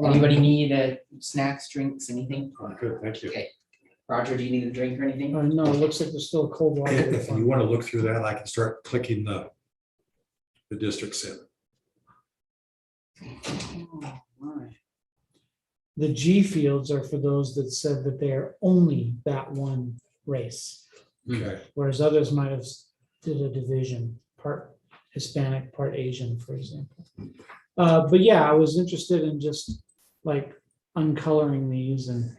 Anybody need snacks, drinks, anything? Oh, good, thank you. Okay. Roger, do you need a drink or anything? No, it looks like there's still cold water. If you want to look through that, I can start clicking the districts in. Oh, my. The G fields are for those that said that they are only that one race, Okay. whereas others might have did a division, part Hispanic, part Asian, for example. But yeah, I was interested in just like uncoloring these and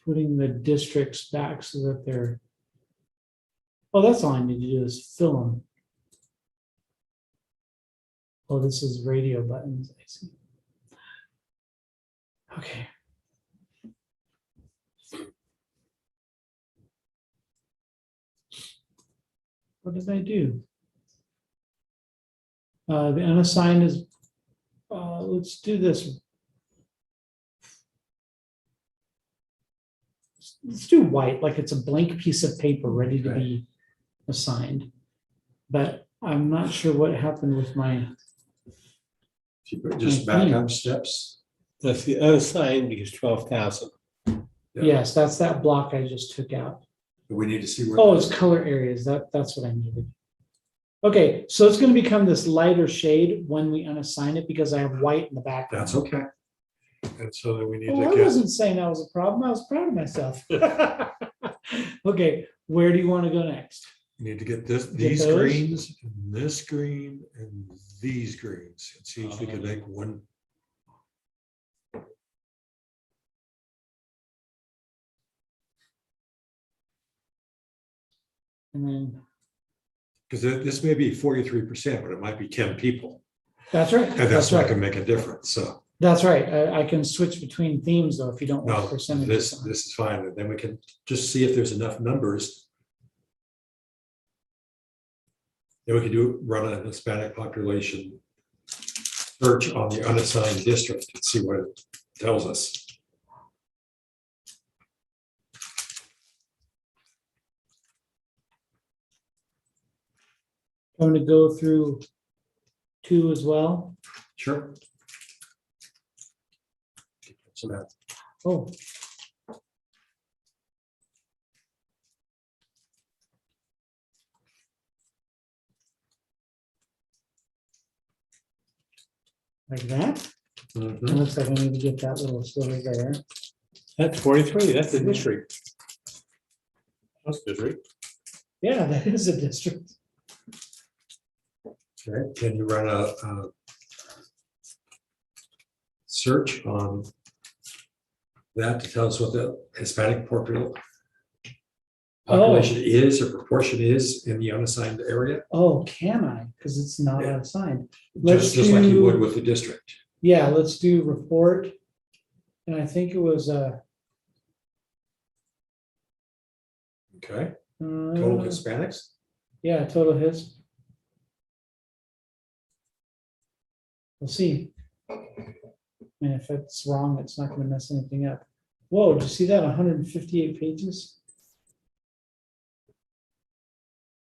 putting the districts back so that they're, oh, that's all I need to do is fill them. Oh, this is radio buttons, I see. Okay. What did I do? The unassigned is, let's do this. Let's do white, like it's a blank piece of paper ready to be assigned. But I'm not sure what happened with my, If you could just back up steps. That's the unassigned because 12,000. Yeah. yes, that's that block I just took out. We need to see where. Oh, it's color areas. That's what I needed. Okay, so it's going to become this lighter shade when we unassign it because I have white in the background. That's okay. And so then we need Oh, I to get, wasn't saying that was a problem. I was proud of myself. Okay, where do you want to go next? we need to get these those? greens, and this green, and these greens, and see if we can make one. And then, Because this may be 43%, but it might be 10 people. that's right. And That's that's not right. gonna make a difference, so. That's right. I can switch between themes though, if you don't want No, percentages. this on it. is fine, and then we can just see if there's enough numbers. Then we can run a Hispanic population search on the unassigned district and see what it tells us. I'm going to go through 2 as well. Sure. So that, Oh. Like that? It looks like I need to get that little sliver there. That's 43, that's the district. That's district. Yeah, that is a district. okay, can you run a search on that to tell us what the Hispanic population is or proportion is in the unassigned area? Oh, can I? Because it's not Yeah. assigned. Let's Just like you do- would with the district. Yeah, let's do report. And I think it was Okay, total uh, Hispanics? yeah, total hits. We'll see. And if it's wrong, it's not gonna mess anything up. Whoa, did you see that? 158 pages?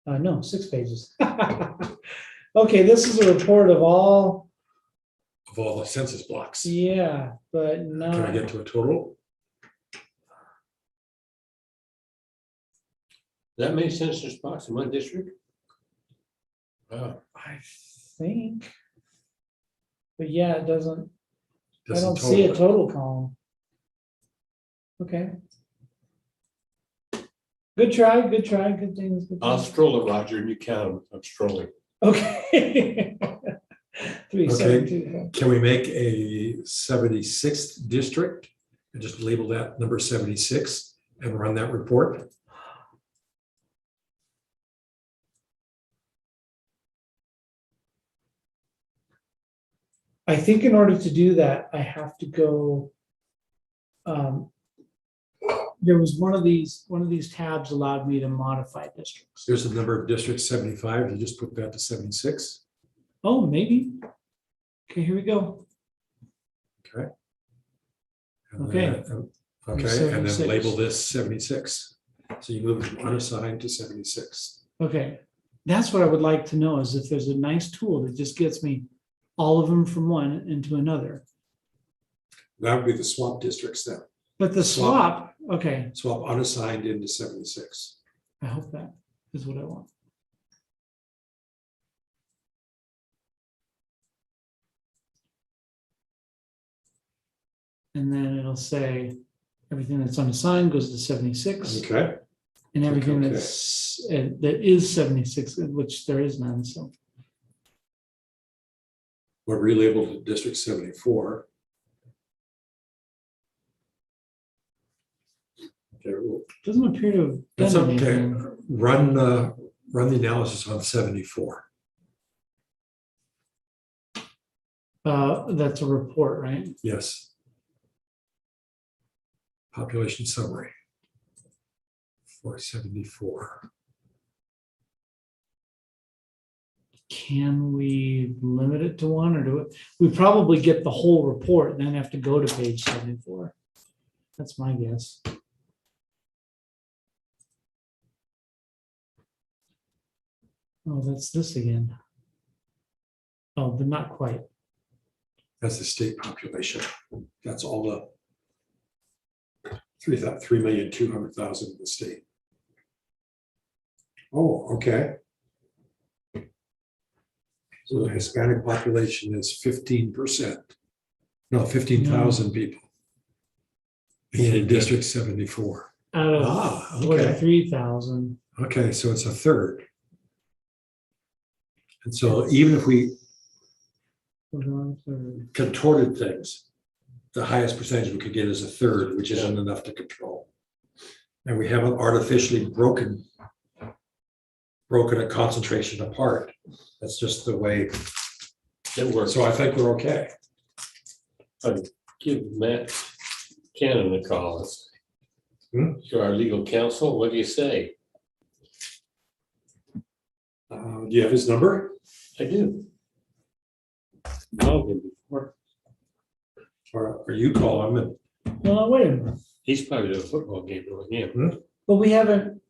No, 6 pages. Okay, this is a report of all, Of all the census blocks. yeah, but Can I not, get to a total? That many census blocks in one district? Wow. I think. But yeah, it doesn't, I Doesn't don't see a total it. total column. Okay. Good try, good things. Good I'll things. stroll it, Roger, and you count them. I'm strolling. Okay. 3, 7, 2. Can we make a 76th district and just label that number 76 and run that report? I think in order to do that, I have to go. There was one of these tabs allowed me to modify districts. There's the number of districts 75. You just put that to 76. Oh, maybe. Okay, here we go. Okay. And Okay. then- Okay, and then 76. label this 76. So you move from unassigned to 76. Okay, that's what I would like to know is if there's a nice tool that just gets me all of them from one into another. That would be the swap districts then. But the swap, okay, Swap unassigned into 76. I hope that is what I want. And then it'll say everything that's unassigned goes to 76 Okay, and everything Okay. that's, that is 76, which there is none, so. we're relabeled to District 74. Okay, well, Doesn't appear to have that's done okay. anything. Run the analysis on 74. That's a report, right? Yes. Population summary. 474. Can we limit it to one or do it? We probably get the whole report and then have to go to page 74. That's my guess. Oh, that's this again. Oh, but not quite. That's the state population. That's all the 3,200,000 in the state. Oh, okay. So the Hispanic population is 15%. No, 15,000 people. In District 74. Out of Ah, okay. 43,000. Okay, so it's a third. And so even if we contorted things, the highest percentage we could get is a third, which isn't enough to control. And we haven't artificially broken broken a concentration apart. That's just the way, It works. so I think we're okay. I'd give Matt Cannon a call. To our legal counsel, what do you say? Do you have his number? I do. No, before. Or you call him and Well, wait a minute, He's probably at a football game with him. but we haven't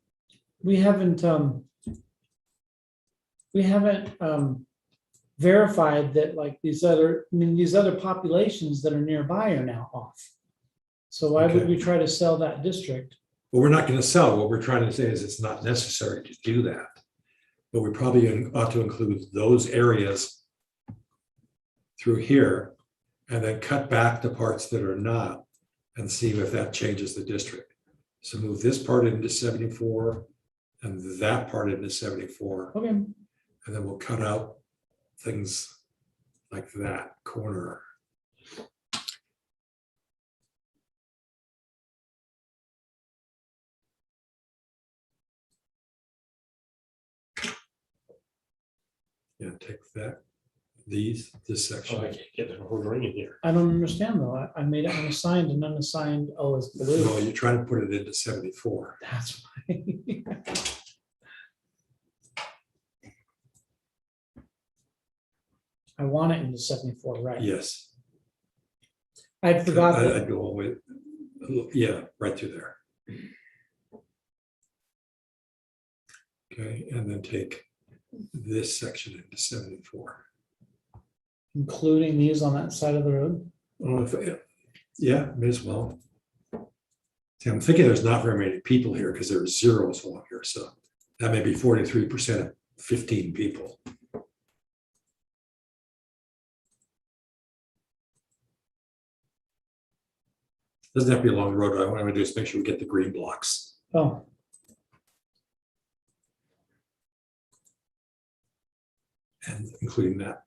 verified that like these other populations that are nearby are now off. So why would Okay. we try to sell that district? well, we're not going to sell. What we're trying to say is it's not necessary to do that. But we probably ought to include those areas through here and then cut back the parts that are not and see if that changes the district. So move this part into 74 and that part into 74. Okay, And then we'll cut out things like that corner. Yeah, take that, this Oh, section. I can't get the whole ring in here. I don't understand though. I made it unassigned and unassigned, oh, it's No, blue. you're trying to put it into 74. That's why. I want it into 74, right? Yes. I'd forgot that. I'd go all the way, yeah, right through there. Okay, and then take this section into 74. Including these on that side of the road. Oh, yeah, may as well. See, I'm thinking there's not very many people here because there are zeros along here, so that may be 43% of 15 people. Doesn't have to be a long road. What I want to do is make sure we get the green blocks. Oh, And including that.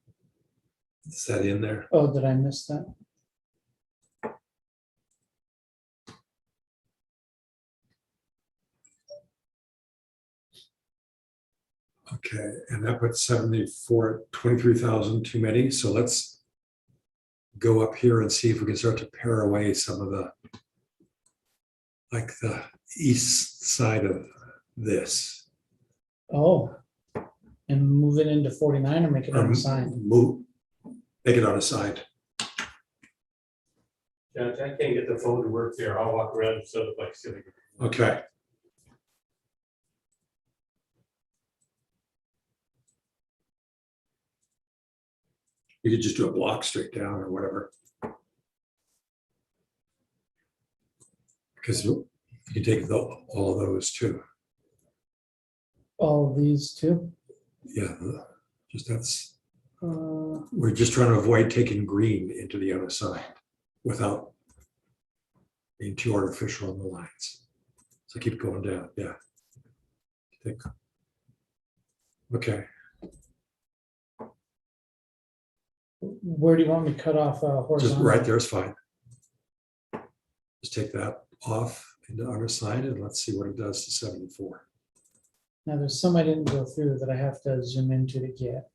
Is that in there? oh, did I miss that? Okay, and that puts 74, 23,000 too many. So let's go up here and see if we can start to pare away some of the, like the east side of this. Oh. And move it into 49 or make it Or unassigned? Move, make it on a side. Yeah, I can't get the phone to work there. I'll walk around and set up like silly. Okay. You could just do a block straight down or whatever. Because you can take all of those too. All of these too? Yeah, just that's, Uh, we're just trying to avoid taking green into the other side without being too artificial on the lines. So keep going down, yeah. Okay, Where do you want me to cut off just horizontal? right there is fine. Just take that off into unassigned and let's see what it does to 74. Now, there's some I didn't go through that I have to zoom into to get.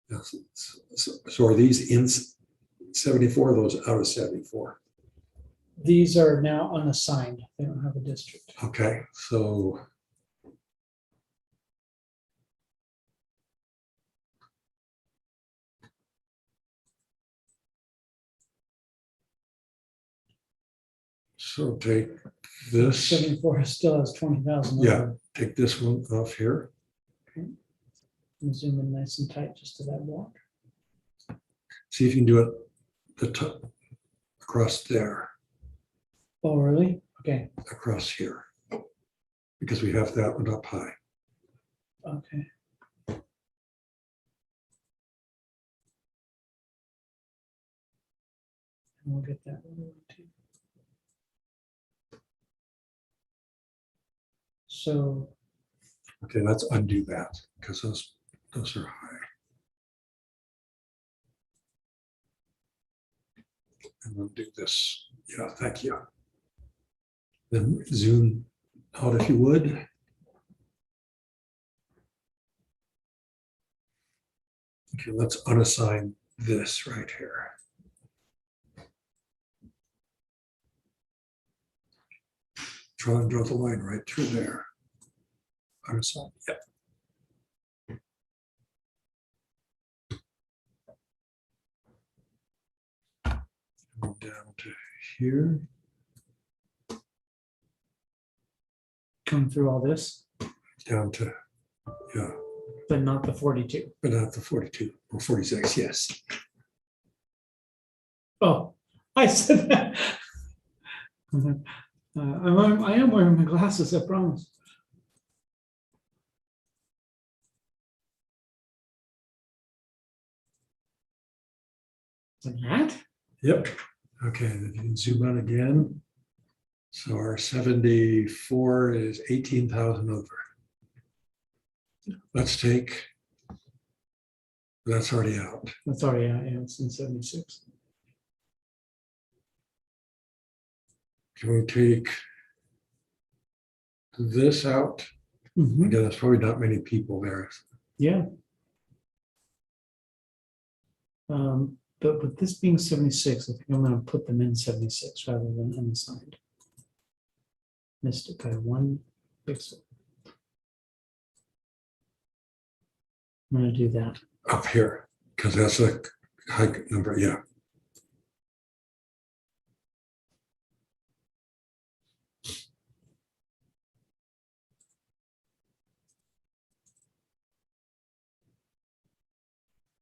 Yes, so are these in 74, those out of 74? These are now unassigned. They don't have a district. Okay, so take this, 74 still has 20,000. Yeah. take this one off here. And zoom in nice and tight just to that block. See if you can do it the top across there, Oh, really? Okay, across here. Because we have that one up high. okay. And we'll get that one too. So Okay, let's undo that because those are high. And we'll do this Yeah, thank you. Then zoom out if you would. Okay, let's unassign this right here. Try and draw the line right through there. Unassign, yep. Move down to here. Come through all this, Down to, yeah, but not the 42. but not the 42 or 46, yes. Oh, I said that. I am wearing my glasses, I promise. Like that? Yep. Okay, then you can zoom out again. So our 74 is 18,000 over. Let's take, that's already out. That's already out, yeah, it's in 76. Can we take this out? Mhm. Again, there's probably not many people there. Yeah. But with this being 76, I think I'm gonna put them in 76 rather than unassigned. Missed it by 1 pixel. I'm gonna do that. Up here, because that's a high number, yeah.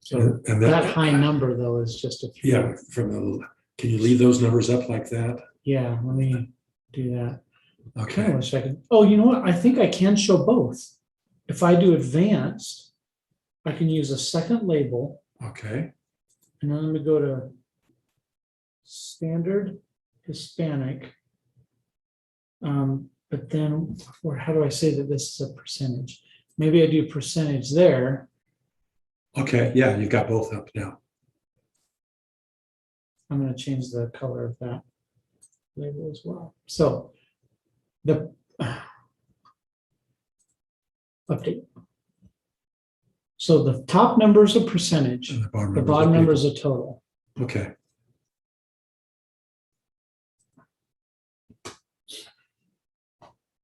So And that high number though is just a few. Yeah, from the, can you leave those numbers up like that? Yeah, let me do that. I Okay, kind of wish I could. Oh, you know what? I think I can show both. If I do advanced, I can use a second label, okay, and then let me go to standard Hispanic. But then, or how do I say that this is a percentage? Maybe I do percentage there. okay, yeah, you've got both up now. I'm going to change the color of that label as well. So the update. So the top number is a percentage. And the bottom The numbers are bottom number people. is a total. Okay,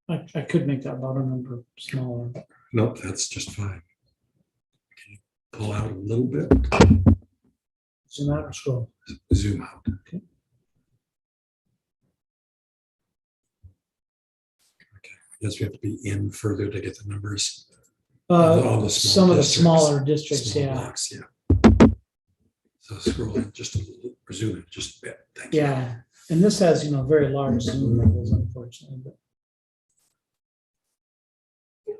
I could make that bottom number smaller. nope, that's just fine. Can you pull out a little bit, Zoom out or scroll. zoom out. Okay. Yes, we have to be in further to get the numbers. All the small Some of the districts. smaller districts, Small yeah. blocks, yeah. So scroll in just a little, or zoom in just a bit, thank you. Yeah, and this has, very large zoom levels, unfortunately, but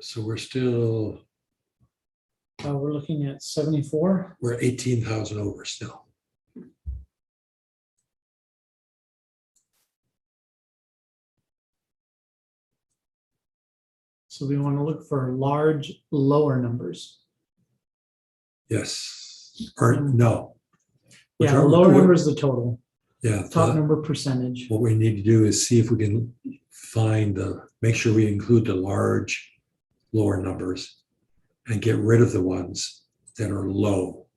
So we're still, we're looking at 74. we're 18,000 over still. So we want to look for large, lower numbers. Yes, or no. We're Yeah, the trying- lower we're- number is the total, Yeah, top number percentage. what we need to do is see if we can find make sure we include the large lower numbers and get rid of the ones that are low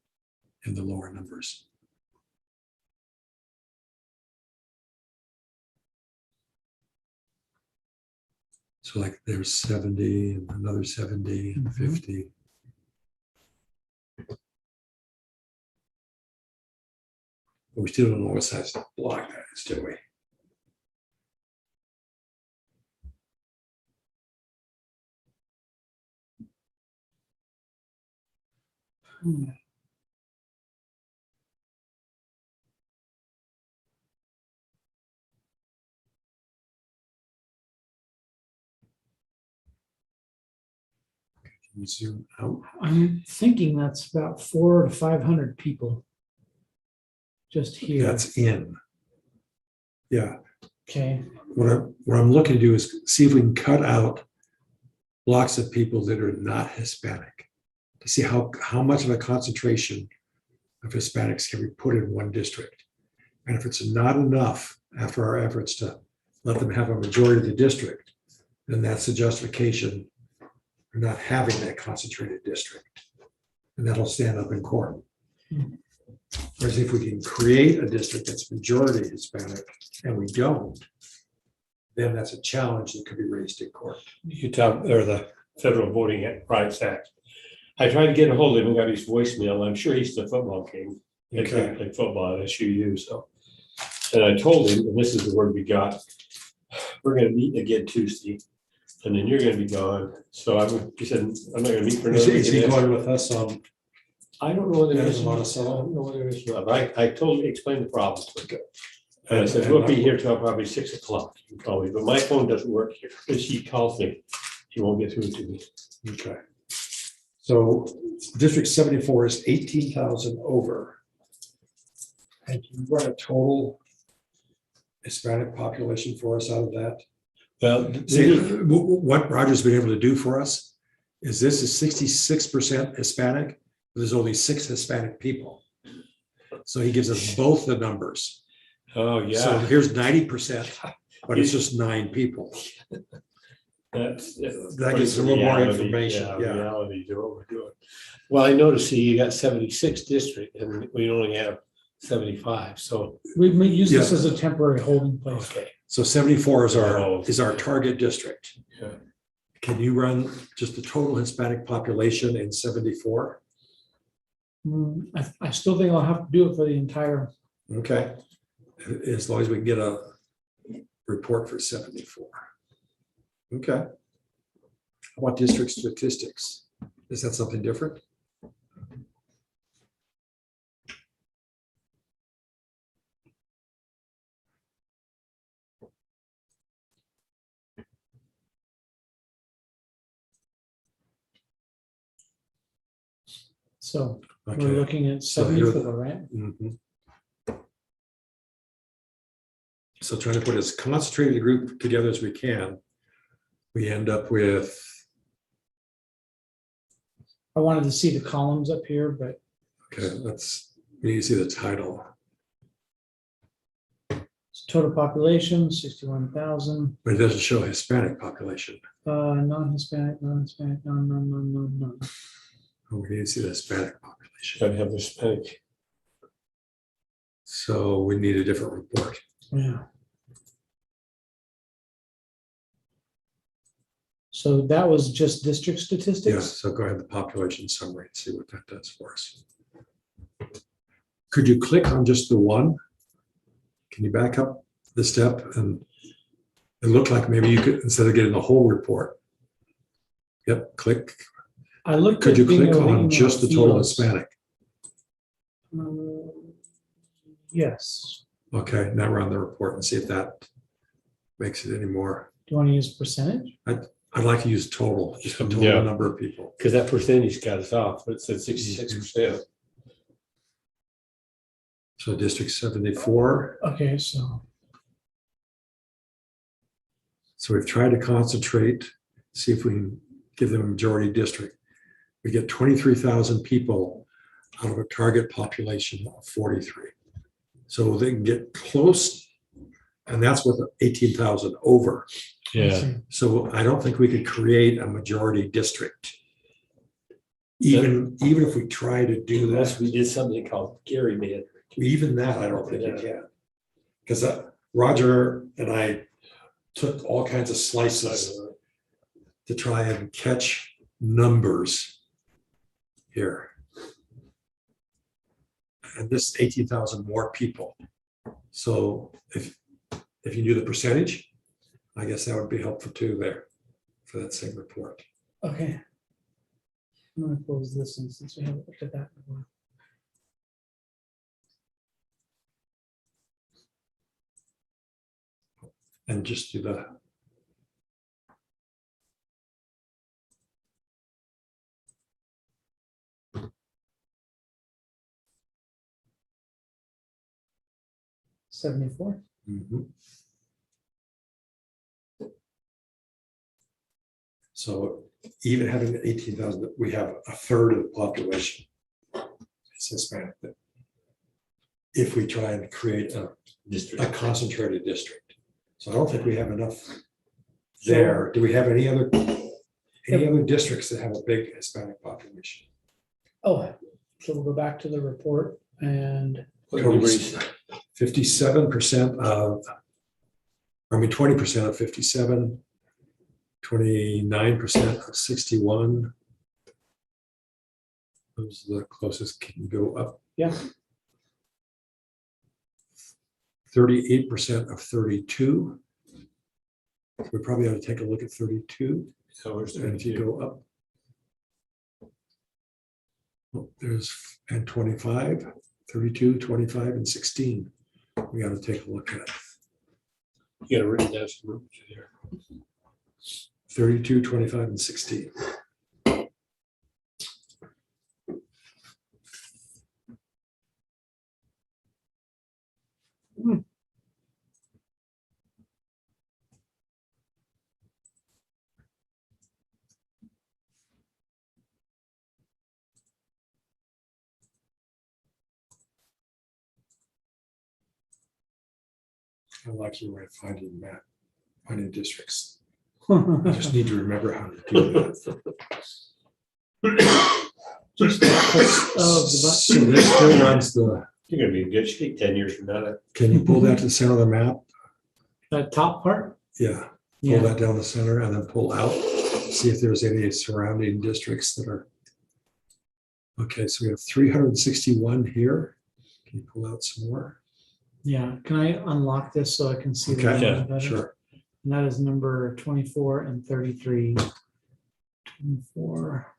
in the lower numbers. So like there's 70 and another 70 and Mhm. 50. But we still don't know what size block that is, do we? Can you zoom out? I'm thinking that's about 400 to 500 people. Just here, That's in. Yeah, okay, what I'm looking to do is see if we can cut out blocks of people that are not Hispanic, to see how much of a concentration of Hispanics can we put in one district. And if it's not enough, after our efforts to let them have a majority of the district, then that's the justification for not having that concentrated district. And that'll stand up in court. Whereas if we can create a district that's majority Hispanic and we don't, then that's a challenge that could be raised in court. Utah, or the Federal Voting Rights Act. I tried to get a hold of him, got his voicemail. I'm sure he's the football king. He Okay. played football at SUU, so. And I told him, and this is the word we got, we're gonna meet again Tuesday, and then you're gonna be gone. So he said, I'm not gonna meet for another. Is he week." going with us on? I don't know whether There's there's a lot I of stuff. don't know whether there's not, but I told him, explained the problem. And I said, we'll be here till probably 6 o'clock. You can call me, but my phone doesn't work here. If he calls me, he won't get through to me. Okay. So District 74 is 18,000 over. And you run a total Hispanic population for us out of that? Well, See, what Roger's been able to do for us is this is 66% Hispanic, but there's only 6 Hispanic people. So he gives us both the numbers. oh, So yeah. here's 90%, but it's just 9 people. That gives a little more information, yeah. Reality to what we're doing. Well, I noticed you got 76 district and we only have 75, so. We may use this Yeah. as a temporary holding place. Okay. So 74 is Oh. our target district. Yeah. Can you run just the total Hispanic population in 74? I still think I'll have to do it for the entire, Okay, as long as we can get a report for 74. Okay. How about district statistics? Is that something different? so we're Okay. looking at So here- 74, right? Mhm. So trying to put as concentrated a group together as we can, we end up with, I wanted to see the columns up here, but okay, we need to see the title. total population, 61,000, But it doesn't show Hispanic population. non-Hispanic, non. Oh, we need to see the Hispanic population. Gotta have the Hispanic. So we need a different report. Yeah. So that was just district Yeah, statistics? so go ahead, the population summary and see what that does for us. Could you click on just the one? Can you back up the step and it looked like maybe you could, instead of getting the whole report. Yep, click. I looked Could at you being click able to on email just the total fields. Hispanic? Yes. Okay, now run the report and see if that makes it any more. Do you want to use percentage? I'd like to use total, just the Yeah. total number of people. Because that percentage got us off, but it said 66%. So District 74. Okay, so So we've tried to concentrate, see if we can give them a majority district. We get 23,000 people out of a target population of 43. So they can get close, and that's with 18,000 over. let's see. So I don't think we could create a majority district. Even if we try to do Unless that, we did something called Gary Mann. even that, I don't think you can. Because Roger and I took all kinds of slices to try and catch numbers here. And this 18,000 more people. So if you knew the percentage, I guess that would be helpful too there for that same report. Okay. I'm gonna close this one since we haven't looked at that before. And just do that. $74. So even having 18,000, we have a third of the population. It's Hispanic. if we try and create a District. concentrated district. So I don't think we have enough there. Do we have any other districts that have a big Hispanic population? Oh, so we'll go back to the report and 57% of, 20% of 57, 29% of 61. Those are the closest can go up. yeah, 38% of 32. We probably ought to take a look at 32. So where's And if you go up. Well, there's, and 25, 32, 25, and 16. We got to take a look at You gotta write down some rooms here. 32, 25, and 16. I like your way of finding districts. I just need to remember how to do that. just the click of the So button. this still runs the, You're gonna be in good shape 10 years from now. can you pull that to the center of the map? That top part, Yeah, pull yeah, that down the center and then pull out, see if there's any surrounding districts that are. Okay, so we have 361 here. Can you pull out some more? yeah. Can I unlock this so I can see? the Okay, number better? sure. And that is number 24 and 33. 24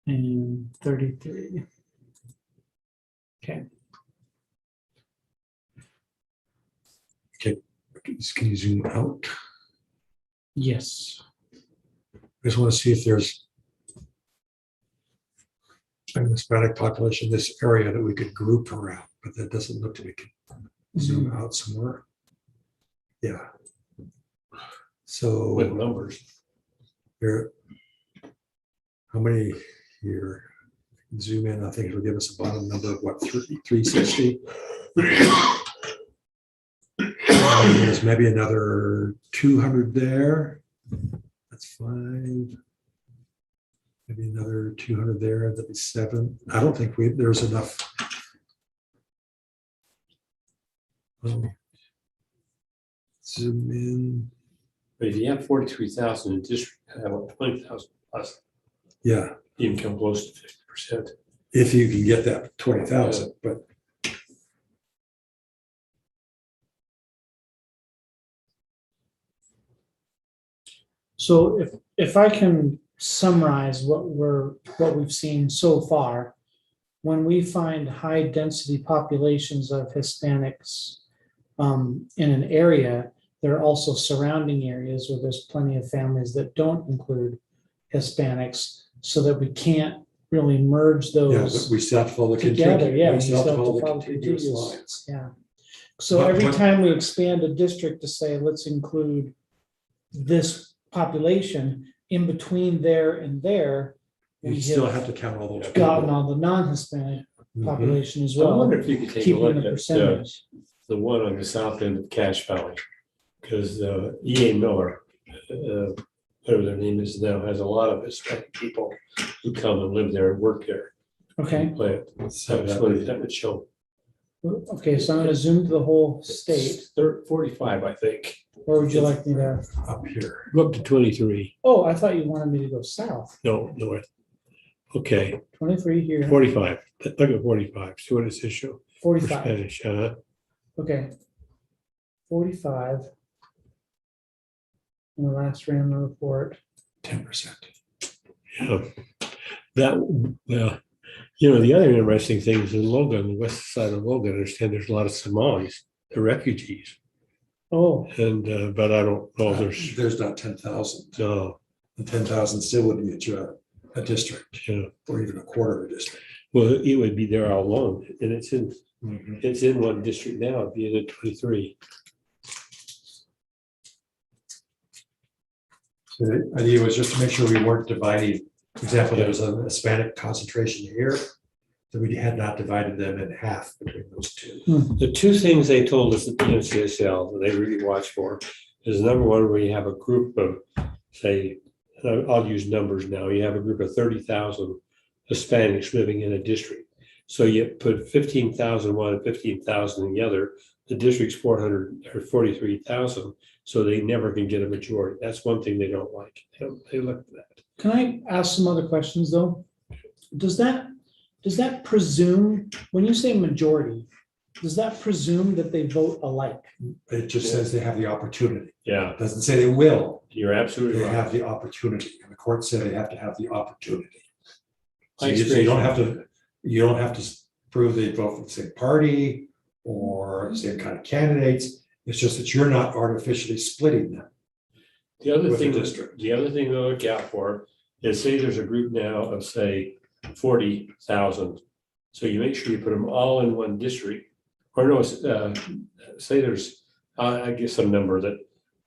and 33. Okay, Can you zoom out? yes. I just want to see if there's an Hispanic population in this area that we could group around, but that doesn't look to be. Zoom out some more. Yeah. So With numbers. here, how many here? Zoom in, I think it'll give us a bottom number of what, 360? There's maybe another 200 there. That's 5. Maybe another 200 there, that'd be 7. I don't think there's enough. Zoom in, But if you have 43,000 in district, I have 20,000 plus, yeah, you can come close to 50%. if you can get that 20,000, but So if I can summarize what we've seen so far, when we find high density populations of Hispanics in an area, there are also surrounding areas where there's plenty of families that don't include Hispanics, so that we can't really merge yeah, those. but we still have to follow the Together, contiguous. yeah, We we still have to still have follow to the follow contiguous contiguous. lines. Yeah. So But- every but- time we expand a district to say, let's include this population in between there and there, You we still have have to count all those. gotten people. all the non-Hispanic Mhm. population as I well, wonder if you could take a keeping look the at percentage. the one on the south end of Cache Valley. Because E.A. Miller, whatever their name is now, has a lot of Hispanic people who come and live there and work there. Okay, and Play it. So That would show. okay, so I'm gonna zoom to the whole state. 45, I think. Where would you like me to? up here. Go up to 23. Oh, I thought you wanted me to go south. No, north. Okay, 23 here, 45. Look at 45. See what it says show. For 45. Spanish, Okay. 45. In the last random report. 10%. Yeah. That, well, the other interesting thing is in Logan, the west side of Logan, I understand there's a lot of Somalis, they're refugees. Oh, And, but I don't know if there's, There's not 10,000. no, The 10,000 still wouldn't get you a district yeah. or even a quarter of a district. Well, it would be there all along, and it's Mm-hmm. in one district now, it'd be in 23. So the idea was just to make sure we weren't dividing. For example, there was a Hispanic concentration here. that we had not divided them in half between those two. The two things they told us at the NCSL that they really watch for is number one, where you have a group of, say, and I'll use numbers now, you have a group of 30,000 Hispanics living in a district. So you put 15,000 one and 15,000 in the other, the district's 443,000, so they never can get a majority. That's one thing they don't like. They look at that. Can I ask some other questions, though? Does that presume, when you say majority, does that presume that they vote alike? It just says they have the opportunity. Yeah, It doesn't say they will, you're absolutely they right. have the opportunity. And the court said they have to have the opportunity. So My you don't have to prove they vote for the same party or the same kind of candidates. It's just that you're not artificially splitting them. The other with the thing, district. the other thing to look out for is, say there's a group now of, say, 40,000. So you make sure you put them all in one district, or no, say there's, I guess some number that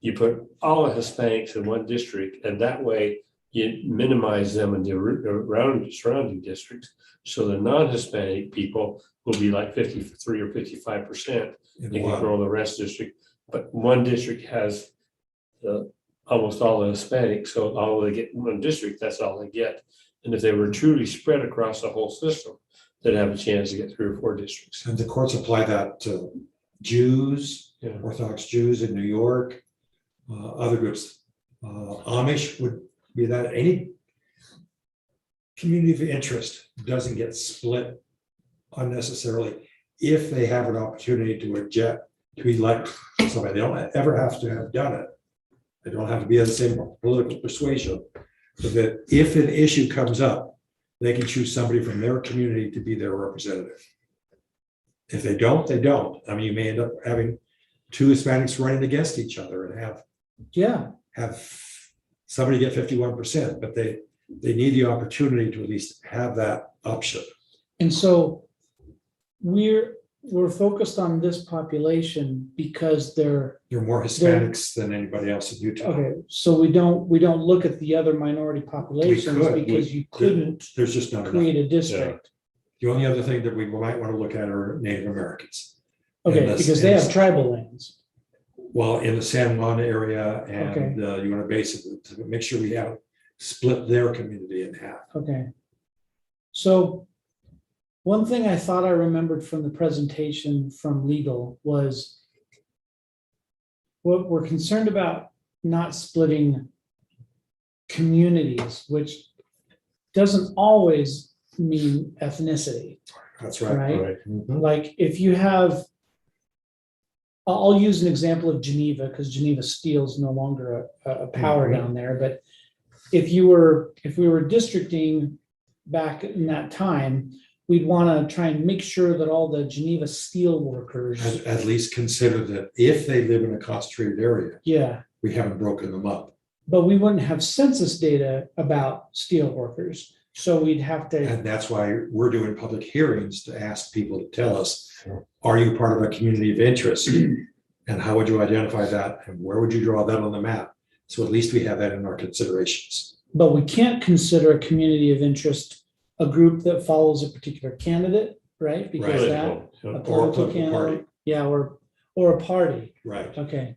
you put all the Hispanics in one district, and that way you minimize them in the surrounding districts. So the non-Hispanic people will be like 53 or 55%. In They can one. grow the rest district, but one district has almost all the Hispanics, so all they get in one district, that's all they get. And if they were truly spread across the whole system, they'd have a chance to get 3 or 4 districts. And the courts apply that to Jews, Yeah. Orthodox Jews in New York, other groups. Amish would be that. Any community of interest doesn't get split unnecessarily if they have an opportunity to elect somebody. They don't ever have to have done it. They don't have to be of the same political persuasion. So that if an issue comes up, they can choose somebody from their community to be their representative. If they don't, they don't. I mean, you may end up having 2 Hispanics running against each other and have somebody get 51%, but they need the opportunity to at least have that option. And so we're focused on this population because they're, There are more Hispanics than anybody else in Utah. okay, so we don't look at the other minority populations could. because you couldn't There's just not enough. create a district. The only other thing that we might want to look at are Native Americans. Okay, And that's- because they have tribal lands. Well, in the San Juan area, and you want to base it to make sure we haven't split their community in half. Okay. So one thing I thought I remembered from the presentation from legal was what we're concerned about not splitting communities, which doesn't always mean ethnicity. That's right. Right. Right. Mhm. Like if you have, I'll use an example of Geneva because Geneva Steel is no longer a power down there. But if we were districting back in that time, we'd want to try and make sure that all the Geneva Steel workers, At least consider that if they live in a concentrated area, yeah, we haven't broken them up. but we wouldn't have census data about steel workers. So we'd have to, And that's why we're doing public hearings to ask people to tell us, are you part of a community of interest? And how would you identify that? And where would you draw that on the map? So at least we have that in our considerations. but we can't consider a community of interest a group that follows a particular candidate, right? Because Right. that, Yeah. a Or a political political candidate, party. yeah, or a party. Right. Okay,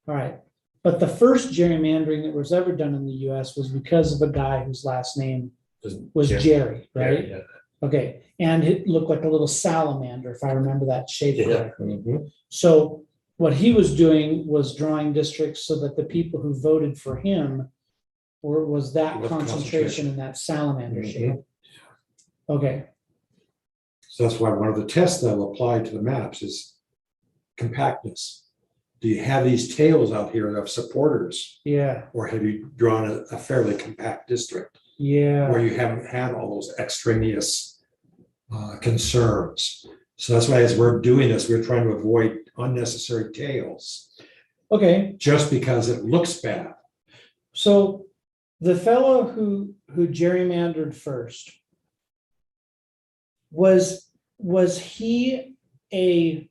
all right. But the first gerrymandering that was ever done in the US was because of a guy whose last name was Yeah. Jerry, right? Yeah. Okay, and it looked like a little salamander, if I remember that shape Yeah. correctly. Mhm. So what he was doing was drawing districts so that the people who voted for him was that With concentration in that salamander Mhm. shape. Okay, So that's why one of the tests that'll apply to the maps is compactness. Do you have these tails out here of supporters, yeah, or have you drawn a fairly compact district yeah. where you haven't had all those extraneous concerns? So that's why as we're doing this, we're trying to avoid unnecessary tails Okay, just because it looks bad. so the fellow who gerrymandered first, was he a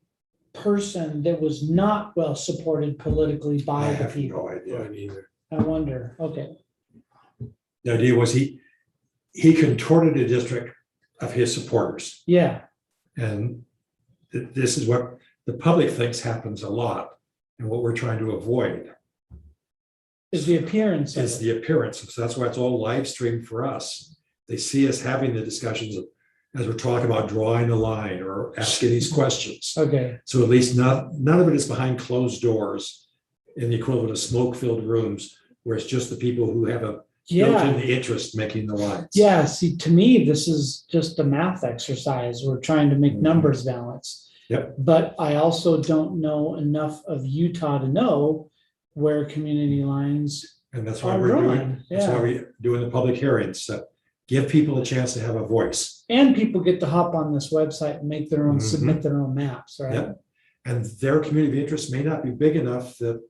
person that was not well supported politically I by the have people? no idea. Right, either. I wonder, okay, The idea was he contorted a district of his supporters. Yeah, And this is what the public thinks happens a lot. And what we're trying to avoid is the appearance of is it. the appearance. So that's why it's all live streamed for us. They see us having the discussions as we're talking about drawing the line or asking these questions. Okay, So at least none of it is behind closed doors in the equivalent of smoke-filled rooms where it's just the people who have a built-in yeah, interest making the lines. yeah, see, to me, this is just a math exercise. We're trying to make Mhm. numbers balance. Yep. But I also don't know enough of Utah to know where community lines And that's why are we're doing, drawn, that's why yeah. we're doing the public hearings, to give people a chance to have a voice. And people get to hop on this website and make their own, Mhm. submit their own maps, right? Yep. And their community of interest may not be big enough that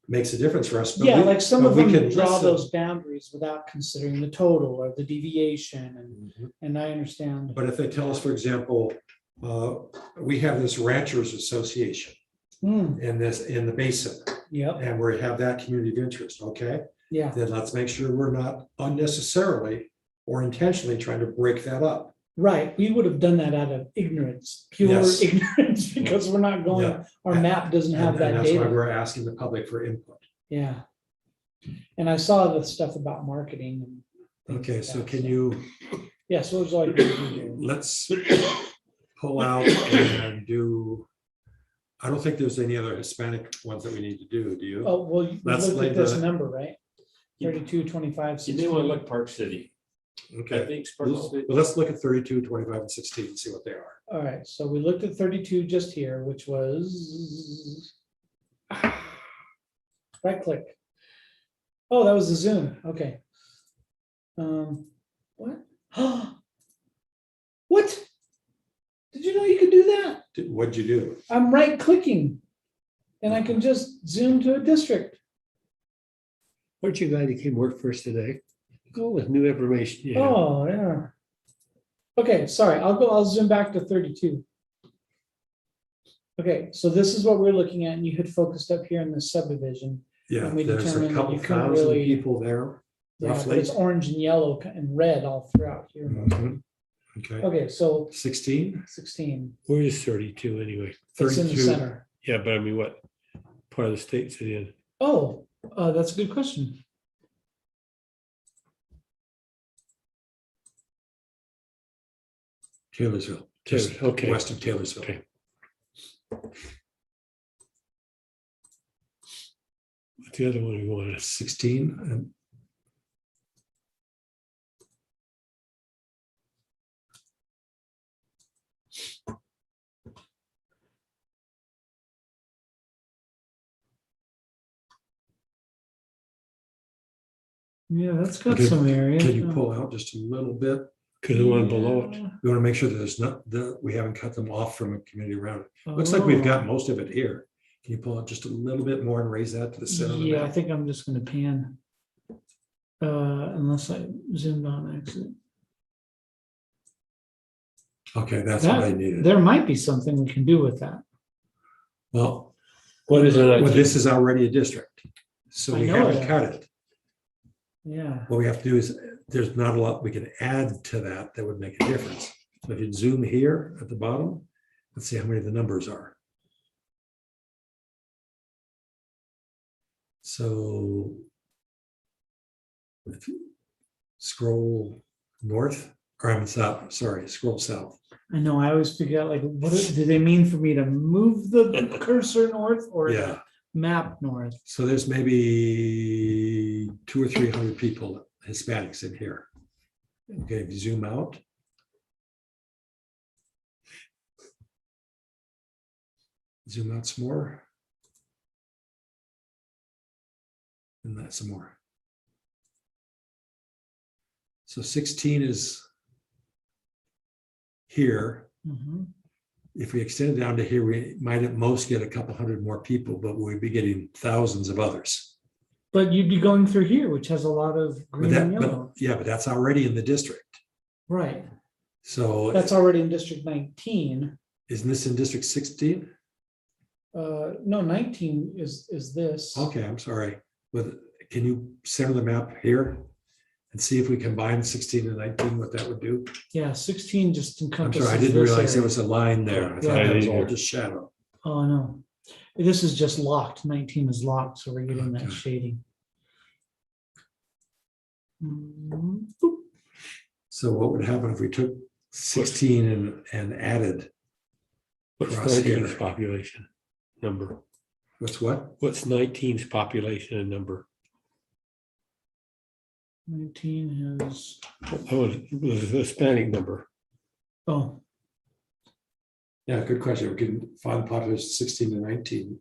makes a difference for us. but Yeah, we- like some but of we them can draw listen. those boundaries without considering the total or the deviation, Mhm. and I understand. But if they tell us, for example, we have this ranchers association Hmm, in the basin, yep, and we have that community of interest, okay? yeah, Then let's make sure we're not unnecessarily or intentionally trying to break that up. right, we would have done that out of ignorance, pure Yes. ignorance, because we're not going, Yeah. our map doesn't have And that that's why data, we're asking the public for input. yeah. And I saw the stuff about marketing and. things Okay, like so that, can you, Yeah, so it's all you can do here. let's pull out and do, I don't think there's any other Hispanic ones that we need to do you? Oh, well, you Let's looked lay at this the- number, right? 32, 25, You may want to 16. look Park City. I Okay, think Park well, City. let's look at 32, 25, and 16 and see what they are. All right, so we looked at 32 just here, which was. Right click. Oh, that was the Zoom, okay. What? What? Did you know you could do that? What'd you do? I'm right clicking. And I can just zoom to a district. Aren't you glad you came work for us today? Go with new information. Yeah. Oh, yeah. Okay, sorry, I'll zoom back to 32. Okay, so this is what we're looking at, and you had focused up here in the subdivision. Yeah, And we there's a determined that couple you couldn't thousand really- people there. Yeah, but Roughly. it's orange and yellow and red all throughout here. Mhm. Okay, Okay, so 16, 16, Where is 32 anyway? it's in the 32. center. Yeah, but I mean, what part of the state's it in? Oh, that's a good question. Taylorsville, just Okay. west of Taylorsville. Okay. What's the other one we wanted? 16, and Yeah, that's got Okay, some area. can you pull out just a little bit? Because the one below it. We want to make sure that there's not, that we haven't cut them off from a community around it. Looks like we've got most of it here. Can you pull it just a little bit more and raise that to the center of the Yeah, I map? think I'm just gonna pan. Unless I zoomed on accident. Okay, that's what I That, needed. there might be something we can do with that. Well, What is it? well, this is already a district, so I we know haven't that. cut it. Yeah, What we have to do is, there's not a lot we can add to that that would make a difference. So if you zoom here at the bottom, let's see how many the numbers are. So if you scroll north, or I'm south, sorry, scroll south. I know, I always figure out like, do they mean for me to move the cursor north or Yeah, map north? so there's maybe 200 or 300 people, Hispanics in here. Okay, if you zoom out. Zoom out some more. And that some more. So 16 is here. Mhm. If we extend it down to here, we might at most get a couple hundred more people, but we'd be getting thousands of others. But you'd be going through here, which has a lot of But green and that, yellow. but yeah, but that's already in the district. Right, So that's already in District 19. isn't this in District 16? No, 19 is this. Okay, I'm sorry. But can you center the map here? and see if we combine 16 and 19, what that would do? Yeah, 16 just I'm encompasses. sorry, I didn't this realize there area. was a line there. I thought Yeah. that was all just shadow. Oh, no. This is just locked. 19 is locked, so we're getting that Okay. shading. Mm, So what would happen if we took 16 and added? What's Across here. 19's population number? What's what? What's 19's population and number? 19 has, Oh, the Hispanic number. oh, Yeah, good question. We can find the population 16 and 19.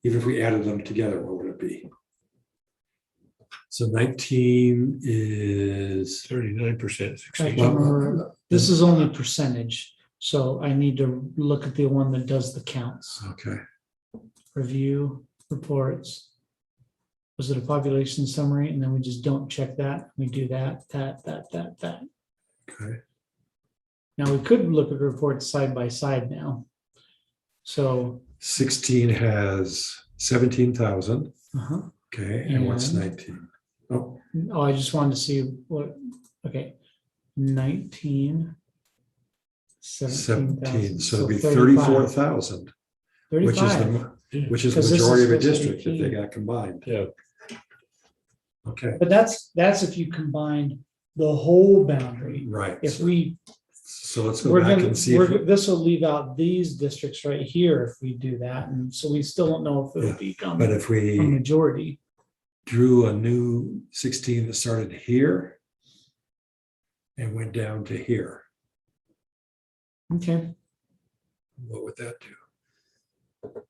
Even if we added them together, what would it be? So 19 is, 39%. I can Well, remember, this is only percentage. So I need to look at the one that does the counts. okay, Review reports. Was it a population summary? And then we just don't check that. We do that. okay. Now we could look at reports side by side now. So, 16 has 17,000. uh-huh. Okay, and what's And- 19? Oh, Oh, I just wanted to see what, okay. 19. 17, 17,000. so it'd be 35. 34,000, which is 35. which is Because the this is majority of a supposed to be district if they key. got combined. Yeah. Okay, But that's if you combine the whole boundary. right. If we, So let's go we're back gonna, and see if, this will leave out these districts right here if we do that. And so we still don't know if it'll become but a if we majority. drew a new 16 that started here and went down to here, Okay, what would that do?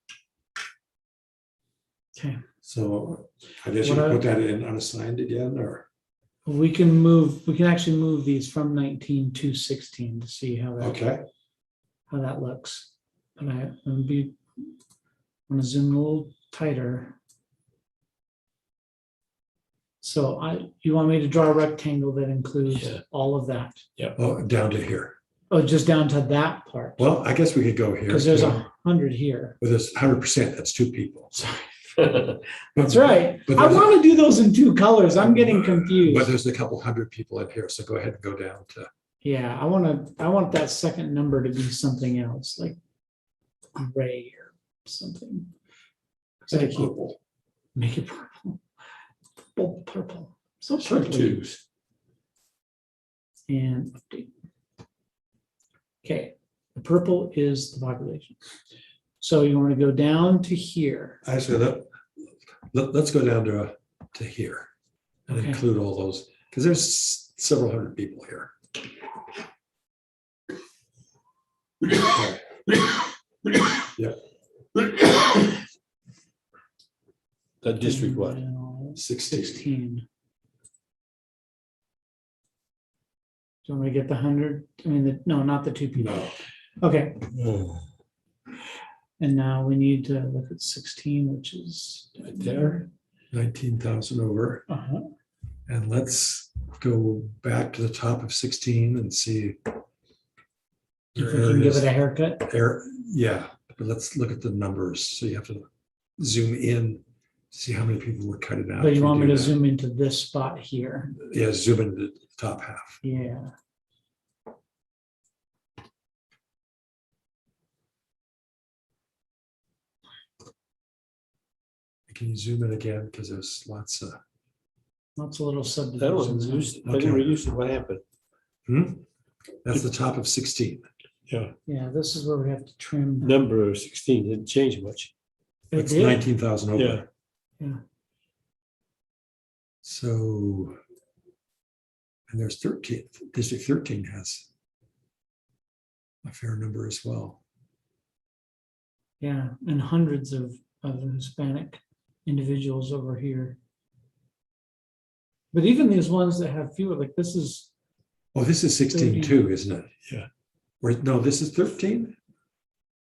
okay. So I guess you What can I- put that in unassigned again, or, We can actually move these from 19 to 16 to see how okay, that looks. But I'm gonna zoom a little tighter. So you want me to draw a rectangle that includes Yeah. all of that? oh, down to here. Oh, just down to that part? Well, I guess we could go here. Because there's too. 100 here. With this 100%, that's two people. That's right. But I there's a- want to do those in two colors. I'm getting But confused. there's a couple hundred people in here, so go ahead and go down to, Yeah, I want that second number to be something else, like gray or something. So I keep, purple. make it purple. Purple. So Part purple. twos. And update. Okay, the purple is the population. So you want to go down to here. Actually, let's go down to here and Okay. include all those, because there's several hundred people here. Okay. Yeah, That district what? Now, 16. 16. Do you want me to get the 100? I mean, no, not the two people. No, Okay, Oh, and now we need to look at 16, which is Right there. 19,000 over. Uh-huh. And let's go back to the top of 16 and see. If we can give it a haircut. Yeah, but let's look at the numbers. So you have to zoom in, see how many people were cut it out. But you if we want me do to that. zoom into this spot here? Yeah, zoom into the top half. Yeah. Can you zoom in again? Because there's lots of, Lots of little That one, subdivisions. I didn't reduce it. What happened? that's the top of 16. Yeah, Yeah, this is where we have to trim. number 16 didn't change much. It It's did. 19,000 over. Yeah. Yeah. So, and there's 13, District 13 has a fair number as well. Yeah, and hundreds of Hispanic individuals over here. But even these ones that have fewer, like this is, Oh, this is 16 too, isn't it? Yeah. No, this is 13?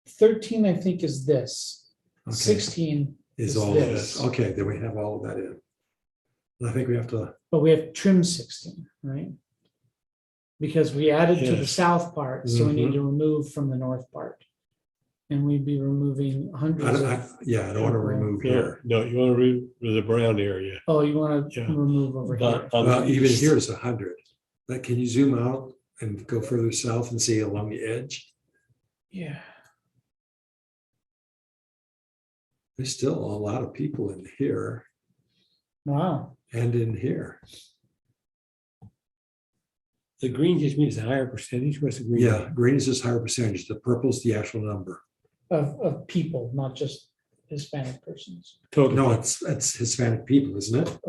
13, I think, is this. Okay. 16, Is is all of this. this. Okay, then we have all of that in. And I think we have to, but we have trim 16, right? Because we added to the Yes. south part, so we need Mhm. to remove from the north part. And we'd be removing I hundreds don't, of, yeah, I don't want to remove Yeah, here. no, you want to read the brown area. oh, you want to Yeah. remove over here. But on Well, the even east- here is 100. But can you zoom out and go further south and see along the edge? Yeah. There's still a lot of people in here Wow. and in here. The green just means a higher percentage. What's the green? Yeah, green is just higher percentage. The purple is the actual number. Of people, not just Hispanic persons. Total. No, it's Hispanic people, isn't it?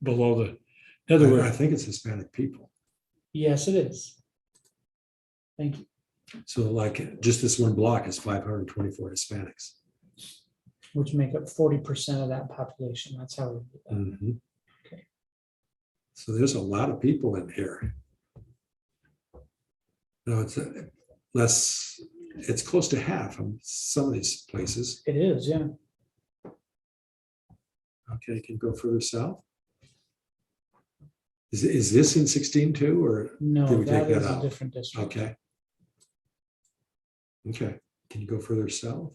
Below the, in other I words, think it's Hispanic people. Yes, it is. Thank you. So like just this one block is 524 Hispanics. Which make up 40% of that population. That's how we do that. Mhm. Okay. So there's a lot of people in here. No, it's less, it's close to half in some of these places. It is, yeah. Okay, can you go further south? Is this in 16 too, or did No, we take that is that a out? different district. Okay. Okay, can you go further south?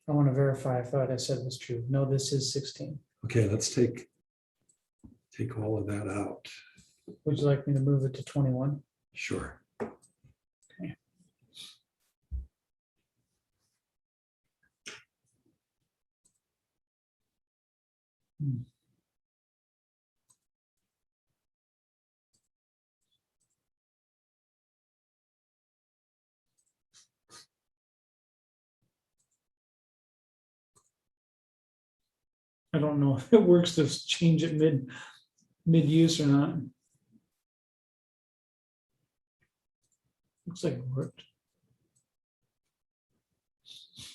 I want to verify if what I said was true. No, this is 16. Okay, let's take all of that out. Would you like me to move it to 21? Sure. I don't know if it works to change it mid-use or not. Looks like it worked.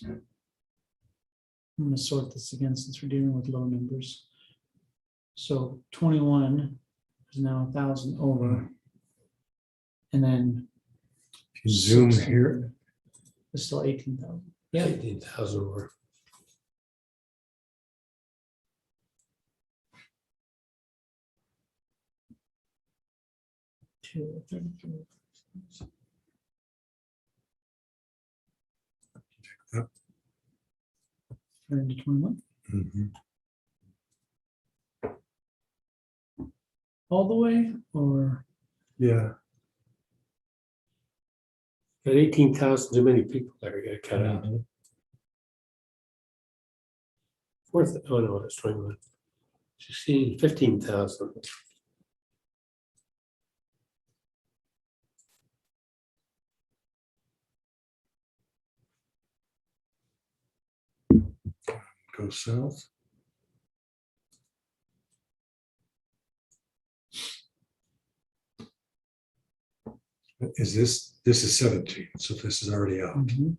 I'm gonna sort this again since we're dealing with low numbers. So 21 is now 1,000 over. And then Can you zoom 16 here? is still 18,000. Yeah, 18,000 over. two, 33. Yep. Turn to 21. Mhm. All the way or Yeah, Got 18,000 too many people there. We gotta cut out. Fourth, oh no, it's 21. 16, 15,000. go south. This is 17, so this is already out. Mhm.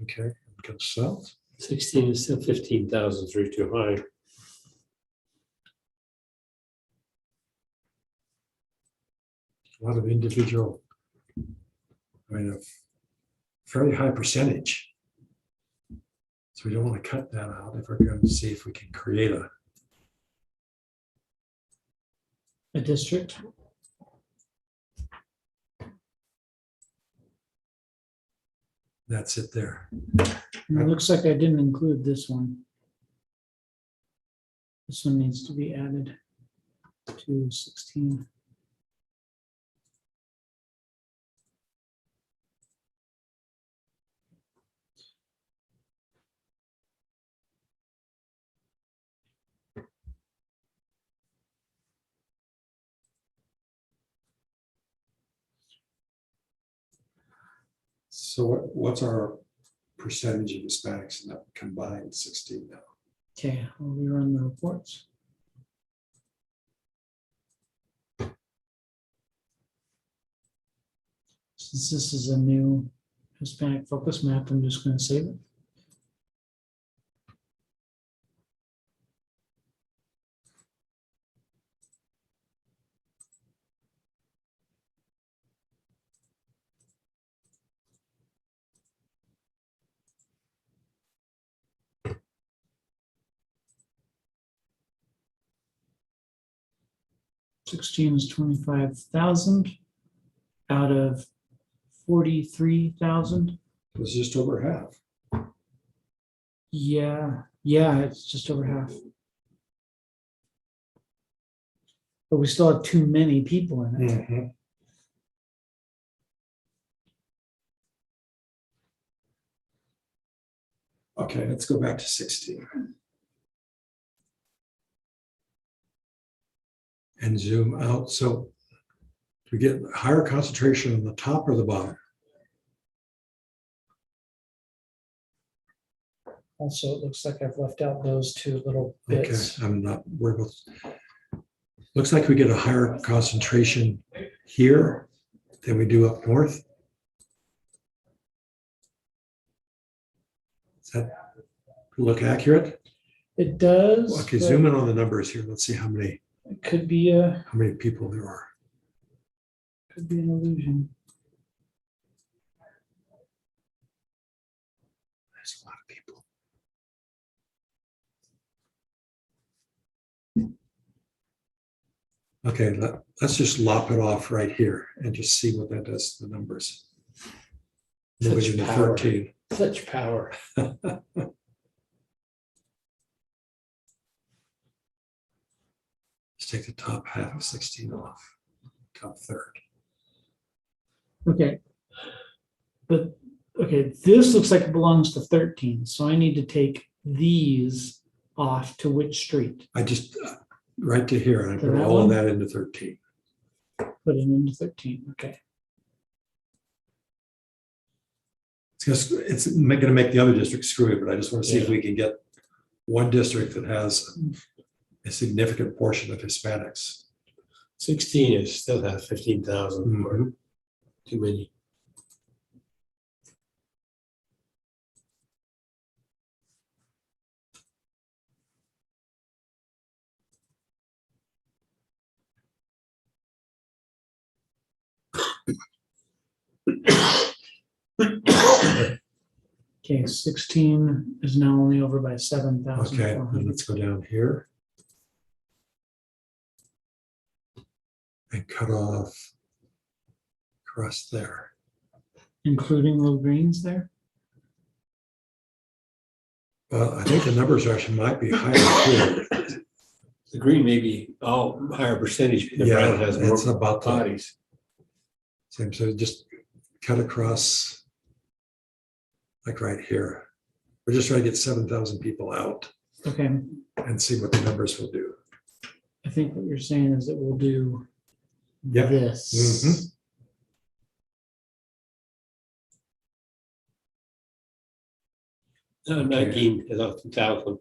Okay, go south. 16 is still 15,000, three too high. A lot of individual, I mean, a fairly high percentage. So we don't want to cut that out if we're going to see if we can create A district. that's it there. And it looks like I didn't include this one. This one needs to be added to 16. So what's our percentage of Hispanics in that combined 16 now? Okay, I'll rerun the reports. Since this is a new Hispanic focus map, I'm just going to save it. Sixteen is 25,000 out of 43,000. It's just over half. Yeah, it's just over half. But we still have too many people in it. Mhm. Okay, let's go back to 16. And zoom out. So we get higher concentration on the top or the bottom? Also, it looks like I've left out those two little Okay, bits. I'm not worried about. Looks like we get a higher concentration here than we do up north. Does that look accurate? It does. Okay, but zoom in on the numbers here. Let's see how many It could be a, people there are. could be an illusion. There's a lot of people. Okay, let's just lop it off right here and just see what that does to the numbers. Moving Such into power. 13. Such power. Let's take the top half of 16 off, top third. Okay. But, okay, this looks like it belongs to 13, so I need to take these off to which street? I just, right to here, and I To put that all of one? that into 13. Put it into 13, okay. It's going to make the other districts screwy, but I just want to see if we can get one district that has a significant portion of Hispanics. 16 is still has 15,000 Mhm. too many. Okay, 16 is now only over by 7,000. Okay, and let's go down here. And cut off across there. Including little greens there? Well, I think the numbers actually might be higher here. The green may be all higher percentage. The Yeah, brown has it's more about the bodies. same. So just cut across like right here. We're just trying to get 7,000 people out Okay, and see what the numbers will do. I think what you're saying is that we'll do Yeah. this. Mhm. Okay. 19 is up to 1,000.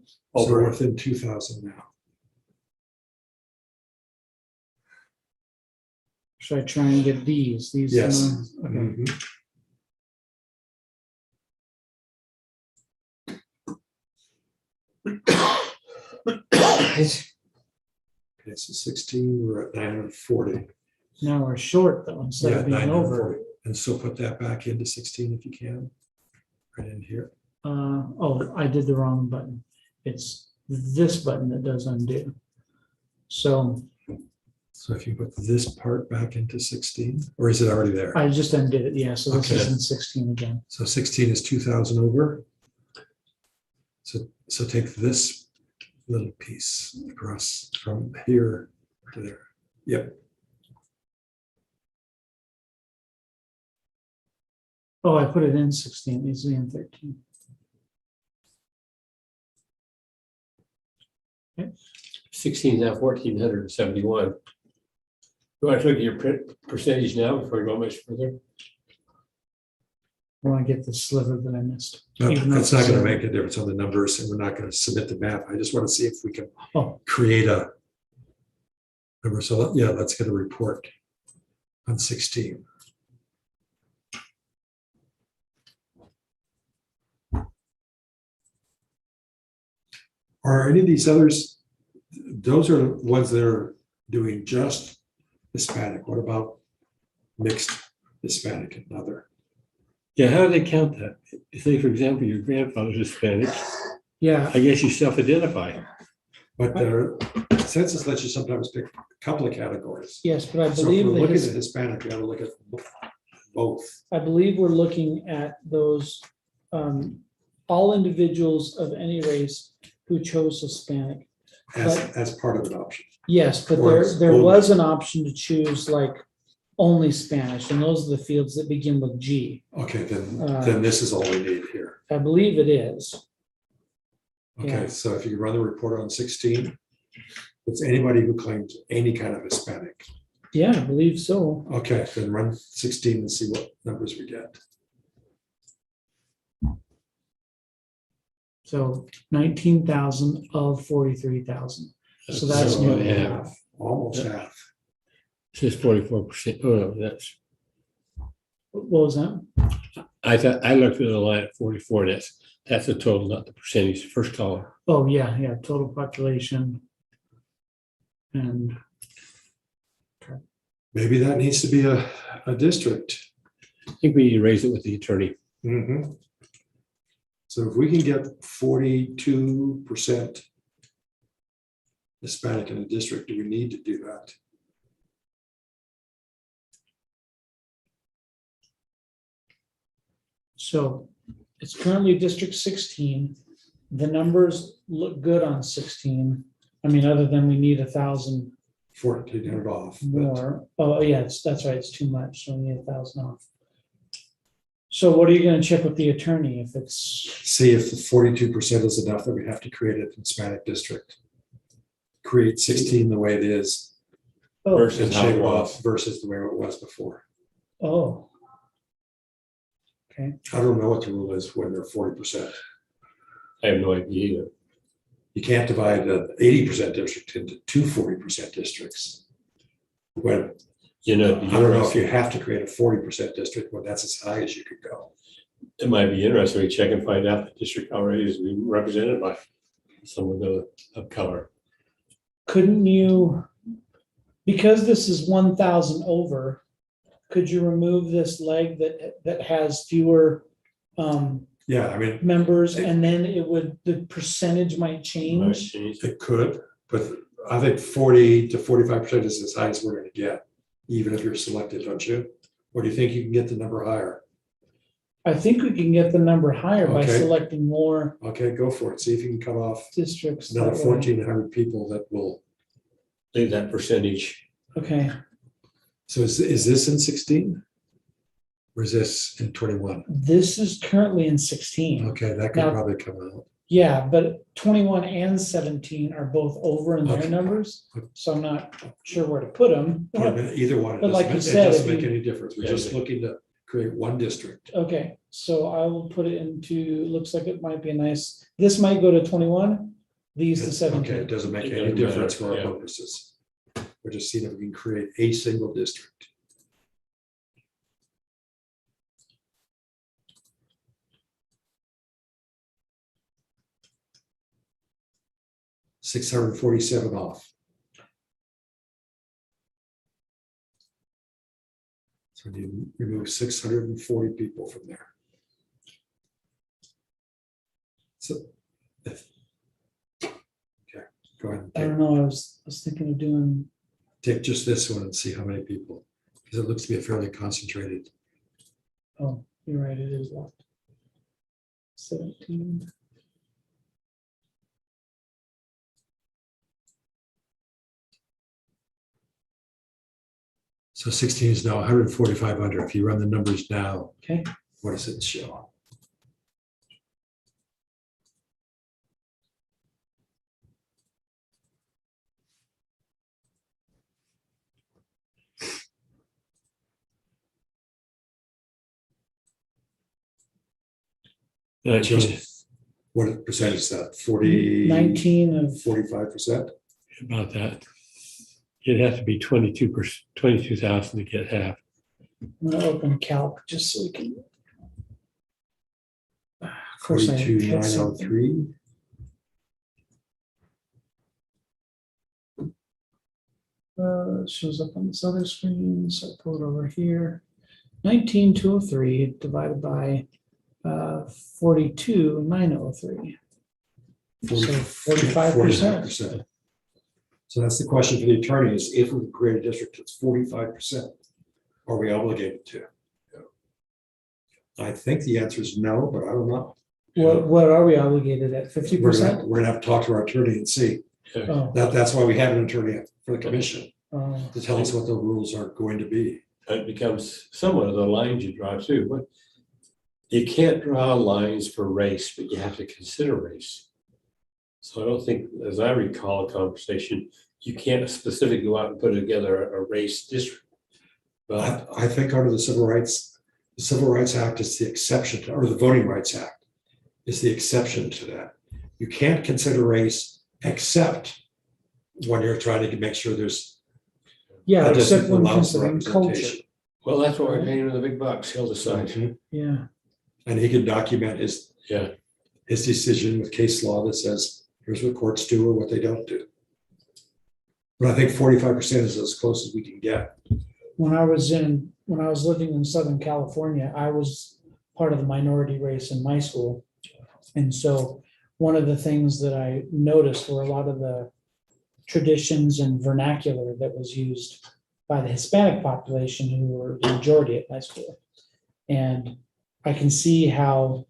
So we're Over. within 2,000 now. Should I try and get these? These? Yes. Okay, Mhm. Okay, so 16, we're at 940. now we're short though, instead Yeah, of being over. 940. And so put that back into 16 if you can, right in here. Oh, I did the wrong button. It's this button that does undo. So So if you put this part back into 16, or is it already there? I just undid it, yeah, so this is Okay. in 16 again. So 16 is 2,000 over. So take this little piece across from here to there. Yep. Oh, I put it in 16, it needs to be in 13. 16 is now 1,471. You want to look at your percentage now before you go much further? I want to get the sliver that I missed. No, Even though that's not it's going to a- make a difference on the numbers, and we're not going to submit the map. I just want to see if we can Oh. create a number. So yeah, let's get a report on 16. Are any of these others, those are the ones that are doing just Hispanic? What about mixed Hispanic and other? Yeah, how do they count that? Say, for example, your grandfather's Hispanic, Yeah, I guess you self-identify. But the census lets you sometimes pick a couple of categories. yes, but I So if believe we're that looking his, at Hispanic, we ought to look at both. I believe we're looking at those, all individuals of any race who chose Hispanic. As part of an option. Yes, but Or there only. was an option to choose like only Spanish, and those are the fields that begin with G. Okay, then this is all we need here. I believe it is. Yeah. Okay, so if you run the report on 16, it's anybody who claims any kind of Hispanic. Yeah, I believe so. Okay, then run 16 and see what numbers we get. So 19,000 of 43,000. So that's So, nearly yeah. half. Almost Yeah. half. It says 44%. Oh, no, that's, What was that? I thought, I looked at the line at 44, that's the total, not the percentage, first column. Oh, yeah, total population. And Maybe that needs to be a district. I think we need to raise it with the attorney. Mhm. So if we can get 42% Hispanic in a district, do we need to do that? so it's currently District 16. The numbers look good on 16. I mean, other than we need 1,000 1400 off. but- more. Oh, yeah, that's right, it's too much, so we need 1,000 off. So what are you gonna check with the attorney if it's, See if the 42% is enough that we have to create a Hispanic district. Create 16 the way it is oh, Versus and how shave it it was. off versus the way it was before. oh. I don't know what the rule is when they're 40%. I have no idea either. You can't divide an 80% district into two 40% districts. When, You know, I don't know if you have to create a 40% district, when that's as high as you could go. it might be interesting, we check and find out the district already is represented by someone of color. Couldn't you, because this is 1,000 over, could you remove this leg that has fewer Yeah, I mean, members, and then the percentage might change? it could, but I think 40 to 45% is as high as we're gonna get, even if you're selected, don't you? Or do you think you can get the number higher? I think we can get the number higher by Okay. selecting more Okay, go for it. See if you can cut off districts. another that way. 1,400 people that will. Leave that percentage. Okay, So is this in 16? Or is this in 21? this is currently in 16. Okay, that could Now- probably come out. Yeah, but 21 and 17 are both over in their Okay. numbers, so I'm not sure where to put them. Either one, it But like doesn't, you it said, doesn't if make you- any difference. We're just looking to create one district. Okay, so I will put it into, looks like it might be a nice, this might go to 21, these to Okay, 17. it doesn't make It any doesn't difference matter, for our yeah. purposes. We're just seeing if we can create a single district. $647 off. So you remove 640 people from there. So. Okay, go ahead. I don't know, I was thinking of doing, Take just this one and see how many people, because it looks to be a fairly concentrated. oh, you're right, it is left. 17. So 16 is now 145 under. If you run the numbers now, Okay, what does it show? What percentage is that? 40? 19 of, 45%? About that. It'd have to be 22,000 to get half. I'm gonna open calc just so we can. Of course I had something. 42,903. It shows up on this other screen, so I pull it over here. 19,203 divided by 42,903. So 45%. 45%. So that's the question for the attorney is if we create a district that's 45%, are we obligated to? I think the answer is no, but I don't know. What are we obligated at, 50%? We're gonna have to talk to our attorney and see. Oh, That's why we have an attorney for the commission, oh. to tell us what the rules are going to be. It becomes somewhat of the lines you draw too, but you can't draw lines for race, but you have to consider race. So I don't think, as I recall a conversation, you can't specifically go out and put together a race district. But I think under the Civil Rights Act is the exception, or the Voting Rights Act is the exception to that. You can't consider race except when you're trying to make sure there's Yeah, that except doesn't when allow for considering culture, representation. well, that's what we're paying with the big bucks, he'll decide. Mhm. yeah. And he can document his Yeah, decision with case law that says, here's what courts do or what they don't do. But I think 45% is as close as we can get. When I was living in Southern California, I was part of the minority race in my school. And so one of the things that I noticed were a lot of the traditions and vernacular that was used by the Hispanic population, who were the majority at my school. And I can see how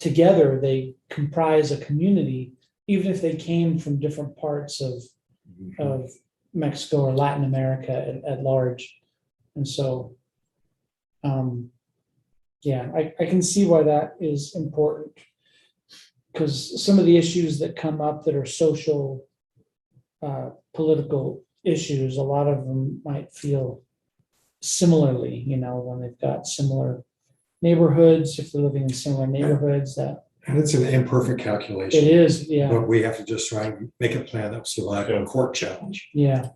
together they comprise a community, even if they came from different parts of Mexico or Latin America at large. And so, yeah, I can see why that is important. Because some of the issues that come up that are social, political issues, a lot of them might feel similarly, when they've got similar neighborhoods, if they're living in similar neighborhoods, that And it's an imperfect calculation. it is, yeah, But we have to just try and make a plan that will survive a court challenge. yeah.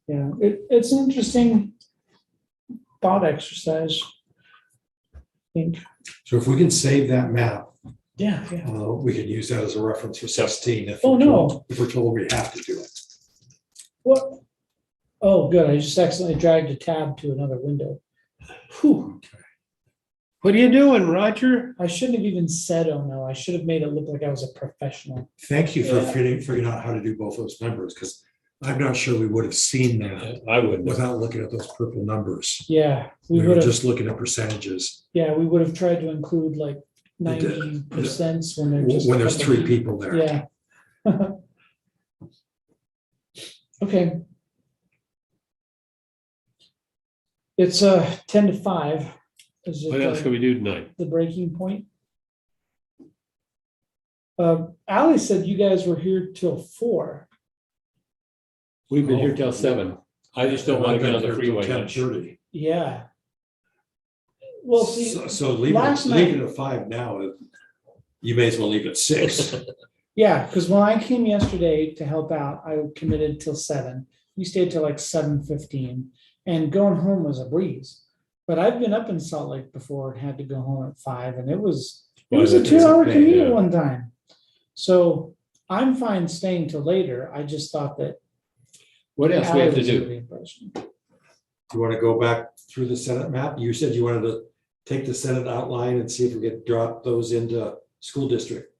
Yeah, it's an interesting thought exercise. I think, So if we can save that map, yeah. we can use that as a reference for 16. If Oh, we're no. told- If we're told we have to do it. What? Oh, good, I just accidentally dragged a tab to another window. Whew, what are you doing, Roger? I shouldn't have even said, oh no, I should have made it look like I was a professional. Thank you for Yeah. figuring out how to do both those numbers, because I'm not sure we would have seen that I wouldn't. without looking at those purple numbers. Yeah, we We would were have, just looking at percentages we would have tried to include like The- 90% when they're just. when there's 3 people there. Yeah. Okay. It's 10 to 5. Is What it else can we do tonight? the breaking point? Ally said you guys were here till 4. We've been here till 7. I just don't want to get on the I've been here freeway till much. 10:30. Yeah. Well, see, So leave last it night- at 5 now. You may as well leave it at 6. yeah, because when I came yesterday to help out, I committed till 7. We stayed till like 7:15, and going home was a breeze. But I've been up in Salt Lake before and had to go home at 5, and it was a Well, that is a 2-hour pain, commute yeah. one time. So I'm fine staying till later. I just thought that. What else we Ally have to was under do? the impression. You want to go back through the Senate map? You said you wanted to take the Senate outline and see if we could drop those into school district,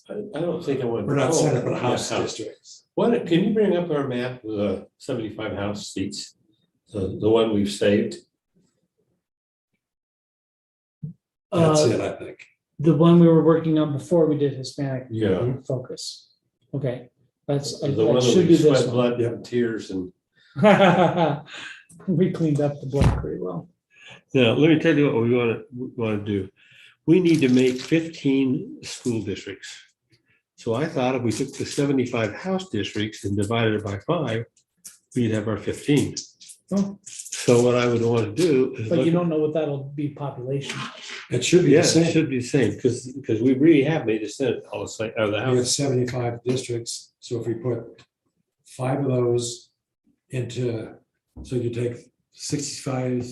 I don't think I want. or not oh, Senate, but House yeah, districts. What, can you bring up our map with the 75 House seats? The one we've saved? That's Uh, it, I think. The one we were working on before we did Hispanic Yeah. focus. Okay, that's, I The one that should we do this sweat one. blood and tears and. We cleaned up the blood pretty well. Now, let me tell you what we want to do. We need to make 15 school districts. So I thought if we took the 75 House districts and divided it by 5, we'd have our 15. Oh. So what I would want to do is. But you look- don't know what that'll be population. It should be Yeah, the it same. should be the same, because we really have made the Senate all the same, or the We have House. 75 districts, so if we put 5 of those into, so you take 65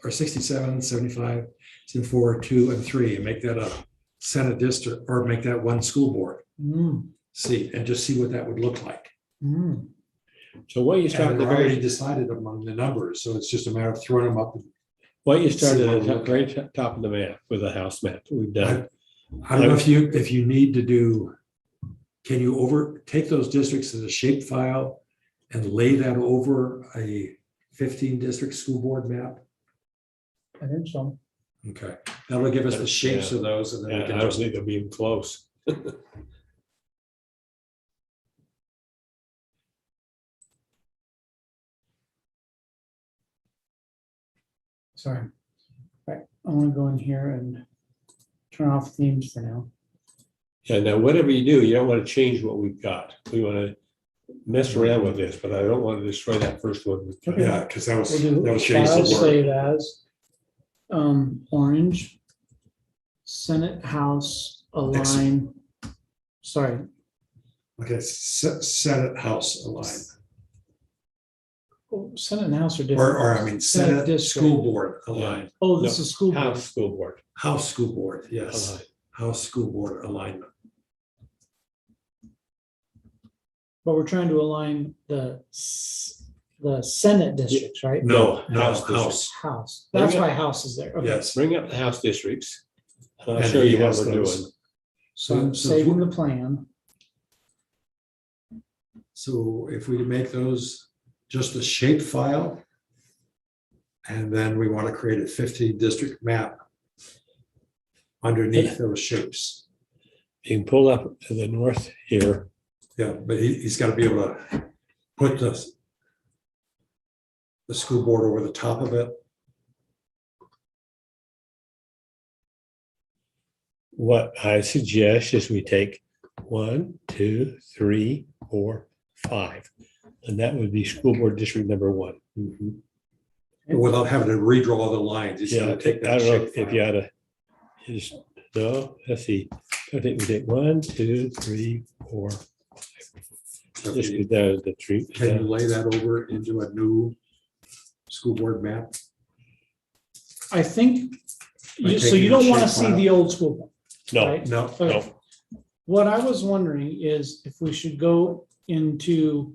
or 67, 75, so 4, 2, and 3, and make that a Senate district, or make that one school board Mm, seat, and just see what that would look like. mm. So why you start at And the they're already very, decided among the numbers, so it's just a matter of throwing them up. why you start See at what the we top- look very top of the map with the House map we've done. I don't know if you need to do, can you take those districts as a shape file and lay that over a 15 district school board map? I think so. Okay, that'll give us the shapes of those and then we Yeah, can I don't just, think they'll be even close. Sorry. Right, I want to go in here and turn off themes for now. Yeah, now whatever you do, you don't want to change what we've got. We want to mess around with this, but I don't want to destroy that first one. we've got. yeah, because that was, We'll that do was changed file the word. save as, orange, Senate, House, align, sorry, Okay, Senate House align, oh, Senate and House are different. or I mean, Senate district. School Board align, Oh, this No, is school board. House School Board. House School Board, yes, Align. House School Board alignment. But we're trying to align the Senate districts, right? No, House House, House, that's why House is there. Okay. yes. Bring up the House districts. And I'll And show he you what has we're those. doing. So I'm So- saving the plan. So if we make those just a shape file, and then we want to create a 15 district map underneath those shapes. You can pull up to the north here. Yeah, but he's got to be able to put the school board over the top of it. What I suggest is we take 1, 2, 3, 4, 5. And that would be school board district number 1. Without having to redraw the lines, he's Yeah, got to take I that don't know shape if you file. ought to, just, no, let's see. I think we take 1, 2, 3, 4. So Just Can go down to the tree. you lay that over into a new school board map? I think, By so taking you the don't want to shape see file? the old school board, No, right? No, Okay. What I was wondering is if we should go into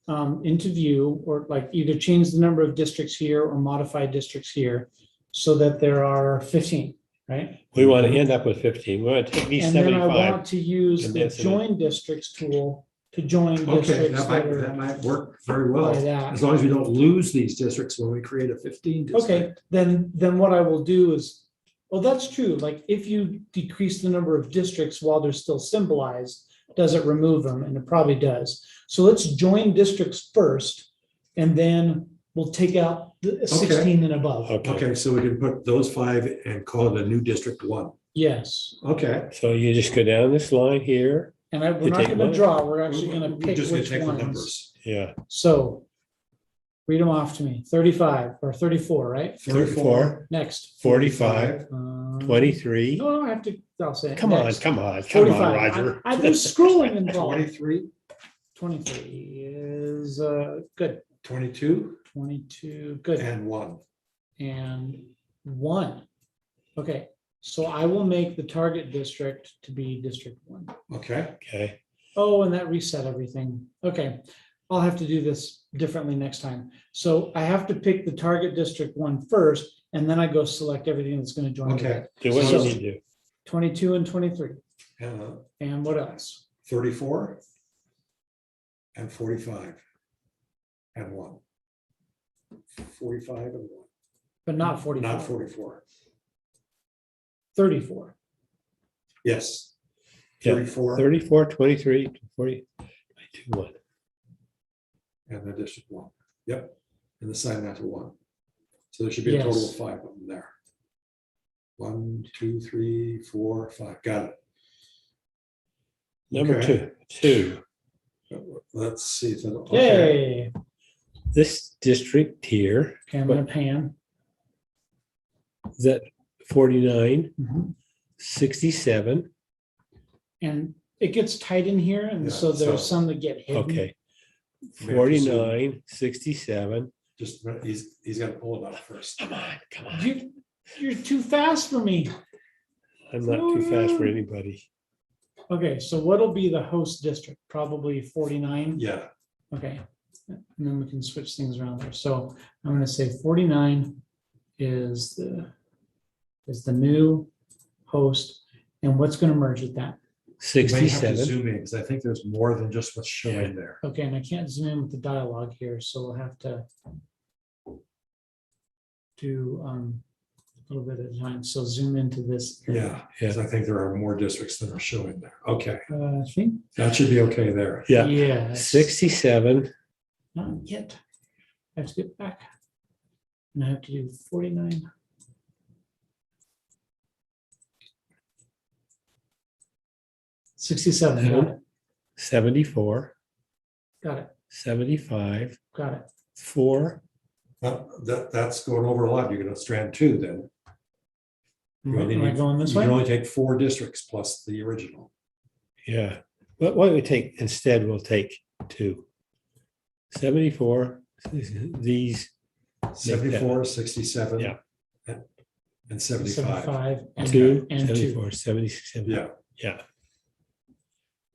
view, or like either change the number of districts here or modify districts here so that there are 15, right? we want to end up with 15. We want to take these And then I 75. want to use the condense it in. join districts tool to join okay, districts that that are might work very well, by that. as long as we don't lose these districts when we create a 15 Okay, district. then what I will do is, well, that's true. Like if you decrease the number of districts while they're still symbolized, does it remove them? And it probably does. So let's join districts first, and then we'll take out the 16 and above. Okay, Okay, so we can put those 5 and call it a new district 1. Yes, Okay. so you just go down this line here. and we're You not take gonna one. draw, we're actually gonna We're pick just gonna which take the ones. numbers. Yeah, So read them off to me. 35 or 34, right? 34, Next. 45, 23. No, I have to, I'll say it. Come on, Next. come on, 45. Roger. I've been scrolling involved. 23, 23 is good. 22, 22, good. and 1. And 1. Okay, so I will make the target district to be District 1. Okay, Okay, Oh, and that reset everything. Okay, I'll have to do this differently next time. So I have to pick the target District 1 first, and then I go select everything that's going to join. with okay. it. do what you So- need to do. 22 and 23. Uh, And what else? 34 and 45 and 1. 45 and 1, But not 44. not 44. 34. Yes. Yeah, 34 34, 23, 40, 22, 1. and the district 1. Yep, and assign that to 1. So there should be a total Yes. of 5 of them there. 1, 2, 3, 4, 5. Got it. Number Okay. two, Let's see. If okay. Yay. this district here, Okay, I'm going to pan. is at 49, Mhm. 67. And it gets tight in here, and Yeah, so there's so- some that get hidden. Okay, We have to 49, 67. Just he's got to pull it out first. Come on. You're too fast for me. I'm not too fast for anybody. Okay, so what'll be the host district? Probably 49. Yeah. Okay, and then we can switch things around there. So I'm gonna say 49 is the new host, and what's gonna merge with that? You may have to 67. zoom in because I think there's more than just what's showing there. Okay, and I can't zoom in with the dialogue here, so we'll have to do a little bit at a time. So zoom into this. area. Yeah, because I think there are more districts than are showing there. Okay, I think, that should be okay there. Yeah, yeah. 67, Not yet. I have to get back. And I have to do 49. $67, got it, 74, got it, 75, got it. 4, That's going over a lot. You're gonna strand two then. You only Am I need- going this You can way? only take 4 districts plus the original. yeah. But what we take, instead, we'll take 2. 74, these, 74, 67. Yeah. And 75. 75 and 2, and 2. 74, 77. Yeah, Yeah.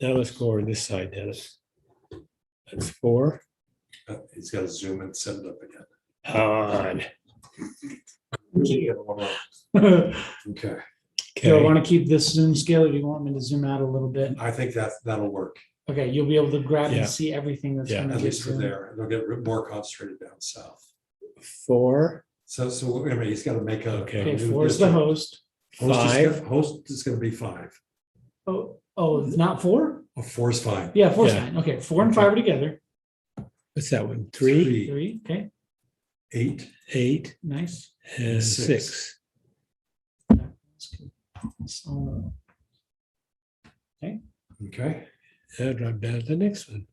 Now let's go over this side, Dennis. That's 4. he's got to zoom and set it up again. On. Okay, Do I Okay, want to keep this zoom scale or do you want me to zoom out a little bit? I think that'll work, Okay, you'll be able to grab Yeah. and see everything that's Yeah. going to at get least for zoomed. there. They'll get more concentrated down south. 4, So I mean, he's got to make a. Okay. a Okay, new 4 is the district. host. Host is gonna be 5. Oh, it's not 4? Oh, 4 is fine. Yeah, 4 is Yeah. fine. Okay, 4 and 5 are together. what's that one? 3, 3, okay, 8, 8, nice. and Six. 6. So, okay, Now drop down to the next one.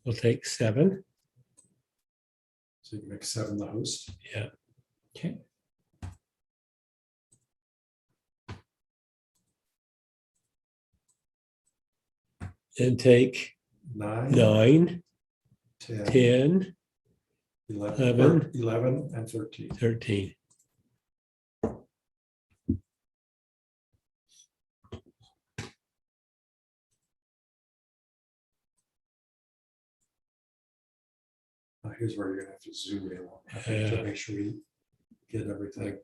We'll take 7. so you can make 7 the host. Yeah. okay, And take 9, 9, 10, 10, 11, 11 and 13. 13. Here's where you're gonna have to zoom in I think, to Yeah. make sure you get everything.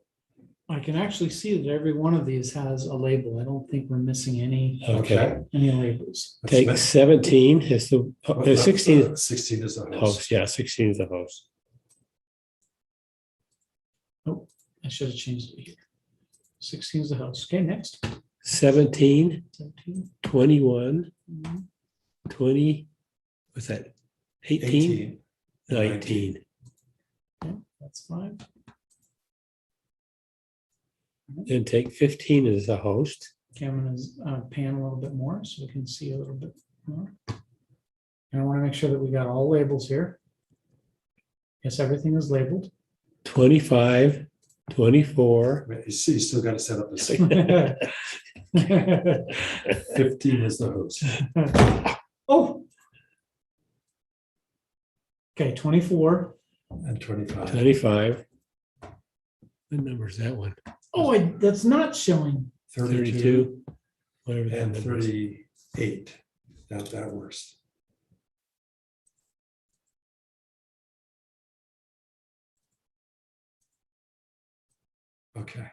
I can actually see that every one of these has a label. I don't think we're missing any Okay. labels. That's Take next. 17 is the, Well, 16 16 is the host. host. Yeah, 16 is the host. I should have changed it here. 16 is the host. Okay, next. 17, 17. 21, Mhm. 20, what's that? 18, 18, 19. Okay, that's fine. And take 15 as the host. Okay, I'm gonna pan a little bit more so we can see a little bit more. And I want to make sure that we got all labels here. Yes, everything is labeled. 25, 24. I mean, you see, you still gotta set up the same. 15 is the host. Oh. Okay, 24. And 25. 25. What number is that one? Oh, that's not showing. 32. Whatever that And number is. 38. That works. Okay,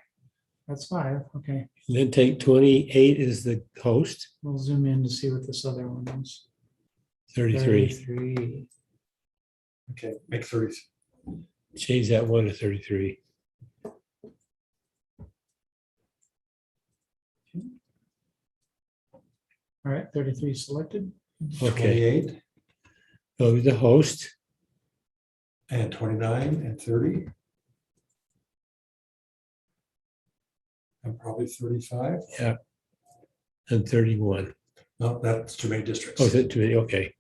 That's 5. Okay, Then take 28 as the host. we'll zoom in to see what this other one is. 33. 33. okay, make 30. Change that one to 33. All right, 33 selected. Okay. 28 Go to the host. and 29 and 30. And probably 35. Yeah. And 31. No, that's too many districts. Oh, is it too many? Okay.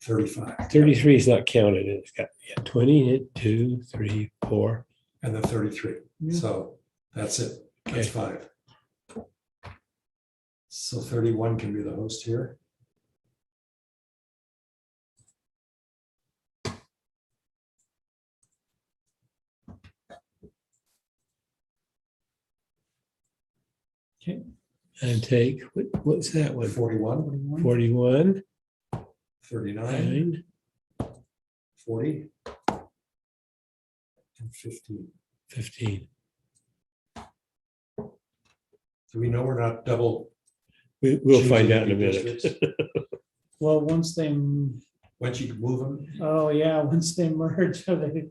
35. 33 is not counted. It's got 20, 2, 3, 4. And then 33. Yeah. So that's it. That's Okay. 5. So 31 can be the host here. Okay. And take, what's that one? 41, 41. 41, 39, 9, 40. And 15. 15. Do we know we're not double? We'll find choosing out in a any minute. districts? Well, once they, Once you move them, oh yeah, once they merge, they,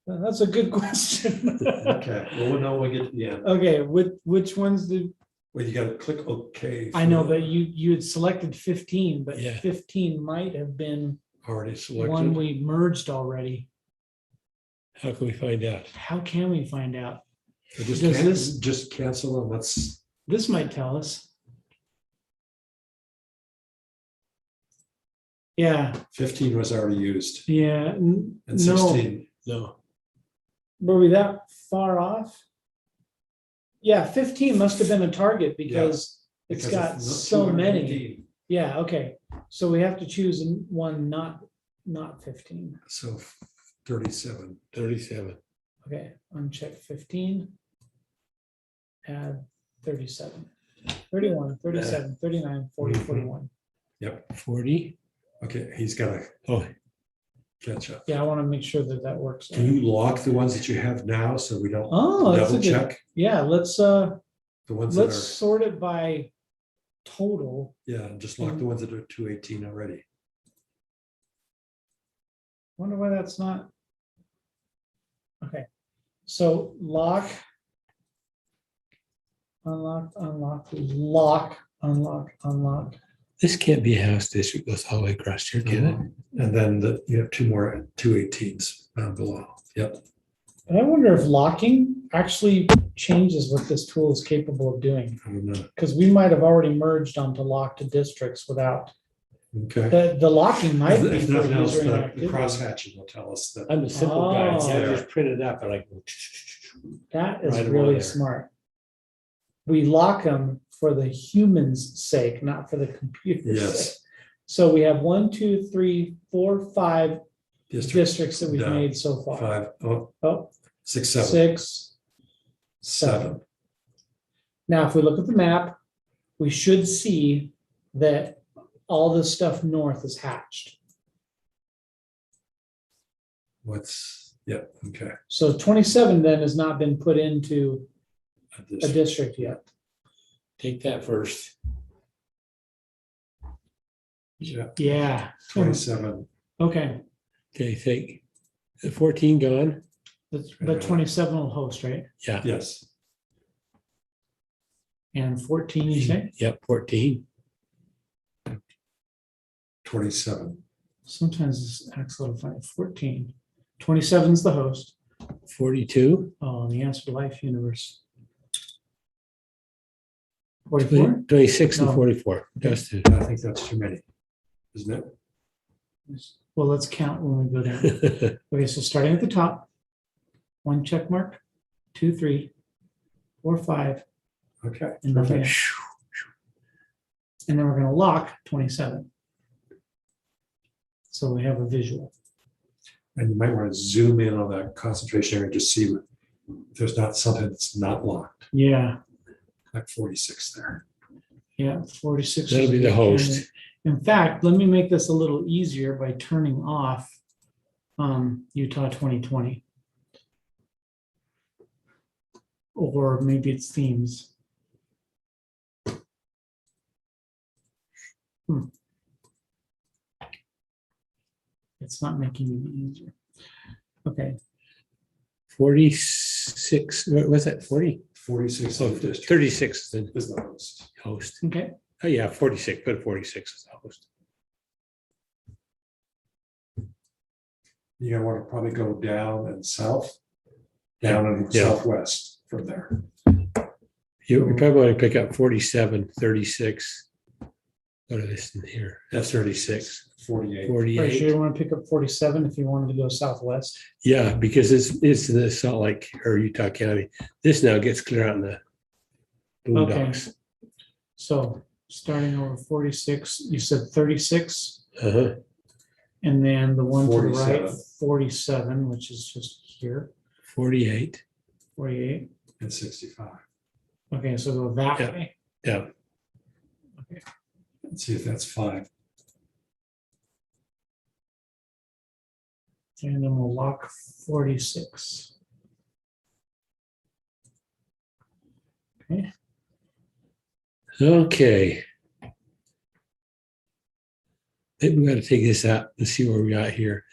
That's a good question. Okay, well, we'll know when we get to the end. Okay, which ones did, Well, you gotta click OK. I know for- that you had selected 15, but Yeah. 15 might have been Already one selected. we merged already. How can we find out? How can we find out? So Just does this- just cancel and let's, This might tell us. Yeah, 15 was already used yeah, and no, 16. No. were we that far off? Yeah, 15 must have been a target because it's because got of so many. 218. Yeah, okay, so we have to choose one not 15. So 37. 37. Okay, uncheck 15. Add 37, 31, 37, 39, 40, Mhm. 41. 40. Okay, he's gotta Oh, catch up. Yeah, I want to make sure that that works. Can you lock the ones that you have now so we don't Oh, that's a double good, check? yeah, let's The ones that let's are, sort it by total. yeah, just lock the ones that are 218 already. Wonder why that's not. Okay, so lock. Unlock, unlock, lock, unlock, unlock. this can't be a house district goes all the way across here, can it? And then you have 2 more 218s down below. Yep. But I wonder if locking actually changes what this tool is capable of doing, I don't know. because we might have already merged onto locked districts without, Okay. the locking might be If for nothing else, user the inactivity. cross hatching will tell us that. I'm a simple guy. so I Oh. just print it up and I go. That is Right along really there. smart. We lock them for the human's sake, not for the computer's Yes. sake. So we have 1, 2, 3, 4, 5 districts that we've done. made so far. 5, oh, Oh, 6, 7, 6, 7. Now, if we look at the map, we should see that all this stuff north is hatched. Okay. So 27 then has not been put into a Addition. district yet. Take that first. Yeah, Yeah. 27. Okay, Okay, take 14 gone. but 27 will host, right? Yeah. Yes. And 14, you say? Yep, 14. 27. Sometimes it's excellent. 14. 27 is the host. 42. Oh, the answer to life universe. 44? 26 and No. 44. Just two. I think that's too many, isn't it? Well, let's count when we go down. Okay, so starting at the top, 1 check mark, 2, 3, 4, 5, Okay. and nothing perfect. else. And then we're gonna lock 27. So we have a visual. And you might want to zoom in on that concentration area to see if there's not something that's not locked, Yeah, like 46 there. yeah, 46. That'll is be a the good host. candidate. In fact, let me make this a little easier by turning off Utah 2020. Or maybe it's themes. It's not making it easier. Okay, 46. What was that? 40? 46 Oh, in the district 36 is the is the host. host. okay. Oh, yeah, 46. Put 46 as the host. You're gonna want to probably go down and south, down and Yeah. southwest from there. You probably want to pick up 47, 36. What are this in here? That's 36, 48. Are you 48. sure you want to pick up 47 if you wanted to go southwest? Yeah, because it's in the Salt Lake or Utah County. This now gets clear out in the boondocks. So starting over 46, you said 36, Uh-huh. and then the one to the right, 47. 47, which is just here, 48. 48. And 65. Okay, so go that Yeah. way. Yeah. Let's see if that's 5. And then we'll lock 46. Okay, Okay. Maybe we got to take this out and see where we got here.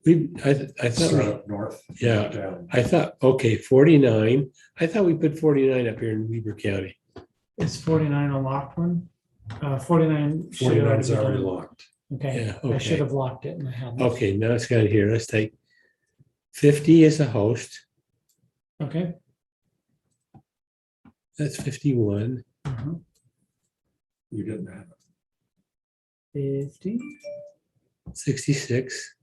I thought, Start we- up north. Yeah. Down. I thought, okay, 49. I thought we put 49 up here in Weber County. Is 49 a locked one? 49. should already 49 is be already done. locked. Okay, Yeah, I should okay. have locked it and I haven't. Okay, now it's got it here. Let's take 50 as a host. Okay. That's 51. uh-huh. You didn't have it. 50. 66.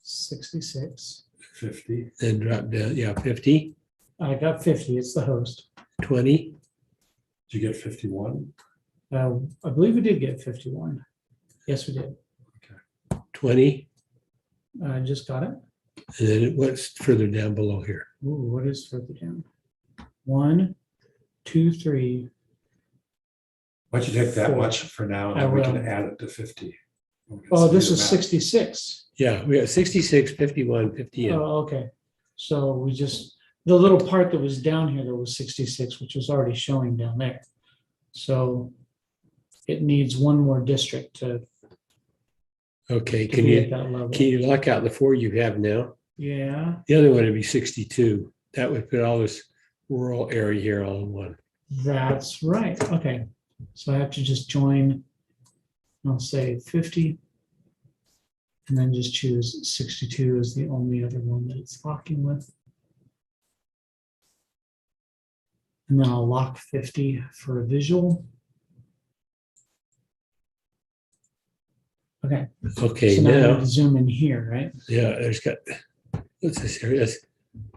66. 50. Then drop down. Yeah, 50. I got 50. It's the host. 20. Did you get 51? I believe we did get 51. Yes, we did. 20. I just got it. And then what's further down below here? Ooh, what is further down? 1, 2, 3. Why don't you take that 4. much for now, and I then we can will. add it to 50. Oh, this is is 66. Yeah, we got 66, 51, 50. Oh, okay. So we just, the little part that was down here, that was 66, which was already showing down there. So it needs one more district to Okay, to be at that level. can you lock out the 4 you have now? Yeah, The other one would be 62. That would put all this rural area here all in one. that's right. Okay. So I have to just join, I'll say 50. And then just choose 62 as the only other one that it's locking with. And then I'll lock 50 for a visual. Okay, Okay, so now I need now, to zoom in here, right? yeah, there's got, what's this here?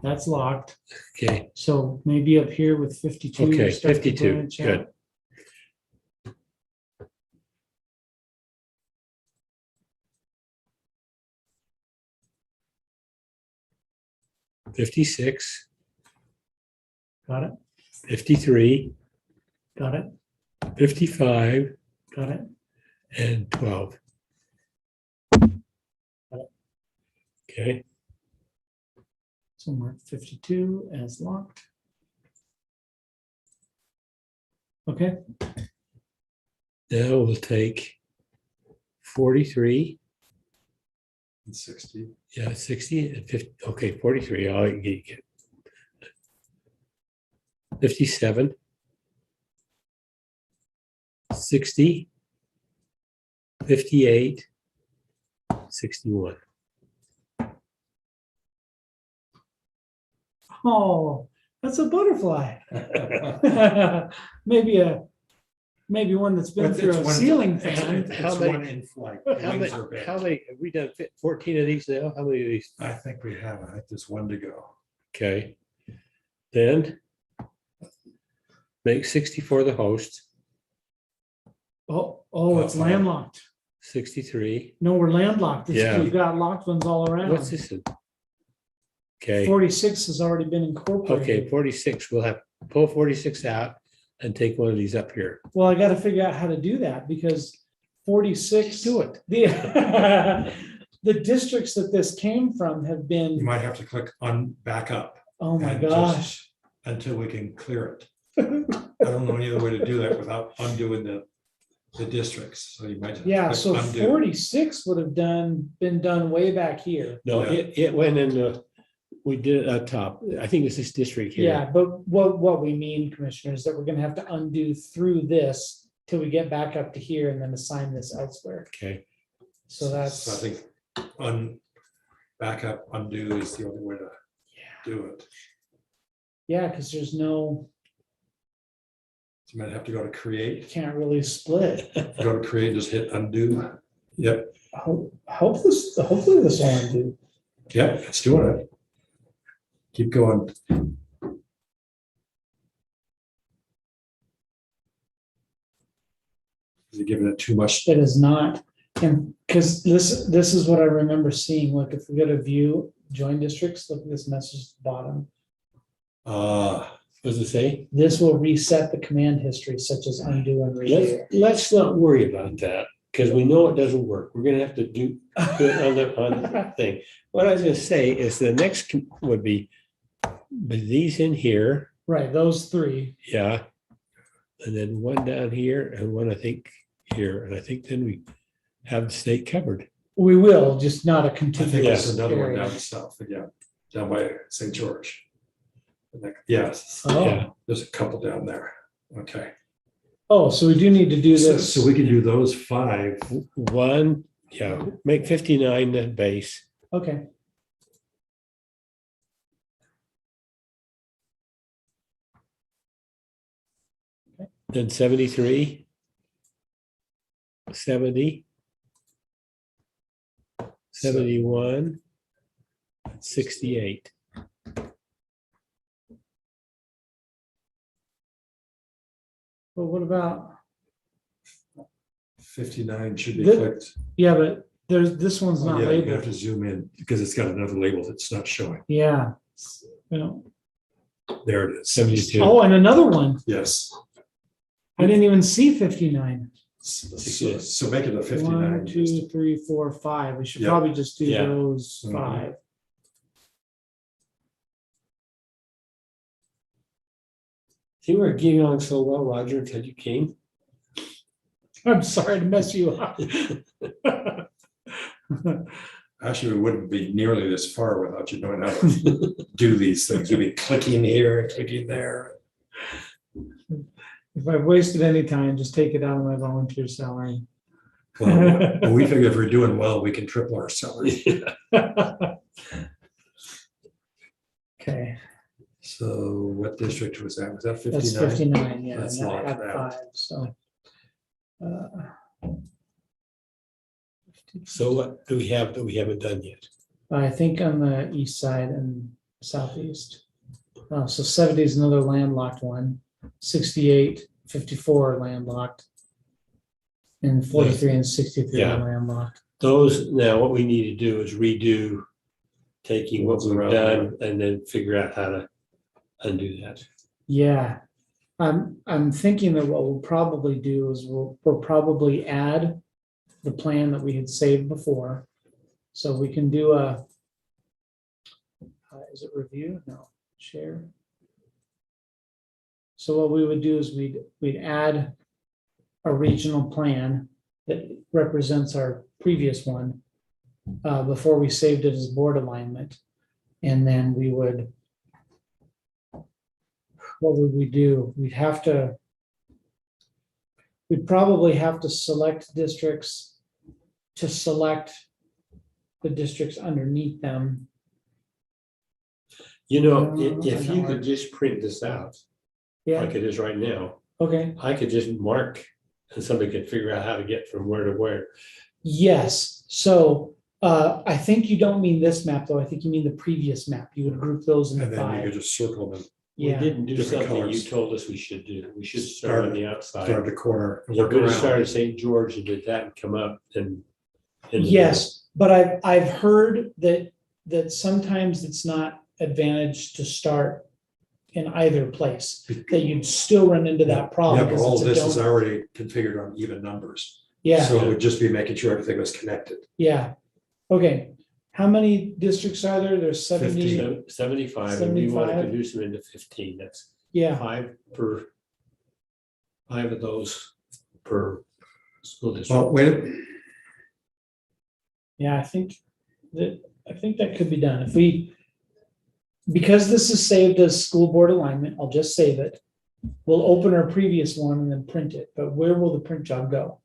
That's locked. Okay, So maybe up here with 52. okay, start to 52, branch out. good. $56, Got it, $53, got it, $55, got it. and $12. Okay, So mark 52 as locked. Okay, now we'll take 43, And 60. yeah, 60 and 50, okay, 43, I'll get 57, 60, 58, 61. oh, that's a butterfly. Maybe one that's been through a ceiling fan. How It's many- one in flight. How Wings many, are big. how many, have we done 14 of these now? How many of these? I think we have. I think there's one to go. Okay. Then make 64 the host, Oh, it's Uh-oh. landlocked. 63. No, we're landlocked. Yeah. We've got locked ones all around. What's this in? Okay, 46 has already been incorporated. okay, 46, we'll have, pull 46 out and take one of these up here. Well, I gotta figure out how to do that because 46. Do it. The, the districts that this came from have You been, might have to click on back up oh my and just- gosh. until we can clear it. I don't know any other way to do that without undoing the districts. So you might. just Yeah, click so undo. 46 would have been done way back here. No, Yeah. it went in the, we did it up top. I think it's this district here. Yeah, but what we mean, Commissioner, is that we're gonna have to undo through this till we get back up to here and then assign this elsewhere. Okay, So that's, So I think back up, undo is the only way to do it. yeah, because there's no, So you might have to go to create, can't really split. go to create, just hit undo. Yep, Hopefully this will undo. yep, it's doing it. Keep going. Is it giving it too much? It is not, and because this is what I remember seeing, like if we go to view join districts, look at this message at the bottom. Uh, what does it say? This will reset the command history such as undo and redo. Let's not worry about that, because we know it doesn't work. We're gonna have to do it on the thing. What I was gonna say is the next would be these in here, Right, those three. yeah. And then one down here and one, I think, here, and I think then we have the state covered. We will, just not a I think contiguous there's another one area. down south, yeah, down by St. George. Yes, Oh, there's a couple down there. Okay. oh, so we do need to do So this. so we can do those 5. One, yeah, make 59 the base. Okay, Then 73, 70, 71, 68. but what about, 59 should be Thi- clicked. yeah, but there's, this one's Oh, not yeah, you have labeled. to zoom in because it's got another label that's not showing. Yeah. Well, There it is. 72. oh, and another one. Yes. I didn't even see 59. So make it a 1, 59. 2, 3, 4, 5. We should Yeah. probably just do Yeah. those Mhm. 5. You were getting on so well, Roger, until you came. I'm sorry to mess you up. Actually, we wouldn't be nearly this far without you knowing how to do these things. You'd be clicking here and clicking there. If I've wasted any time, just take it out of my volunteer salary. Well, we figure if we're doing well, we can triple our salary. Okay, So what district was that? Was that that's 59? 59, yeah, That's and I locked had out. 5, so. So what do we have that we haven't done yet? I think on the east side and southeast. Oh, so 70 is another landlocked one, 68, 54 are landlocked. And 43 and 63 Yeah. are landlocked. Those, now what we need to do is redo, taking what What's we've around done and then figure out how to undo that. Yeah, I'm thinking that what we'll probably do is we'll probably add the plan that we had saved before. So we can do a, is it review? No, share. So what we would do is we'd add a regional plan that represents our previous one before we saved it as board alignment. And then we would, what would we do? We'd probably have to select districts to select the districts underneath them. You know, No, if I you know. could just print this out Yeah, like it is right now, okay, I could just mark and somebody could figure out how to get from where to where. yes, so I think you don't mean this map, though, I think you mean the previous map, you would group those And into then you could 5. just circle them, We Yeah, didn't do Different something you colors. told us we should do. We should start on the outside. start at the corner and You work could have around. started St. George and did that and come up and. in the yes, but I've heard that sometimes it's not advantage to start in either place, that you'd still run into that Yeah, problem. but because all it's a this is donut. already configured on even numbers. Yeah, So it would just be making sure everything was connected. yeah, okay, how many districts are there? There's 70, 50. 75, and we want to 75. reduce them into 15. That's yeah, 5 of those per school district. Well, wait, yeah, I think that could be done, if we, because this is saved as school board alignment, I'll just save it. We'll open our previous one and then print it, but where will the print job go?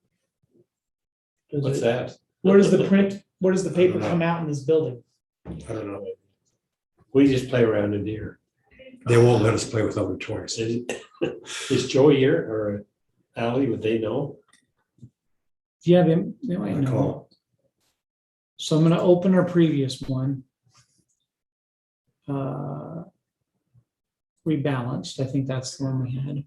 Does What's it- that? Where does the print, where does the paper don't know. come out in this building? I don't know. We just play around in here. They won't let us play with other toys. Is Joey here or Ally, would they know? Yeah, they might I know. call. So I'm gonna open our previous one. Rebalanced, I think that's the one we had.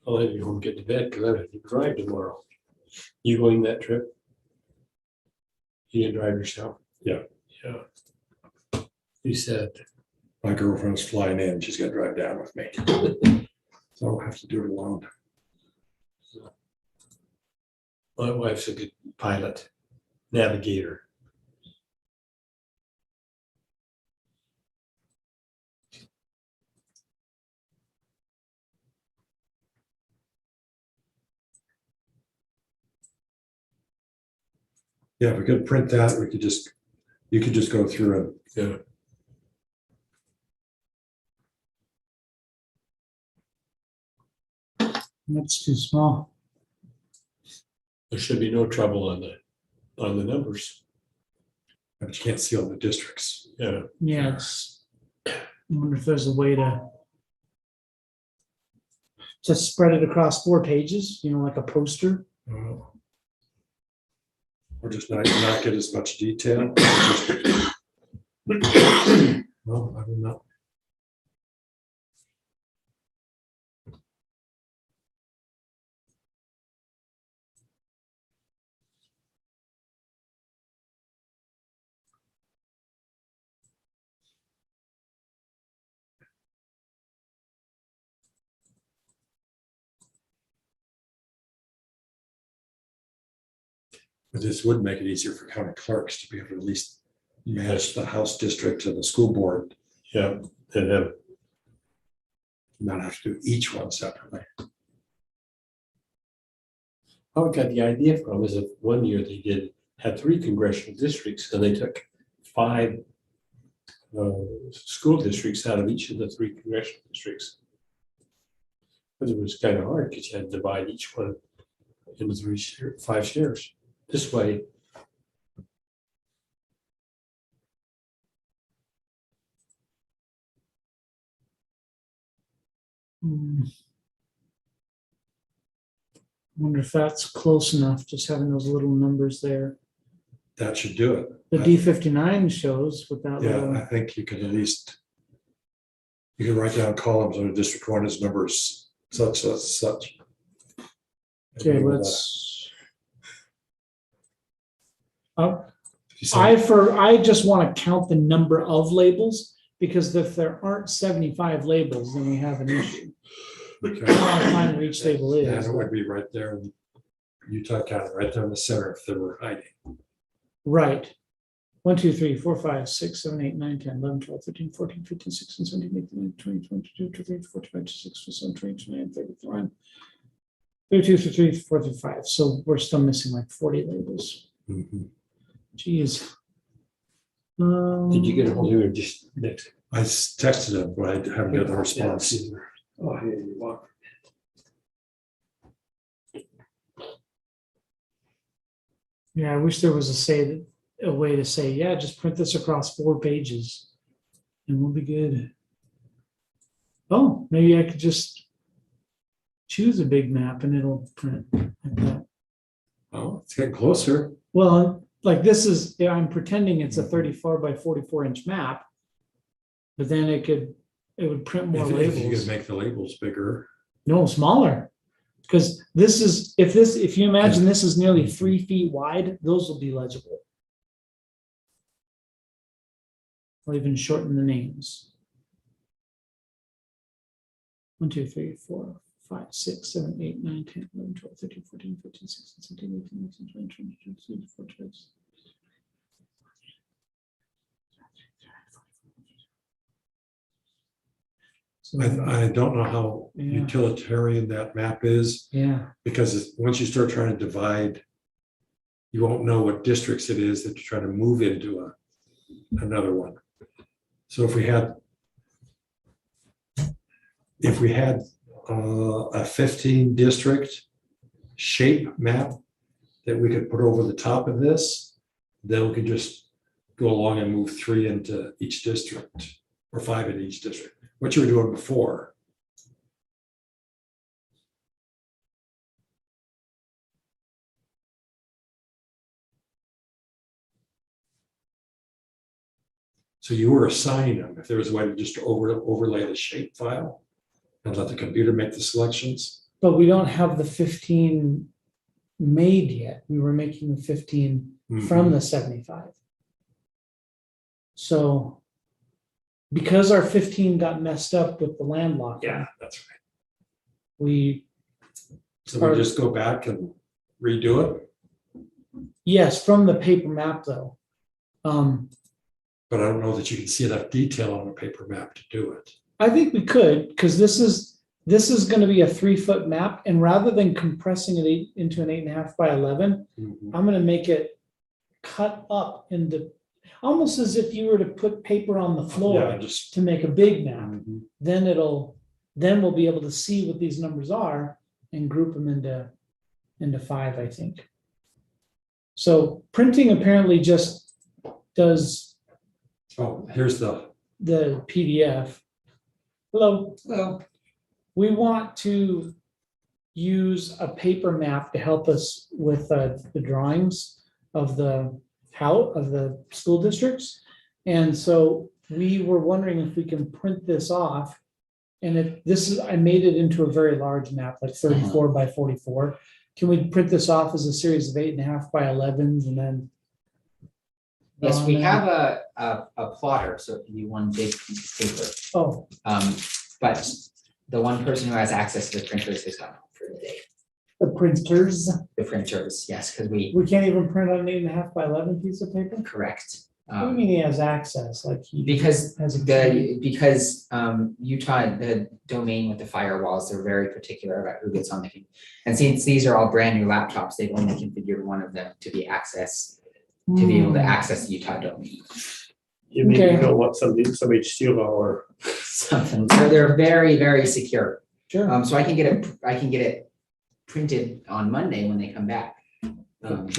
I'll have you home, get to bed, because I have to drive tomorrow. You going that trip? You didn't drive yourself? Yeah. Yeah. You said, My girlfriend's flying in. She's gonna drive down with me. So I'll have to do it alone. My wife's a good pilot, navigator. Yeah, if we could print that, you could just go through Yeah. That's too small. There should be no trouble on the numbers. but you can't see all the districts. Yeah. Yeah, it's, I wonder if there's a way to spread it across 4 pages, like a poster. Or just not get as much detail. Well, I don't know. But this would make it easier for county clerks to be able to at least manage the House district and the school board, Yeah, and have, not have to do each one separately. how I got the idea from is that one year they had 3 congressional districts and they took 5 school districts out of each of the 3 congressional districts. But it was kind of hard because you had to divide each one into 5 shares. This way, Wonder if that's close enough, just having those little numbers there. That should do it. The D59 shows with that Yeah, little, I think you could at least, you can write down columns under District 1 as numbers such, such. okay, Maybe let's. if you say- I just want to count the number of labels, because if there aren't 75 labels, then we have an issue. I Okay. don't want to find where each label Yeah, is. and it would be right there in Utah County, right there in the center if they were hiding. Right. 1, 2, 3, 4, 5, 6, 7, 8, 9, 10, 11, 12, 13, 14, 15, 16, 17, 18, 19, 20, 22, 23, 24, 25, 26, 27, 28, 29, 30, 31, 32, 33, 34, 35. So we're still missing like 40 labels. Mhm. Jeez. did you get a hold of it just next? I texted him, but I haven't gotten a response. Oh, here you are. Yeah, I wish there was a way to say, yeah, just print this across 4 pages and we'll be good. Oh, maybe I could just choose a big map and it'll print like that. Oh, it's getting closer. Well, like this is, yeah, I'm pretending it's a 34 by 44 inch map. But then it would print more If you labels. could make the labels bigger. No, smaller. Because this is, if you imagine this is nearly 3 feet wide, those will be legible. Or even shorten the names. 1, 2, 3, 4, 5, 6, 7, 8, 9, 10, 11, 12, 13, 14, 15, 16, 17, 18, 19, 20, 21, 22, 23, 24, 25. So, I don't know how Yeah. utilitarian that map is, yeah, because once you start trying to divide, you won't know what districts it is that you're trying to move into another one. So if we had a 15 district shape map that we could put over the top of this, then we could just go along and move 3 into each district or 5 in each district, what you were doing before. So you were assigning them, if there was a way to just overlay the shape file and let the computer make the selections. but we don't have the 15 made yet. We were making the 15 from the 75. So because our 15 got messed up with the landlocked, Yeah, that's right. we So we just go back and redo it. Yes, from the paper map though. But I don't know that you can see enough detail on a paper map to do it. I think we could, because this is gonna be a 3-foot map, and rather than compressing it into an 8.5 by 11, I'm gonna make it cut up into, almost as if you were to put paper on the Yeah, floor just. to make a big map. Mhm. Then we'll be able to see what these numbers are and group them into 5, I think. So printing apparently just does Oh, here's the, PDF. Hello. Well, We want to use a paper map to help us with the drawings of the school districts. And so we were wondering if we can print this off. And I made it into a very large map, like 34 by 44. Can we print this off as a series of 8.5 by 11s and then? yes, we on have a plotter, so it can be one big piece of paper. Oh, But the one person who has access to the printers is gone for the day. the printers. The printers, yes, because we, We can't even print on an 8.5 by 11 piece of paper? correct. What do you mean he has access, like he Because has a key? Utah, the domain with the firewalls, they're very particular about who gets on the. And since these are all brand new laptops, they've only configured one of them to be able to access the Utah domain. You mean Okay. you don't want somebody to steal our, Something, so they're very, very secure. Sure. So I can get it printed on Monday when they come back. are you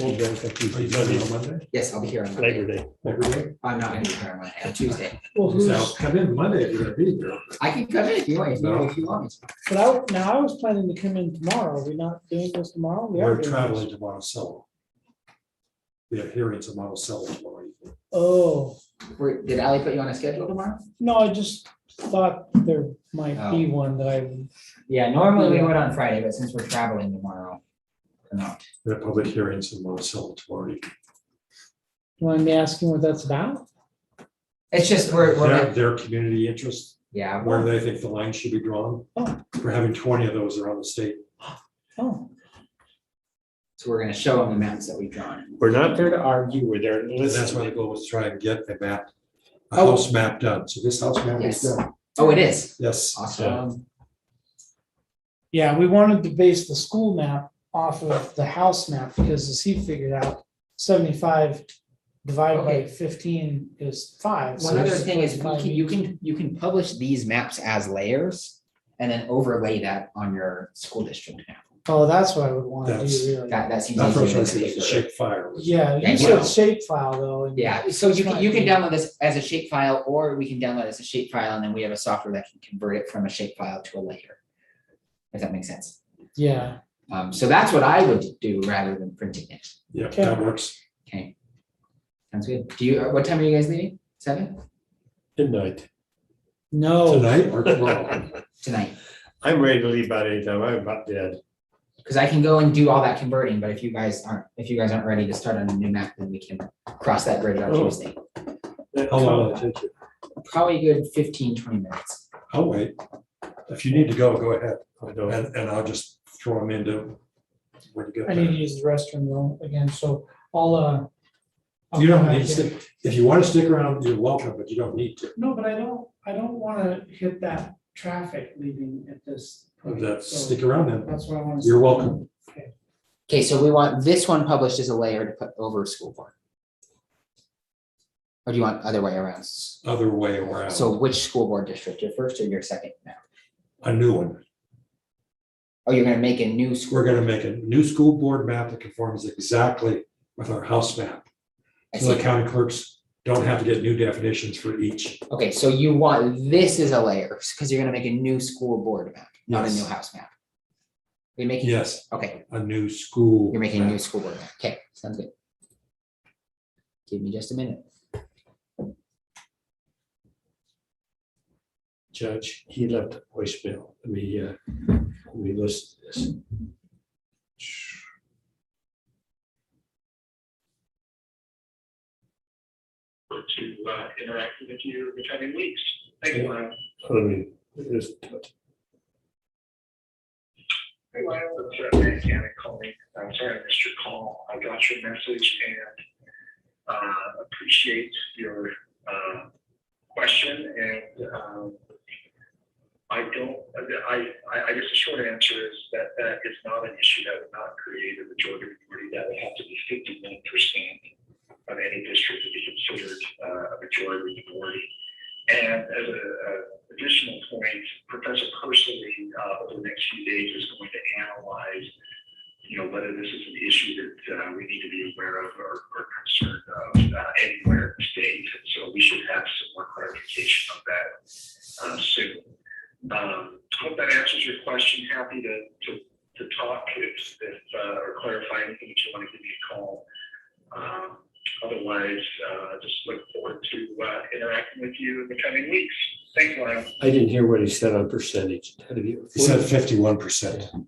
coming on Monday? Yes, I'll be here on Monday. Labor Day. Labor Day? I'm not gonna be here on Monday, on Tuesday. Well, Now, come in Monday if you're gonna be here. I can come in if you want, if you want me to. but I was planning to come in tomorrow. Are we not doing this tomorrow? We are We're doing this. traveling to Monticello. We have hearings in Monticello tomorrow evening. Oh, Did Ally put you on a schedule tomorrow? no, I just thought there might be one that I, Yeah, normally we would on Friday, but since we're traveling tomorrow, no. We have public hearings in Monticello tomorrow evening. you want me asking what that's about? It's just, Their community interest, yeah, where they think the line should be drawn. Oh. We're having 20 of those around the state. Oh, so we're gonna show them the maps that we've drawn. We're not there to argue, we're there to And that's why the listen. goal was to try and get a Oh. house map done. So this house map is Yes. done. Oh, it is? Yes. Awesome. yeah, we wanted to base the school map off of the house map because as he figured out, 75 divided by Okay. 15 is 5. so One other it's thing is, five you can publish these maps as layers and then overlay that on your school district map. Oh, that's what I would want to That's- do, really. That seems. Not easier first, than I see paper. shape fire. Yeah, Yeah, you well. said shapefile though. and Yeah, so you that's can fine. download this as a shapefile, or we can download it as a shapefile, and then we have a software that can convert it from a shapefile to a layer. If that makes sense. Yeah, So that's what I would do rather than printing it. Yeah, Okay. that works. Okay. Sounds good. What time are you guys leaving? 7? Midnight. no, Tonight or tomorrow? Tonight. I'm ready to leave by any time, I'm about dead. Because I can go and do all that converting, but if you guys aren't ready to start on a new map, then we can cross that bridge on Oh. Tuesday. How long will it take you? Probably a good 15-20 minutes. I'll wait. If you need to go ahead. I don't, And I'll just throw them into when you get I need to there. use the restroom though, again, so I'll You come don't back need to in. stick, if you want to stick around, you're welcome, but you don't need to. No, but I don't wanna hit that traffic leaving at this point. That's, so stick around then. That's what I want to. You're welcome. Okay, so we want this one published as a layer to put over a school board. Or do you want other way around? Other way around. So which school board district, your first or your second now? A new one. Oh, you're gonna make a new school. We're gonna make a new school board map that conforms exactly with our house map. I So the see. county clerks don't have to get new definitions for each. Okay, so you want this as a layer, because you're gonna make a new school board map, not a Yes. new house map. You're making. Yes, Okay, a new school. you're making a new map. school board map. Okay, sounds good. Give me just a minute. Judge, he left a voicemail, let me listen to this. To interact with you in the coming weeks. Thank you, Ryan. Let me just. Hey, Lyle, it's Mechanic calling. I'm sorry I missed your call. I got your message and appreciate your question. And I guess the short answer is that that is not an issue that would not create a majority minority. That would have to be 51% of any district to be considered a majority minority. And as an additional point, Professor Pursley over the next few days is going to analyze, whether this is an issue that we need to be aware of or concerned of anywhere in the state. And so we should have some more clarification on that soon. Hope that answers your question. Happy to talk or clarify anything that you want to give me a call. Otherwise, just look forward to interacting with you in the coming weeks. Thanks, Lyle. I didn't hear what he said on percentage. He said 51%.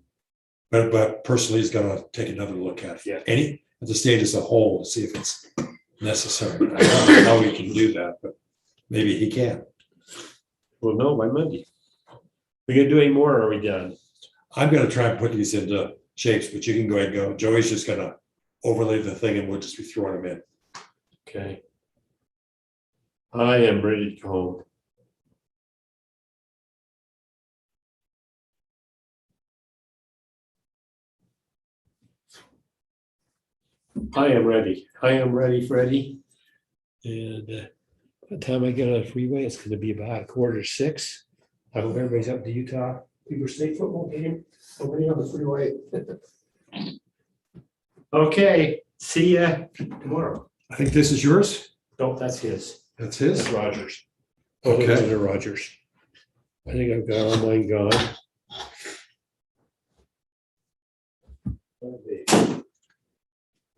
But personally, he's gonna take another look at Yeah. at the state as a whole to see if it's necessary. I don't know how we can do that, but maybe he can. Well, no, by Monday. We gonna do any more or are we done? I'm gonna try and put these into shapes, but you can go ahead and go. Joey's just gonna overlay the thing and we'll just be throwing them in. Okay. I am ready to go home. I am ready. I am ready, Freddie. And by the time I get on the freeway, it's gonna be about 5:45. I hope everybody's up to Utah Weber State football game. Already on the freeway. Okay, see ya tomorrow. I think this is yours. No, that's his. That's his. That's Rogers. Okay. Those are Rogers. I think I've got all mine gone.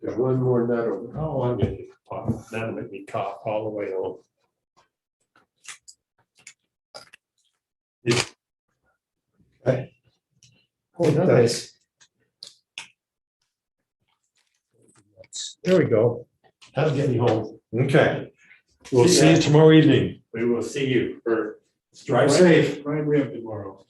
There's one more nut over. Oh, I'm gonna pop. That'll make me cough all the way home. Okay. Oh, nice. There we go. That'll get me home. Okay. We'll See see ya. you tomorrow evening. We will see you for Drive safe. prime rib tomorrow.